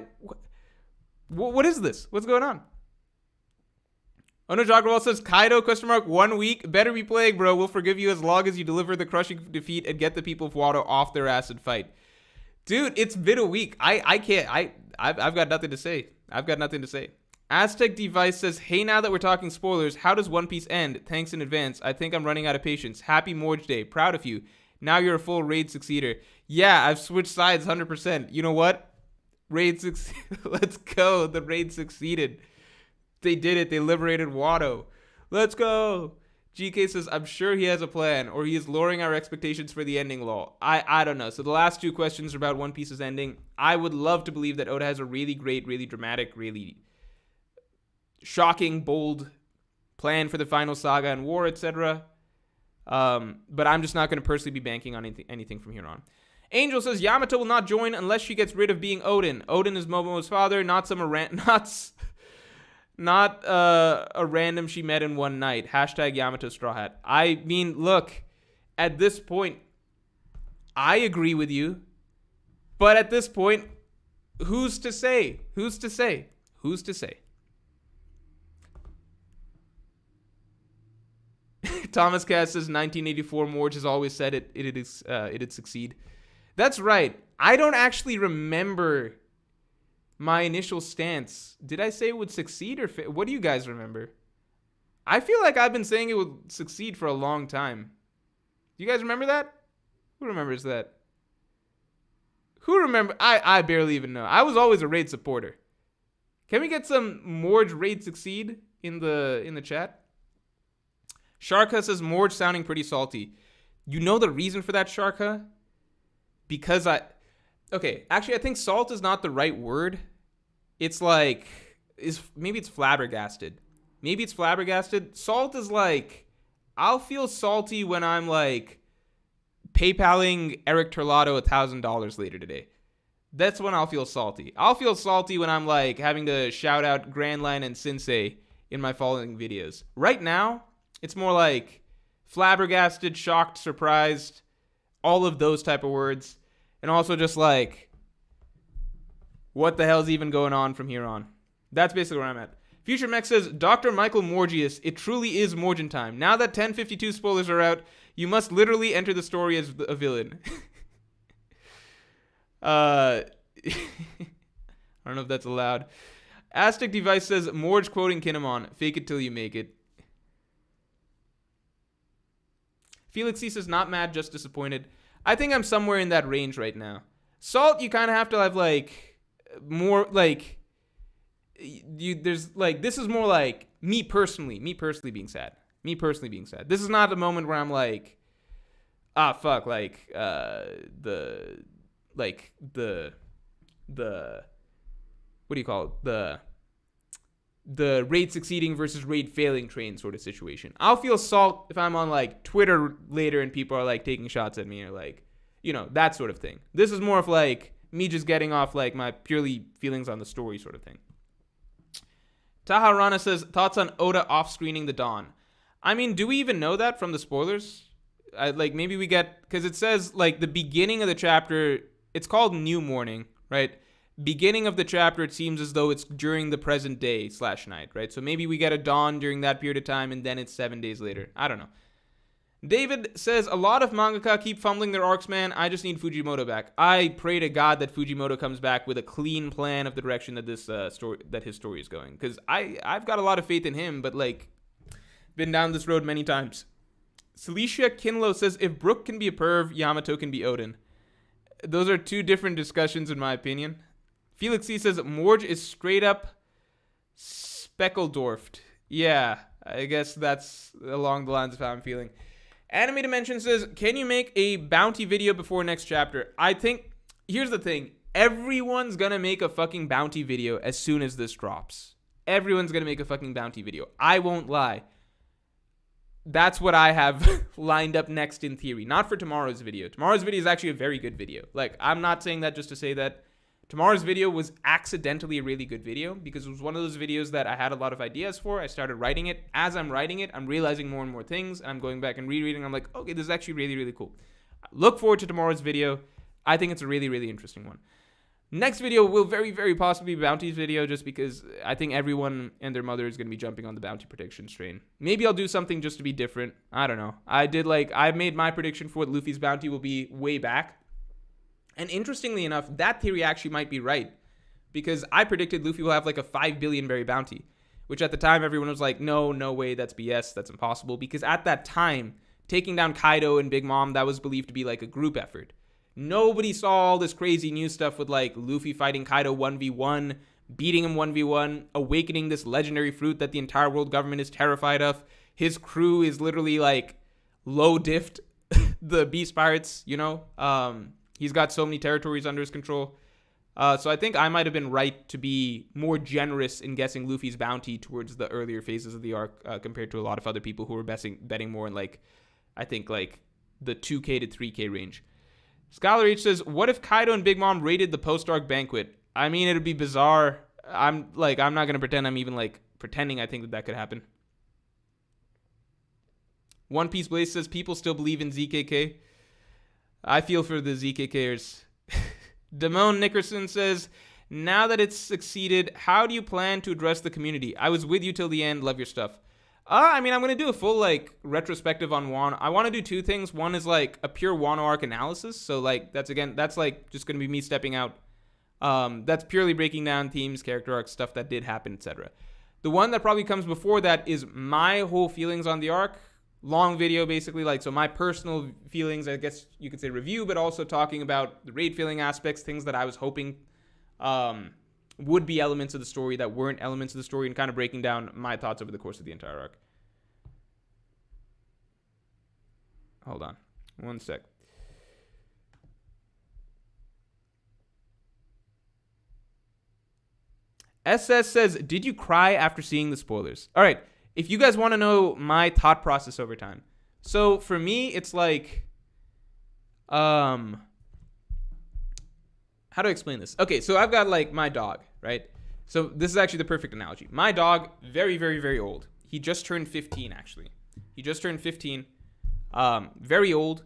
what is this? What's going on? Ono Jagrawal says, Kaido, 1 week. Better be playing, bro. We'll forgive you as long as you deliver the crushing defeat and get the people of Wado off their ass and fight. Dude, it's been a week. I can't, I've got nothing to say. Aztec Device says, hey, now that we're talking spoilers, how does One Piece end? Thanks in advance. I think I'm running out of patience. Happy Morge Day. Proud of you. Now you're a full raid succeeder. Yeah, I've switched sides 100%. You know what? Raid succeeded. Let's go. The raid succeeded. They did it. They liberated Wado. Let's go. GK says, I'm sure he has a plan, or he is lowering our expectations for the ending, lol. I don't know. So the last two questions are about One Piece's ending. I would love to believe that Oda has a really great, really dramatic, really shocking, bold plan for the final saga and war, etc. But I'm just not going to personally be banking on anything from here on. Angel says, Yamato will not join unless she gets rid of being Odin. Odin is Momo's father, not a random she met in one night. Hashtag Yamato Straw Hat. I mean, look, at this point, I agree with you. But at this point, who's to say? Thomas Cass says 1984 Morge has always said it'd succeed. That's right. I don't actually remember my initial stance. Did I say it would succeed or what do you guys remember? I feel like I've been saying it would succeed for a long time. Do you guys remember that? Who remembers that? Who remember? I barely even know. I was always a raid supporter. Can we get some Morge raid succeed in the chat? Sharka says Morge sounding pretty salty. You know the reason for that, Sharka? Because okay, actually I think salt is not the right word. It's like maybe it's flabbergasted. Maybe it's flabbergasted. Salt is like, I'll feel salty when I'm like PayPaling Eric Terlato $1,000 later today. That's when I'll feel salty. I'll feel salty when I'm like having to shout out Grandline and Sensei in my following videos. Right now, it's more like flabbergasted, shocked, surprised, all of those type of words. And also just like, what the hell's even going on from here on? That's basically where I'm at. Future Mech says, Dr. Michael Morgius, it truly is Morgan time. Now that 1052 spoilers are out, you must literally enter the story as a villain. I don't know if that's allowed. Aztec Device says, Morge quoting Kinemon, fake it till you make it. Felix C says, not mad, just disappointed. I think I'm somewhere in that range right now. Salt, you kind of have to have like more like there's like, this is more like me personally being sad. This is not the moment where I'm like, fuck, like the what do you call it? The raid succeeding versus raid failing train sort of situation. I'll feel salt if I'm on like Twitter later and people are like taking shots at me or like, you know, that sort of thing. This is more of like me just getting off like my purely feelings on the story sort of thing. Taha Rana says, thoughts on Oda off-screening the Dawn. I mean, do we even know that from the spoilers? Like maybe we get, because it says like the beginning of the chapter, it's called New Morning, right? Beginning of the chapter, it seems as though it's during the present day / night, right? So maybe we get a dawn during that period of time and then it's 7 days later. I don't know. David says, a lot of mangaka keep fumbling their arcs, man. I just need Fujimoto back. I pray to God that Fujimoto comes back with a clean plan of the direction that this his story is going. Because I've got a lot of faith in him, but like, been down this road many times. Celicia Kinlo says, if Brook can be a perv, Yamato can be Odin. Those are two different discussions in my opinion. Felix C says, Morge is straight up Speckeldorfed. Yeah, I guess that's along the lines of how I'm feeling. Anime Dimension says, can you make a bounty video before next chapter? I think, here's the thing. Everyone's gonna make a fucking bounty video as soon as this drops. Everyone's gonna make a fucking bounty video. I won't lie. That's what I have lined up next in theory. Not for tomorrow's video. Tomorrow's video is actually a very good video. Like, I'm not saying that just to say that. Tomorrow's video was accidentally a really good video because it was one of those videos that I had a lot of ideas for. I started writing it. As I'm writing it, I'm realizing more and more things. And I'm going back and rereading. I'm like, okay, this is actually really, really cool. Look forward to tomorrow's video. I think it's a really, really interesting one. Next video will very, very possibly be Bounty's video just because I think everyone and their mother is going to be jumping on the Bounty prediction train. Maybe I'll do something just to be different. I don't know. I made my prediction for what Luffy's bounty will be way back. And interestingly enough, that theory actually might be right. Because I predicted Luffy will have like a 5 billion berry bounty. Which at the time everyone was like, no way, that's BS, that's impossible. Because at that time, taking down Kaido and Big Mom, that was believed to be like a group effort. Nobody saw all this crazy new stuff with like Luffy fighting Kaido 1v1, beating him 1v1, awakening this legendary fruit that the entire world government is terrified of. His crew is literally like low diffed the Beast Pirates, you know? He's got so many territories under his control. So I think I might have been right to be more generous in guessing Luffy's bounty towards the earlier phases of the arc compared to a lot of other people who were betting more in like, I think like the 2K to 3K range. Scholar H says, what if Kaido and Big Mom raided the post-arc banquet? I mean, it'd be bizarre. I'm not going to pretend I'm even like pretending I think that could happen. One Piece Blaze says, people still believe in ZKK. I feel for the ZKKers. Damone Nickerson says, now that it's succeeded, how do you plan to address the community? I was with you till the end. Love your stuff. I mean, I'm going to do a full, like, retrospective on Wano. I want to do two things. One is, like, a pure Wano arc analysis. So, like, that's, like, just going to be me stepping out. That's purely breaking down themes, character arcs, stuff that did happen, etc. The one that probably comes before that is my whole feelings on the arc. Long video, basically, like, so my personal feelings, I guess you could say review, but also talking about the raid feeling aspects, things that I was hoping would be elements of the story that weren't elements of the story, and kind of breaking down my thoughts over the course of the entire arc. Hold on. One sec. SS says, did you cry after seeing the spoilers? All right. If you guys want to know my thought process over time. So for me, it's like, how do I explain this? Okay, so I've got like my dog, right? So this is actually the perfect analogy. My dog, very, very, very old. He just turned 15, actually. He just turned 15. Very old.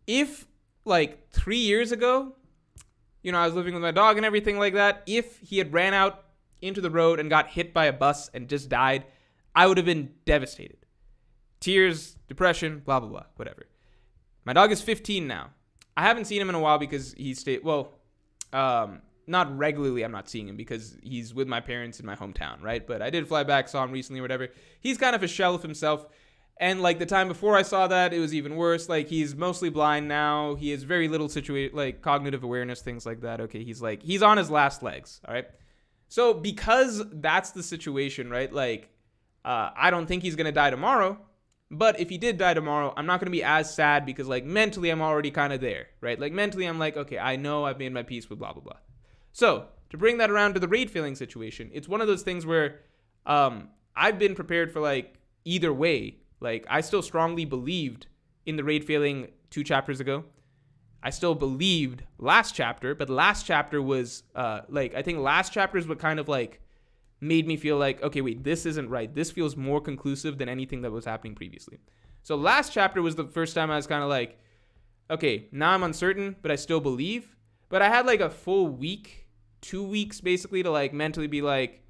If like 3 years ago, you know, I was living with my dog and everything like that, if he had ran out into the road and got hit by a bus and just died, I would have been devastated. Tears, depression, blah, blah, blah, whatever. My dog is 15 now. I haven't seen him in a while because he stayed, not regularly I'm not seeing him because he's with my parents in my hometown, right? But I did fly back, saw him recently or whatever. He's kind of a shell of himself. And like the time before I saw that, it was even worse. Like he's mostly blind now. He has very little like cognitive awareness, things like that. Okay, he's on his last legs. All right. So because that's the situation, right? Like, I don't think he's gonna die tomorrow. But if he did die tomorrow, I'm not gonna be as sad because like mentally I'm already kind of there, right? Like mentally I'm like, okay, I know I've made my peace with blah blah blah. So to bring that around to the raid failing situation, it's one of those things where I've been prepared for like either way. Like, I still strongly believed in the raid failing 2 chapters ago. I still believed last chapter, but last chapter was, I think last chapter is what kind of, like, made me feel like, okay, wait, this isn't right. This feels more conclusive than anything that was happening previously. So last chapter was the first time I was kind of like, okay, now I'm uncertain, but I still believe. But I had, like, a full week, 2 weeks, basically, to, like, mentally be like,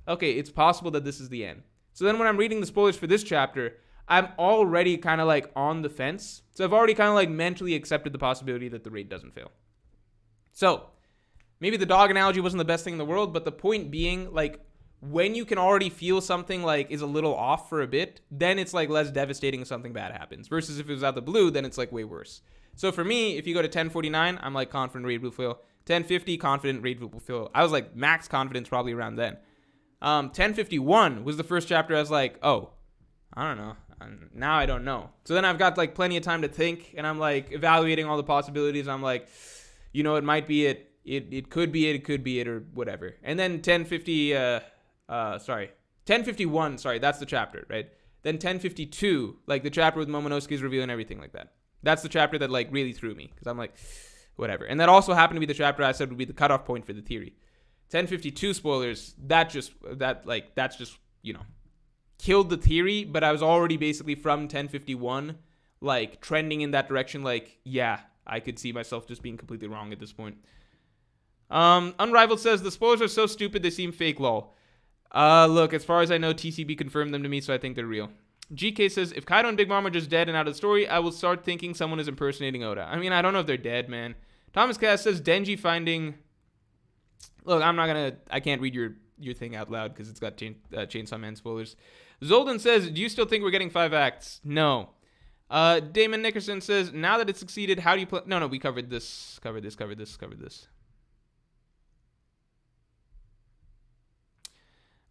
okay, it's possible that this is the end. So then when I'm reading the spoilers for this chapter, I'm already kind of like on the fence. So I've already kind of like mentally accepted the possibility that the raid doesn't fail. So maybe the dog analogy wasn't the best thing in the world, but the point being, like, when you can already feel something like is a little off for a bit, then it's like less devastating if something bad happens. Versus if it was out of the blue, then it's like way worse. So for me, if you go to 1049, I'm like confident raid will fail. 1050, confident raid will fail. I was like max confidence probably around then. 1051 was the first chapter I was like, oh, I don't know. Now I don't know. So then I've got like plenty of time to think, and I'm like evaluating all the possibilities. I'm like, you know, it might be it. It could be it. It could be it, or whatever. And then 1051. Sorry, that's the chapter, right? Then 1052, like the chapter with Momonosuke's reveal and everything like that. That's the chapter that like really threw me because I'm like, whatever. And that also happened to be the chapter I said would be the cutoff point for the theory. 1052 spoilers. That's just you know, killed the theory, but I was already basically from 1051 like trending in that direction. Like, yeah, I could see myself just being completely wrong at this point. Unrivaled says the spoilers are so stupid they seem fake, lol. Look, as far as I know, TCB confirmed them to me, so I think they're real. GK says, if Kaido and Big Mom are just dead and out of the story, I will start thinking someone is impersonating Oda. I mean, I don't know if they're dead, man. Thomas Cass says, Denji finding... Look, I can't read your thing out loud because it's got Chainsaw Man spoilers. Zolden says, do you still think we're getting 5 acts? No. Damon Nickerson says, now that it succeeded, how do you play... No, we covered this.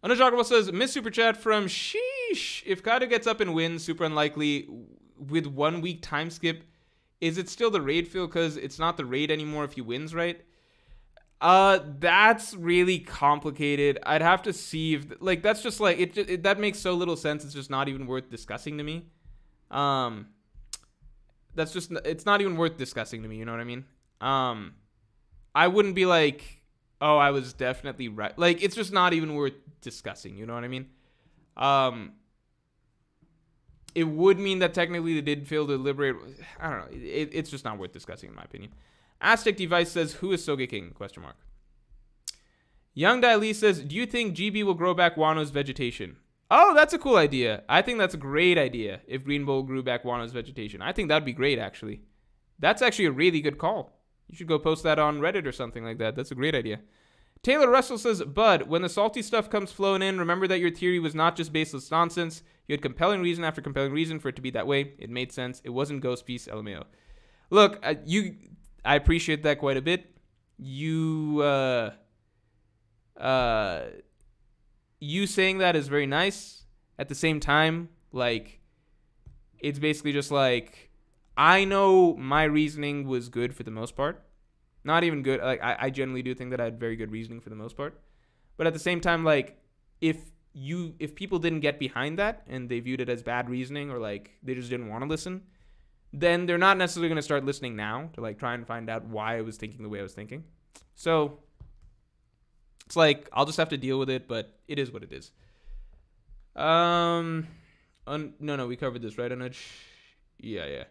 Unajoggable says, Miss Super Chat from Sheesh. If Kaido gets up and wins, super unlikely, with 1 week time skip, is it still the raid feel because it's not the raid anymore if he wins, right? That's really complicated. I'd have to see if, like, that's just like, that makes so little sense. It's just not even worth discussing to me. It's not even worth discussing to me. You know what I mean? I wouldn't be like, oh, I was definitely right. Like, it's just not even worth discussing. You know what I mean? It would mean that technically they did fail to liberate. I don't know. It's just not worth discussing, in my opinion. Aztec Device says, who is Sogeking? ? Young Dai Lee says, do you think GB will grow back Wano's vegetation? Oh, that's a cool idea. I think that's a great idea if Green Bull grew back Wano's vegetation. I think that'd be great, actually. That's actually a really good call. You should go post that on Reddit or something like that. That's a great idea. Taylor Russell says, Bud, when the salty stuff comes flowing in, remember that your theory was not just baseless nonsense. You had compelling reason after compelling reason for it to be that way. It made sense. It wasn't Ghost Piece, LMAO. Look, I appreciate that quite a bit. You You saying that is very nice. At the same time, like, it's basically just like, I know my reasoning was good for the most part. Not even good. Like, I generally do think that I had very good reasoning for the most part. But at the same time, like, if people didn't get behind that and they viewed it as bad reasoning, or like they just didn't want to listen, then they're not necessarily going to start listening now to like try and find out why I was thinking the way I was thinking. So it's like, I'll just have to deal with it, but it is what it is. No, we covered this, right, Anuj? Yeah.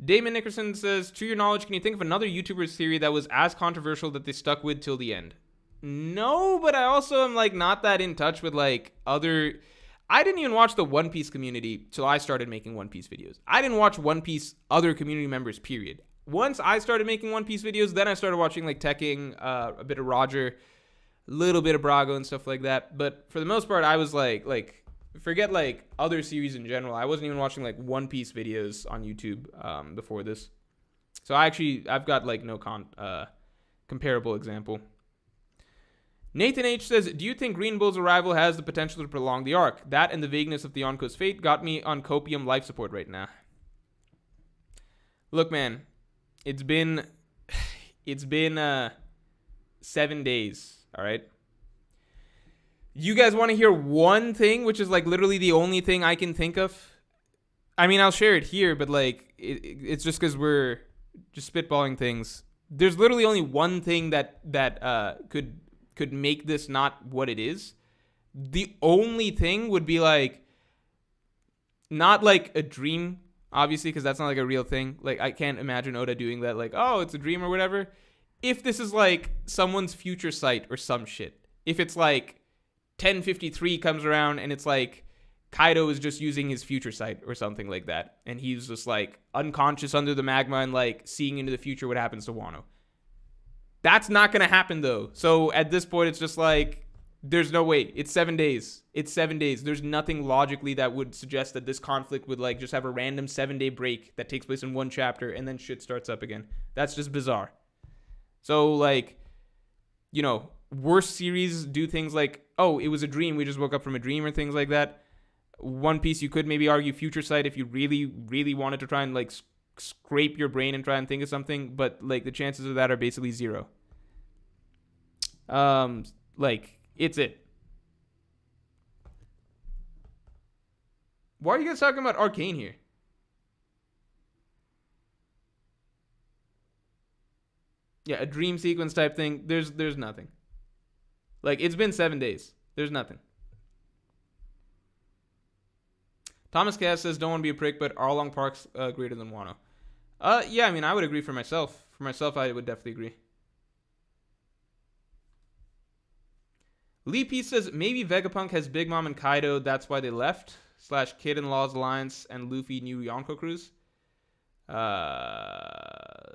Damon Nickerson says, to your knowledge, can you think of another YouTuber's theory that was as controversial that they stuck with till the end? No, but I also am like not that in touch with like other. I didn't even watch the One Piece community till I started making One Piece videos. I didn't watch One Piece other community members, period. Once I started making One Piece videos, then I started watching like Tekking, a bit of Roger, a little bit of Brago and stuff like that. But for the most part, I was like forget like other series in general. I wasn't even watching like One Piece videos on YouTube before this. So I've got like no comparable example. Nathan H says, do you think Green Bull's arrival has the potential to prolong the arc? That and the vagueness of the Yonko's fate got me on copium life support right now. Look, man, it's been 7 days, all right? You guys want to hear one thing, which is like literally the only thing I can think of? I mean, I'll share it here, but like it's just because we're just spitballing things. There's literally only one thing that could make this not what it is. The only thing would be like, not like a dream, obviously, because that's not like a real thing. Like, I can't imagine Oda doing that, like, oh, it's a dream or whatever. If this is like someone's future sight or some shit. If it's like 1053 comes around and it's like Kaido is just using his future sight or something like that, and he's just like unconscious under the magma and like seeing into the future what happens to Wano. That's not going to happen, though. So at this point, it's just like, there's no way. It's 7 days. There's nothing logically that would suggest that this conflict would like just have a random 7-day break that takes place in one chapter and then shit starts up again. That's just bizarre. So like, you know, worse series do things like, oh, it was a dream. We just woke up from a dream or things like that. One Piece, you could maybe argue future sight if you really, really wanted to try and like scrape your brain and try and think of something, but like the chances of that are basically zero. Like, it's it. Why are you guys talking about Arcane here? Yeah, a dream sequence type thing. There's nothing. Like, it's been 7 days. There's nothing. Thomas Cass says, don't want to be a prick, but Arlong Park's greater than Wano. Yeah, I mean, I would agree for myself. For myself, I would definitely agree. Lee P says, maybe Vegapunk has Big Mom and Kaido, that's why they left. / Kid in Law's Alliance and Luffy new Yonko cruise. I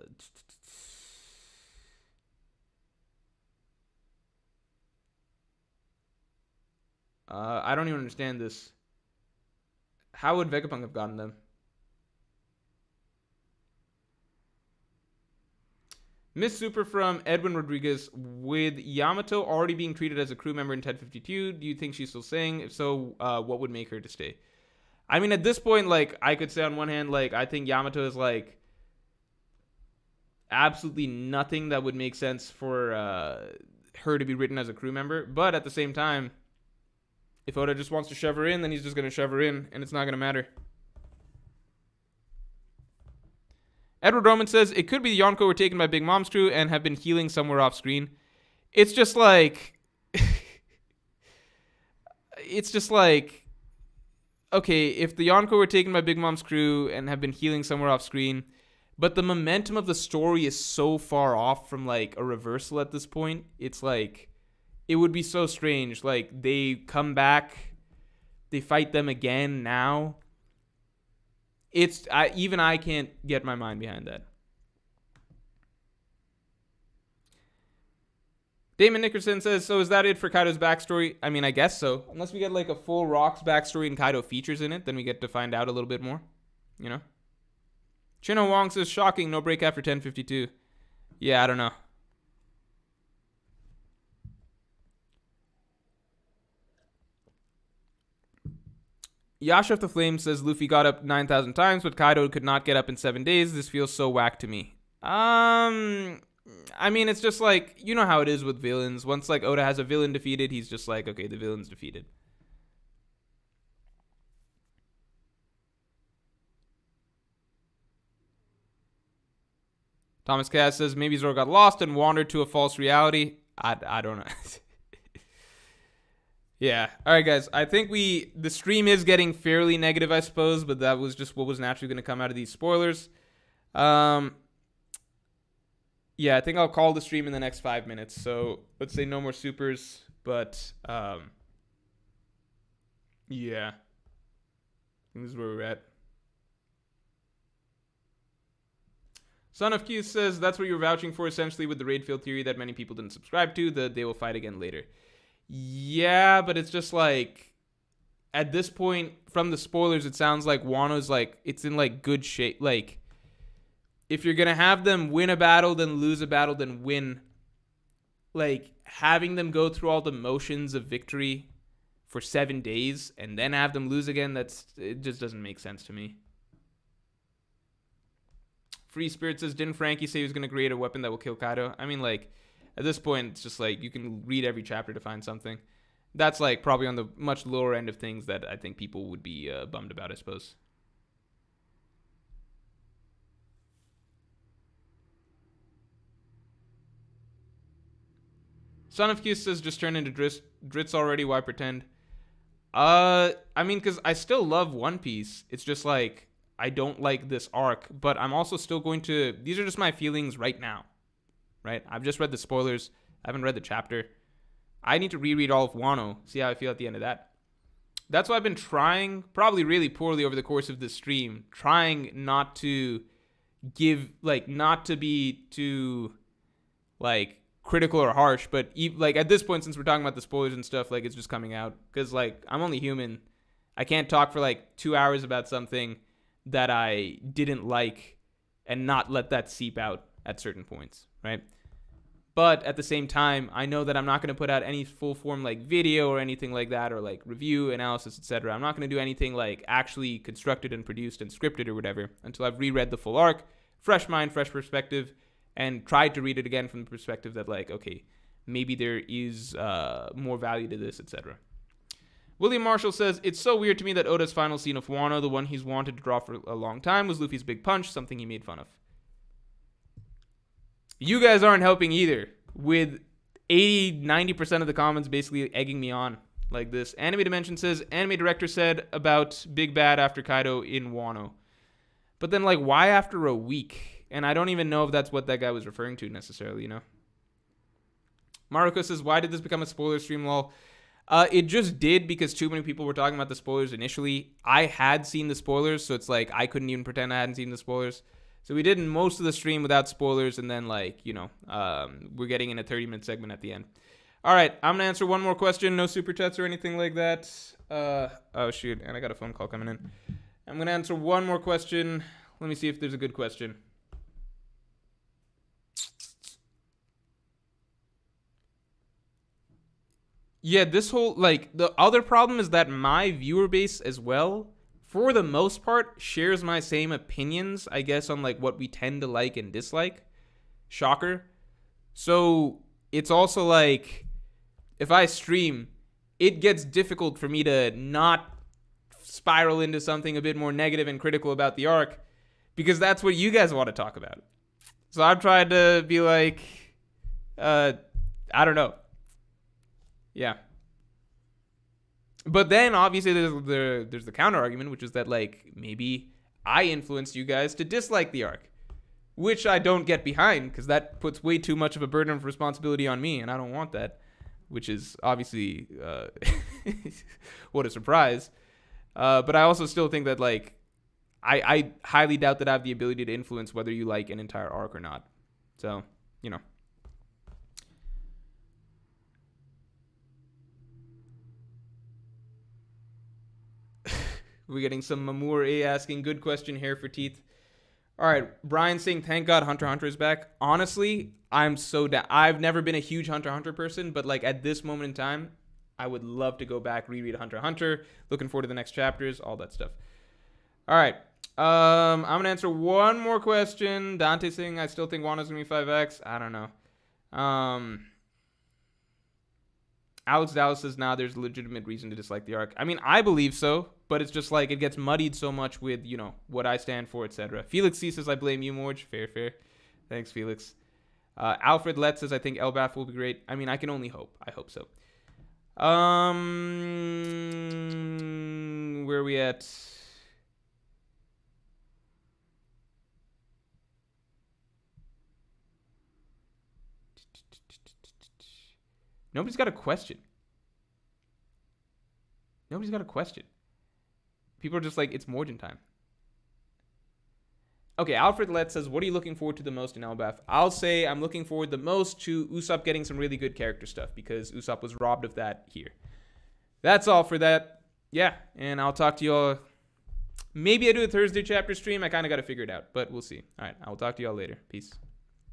don't even understand this. How would Vegapunk have gotten them? Miss Super from Edwin Rodriguez, with Yamato already being treated as a crew member in 1052, do you think she's still staying? If so, what would make her to stay? I mean, at this point, like, I could say on one hand, like, I think Yamato is, like, absolutely nothing that would make sense for her to be written as a crew member. But at the same time, if Oda just wants to shove her in, then he's just going to shove her in, and it's not going to matter. Edward Roman says, it could be the Yonko were taken by Big Mom's crew and have been healing somewhere off screen. It's just like... okay, if the Yonko were taken by Big Mom's crew and have been healing somewhere off screen, but the momentum of the story is so far off from, like, a reversal at this point, it's like... it would be so strange. Like, they come back, they fight them again now. Even I can't get my mind behind that. Damon Nickerson says, so is that it for Kaido's backstory? I mean, I guess so. Unless we get like a full Rocks backstory and Kaido features in it, then we get to find out a little bit more. You know? Chino Wong says, shocking, no break after 1052. Yeah, I don't know. Yasha of the Flame says Luffy got up 9,000 times, but Kaido could not get up in 7 days. This feels so whack to me. I mean, it's just like, you know how it is with villains. Once like Oda has a villain defeated, he's just like, okay, the villain's defeated. Thomas Cass says maybe Zoro got lost and wandered to a false reality. I don't know. Yeah. All right, guys. I think the stream is getting fairly negative, I suppose, but that was just what was naturally going to come out of these spoilers. Yeah, I think I'll call the stream in the next 5 minutes. So let's say no more supers, but yeah, I think this is where we're at. Son of Q says that's what you were vouching for essentially with the raid field theory that many people didn't subscribe to, that they will fight again later. Yeah, but it's just like, at this point, from the spoilers, it sounds like Wano's like, it's in like good shape. Like, if you're going to have them win a battle, then lose a battle, then win, like, having them go through all the motions of victory for 7 days and then have them lose again, it just doesn't make sense to me. Free Spirit says, didn't Frankie say he was going to create a weapon that will kill Kaido? I mean, like, at this point, it's just like, you can read every chapter to find something. That's, like, probably on the much lower end of things that I think people would be bummed about, I suppose. Son of Q says, just turn into Dritz already, why pretend? I mean, because I still love One Piece. It's just like, I don't like this arc, but I'm also still going to, these are just my feelings right now, right? I've just read the spoilers. I haven't read the chapter. I need to reread all of Wano, see how I feel at the end of that. That's why I've been trying, probably really poorly over the course of this stream, trying not to give, like, not to be too, like, critical or harsh, but like at this point, since we're talking about the spoilers and stuff, like, it's just coming out, because like I'm only human. I can't talk for like 2 hours about something that I didn't like and not let that seep out at certain points, right? But at the same time, I know that I'm not going to put out any full form like video or anything like that, or like review, analysis, etc. I'm not going to do anything like actually constructed and produced and scripted or whatever until I've reread the full arc, fresh mind, fresh perspective, and tried to read it again from the perspective that like, okay, maybe there is more value to this, etc. William Marshall says, it's so weird to me that Oda's final scene of Wano, the one he's wanted to draw for a long time, was Luffy's big punch, something he made fun of. You guys aren't helping either, with 80-90% of the comments basically egging me on like this. Anime Dimension says, anime director said about Big Bad after Kaido in Wano. But then, like, why after a week? And I don't even know if that's what that guy was referring to necessarily, you know? Maruko says, why did this become a spoiler stream, lol? It just did because too many people were talking about the spoilers initially. I had seen the spoilers, so it's like I couldn't even pretend I hadn't seen the spoilers. So we did most of the stream without spoilers, and then, like, you know, we're getting in a 30-minute segment at the end. All right, I'm going to answer one more question. No super chats or anything like that. Oh, shoot, and I got a phone call coming in. I'm going to answer one more question. Let me see if there's a good question. Yeah, this whole, like, the other problem is that my viewer base as well, for the most part, shares my same opinions, I guess, on, like, what we tend to like and dislike. Shocker. So, it's also, like, if I stream, it gets difficult for me to not spiral into something a bit more negative and critical about the arc, because that's what you guys want to talk about. So, I've tried to be like, I don't know. Yeah. But then obviously there's the counter argument, which is that, like, maybe I influenced you guys to dislike the arc, which I don't get behind because that puts way too much of a burden of responsibility on me, and I don't want that, which is obviously what a surprise. But I also still think that, like, I highly doubt that I have the ability to influence whether you like an entire arc or not. So, you know. We're getting some Mamour A asking, good question here for Teeth. All right, Brian saying, thank God Hunter x Hunter is back. Honestly, I'm so down. I've never been a huge Hunter x Hunter person, but, like, at this moment in time, I would love to go back, reread Hunter x Hunter. Looking forward to the next chapters, all that stuff. All right. I'm going to answer one more question. Dante saying, I still think Wano's going to be 5X. I don't know. Alex Dallas says, nah, there's a legitimate reason to dislike the arc. I mean, I believe so, but it's just like it gets muddied so much with, you know, what I stand for, etc. Felix C says, I blame you, Morge. Fair. Thanks, Felix. Alfred Letts says, I think Elbaf will be great. I mean, I can only hope. I hope so. Where are we at? Nobody's got a question. People are just like, it's Morgan time. Okay, Alfred Lett says, what are you looking forward to the most in Elbaf? I'll say I'm looking forward the most to Usopp getting some really good character stuff because Usopp was robbed of that here. That's all for that. Yeah, and I'll talk to you all. Maybe I do a Thursday chapter stream. I kind of got to figure it out, but we'll see. All right, I'll talk to you all later. Peace.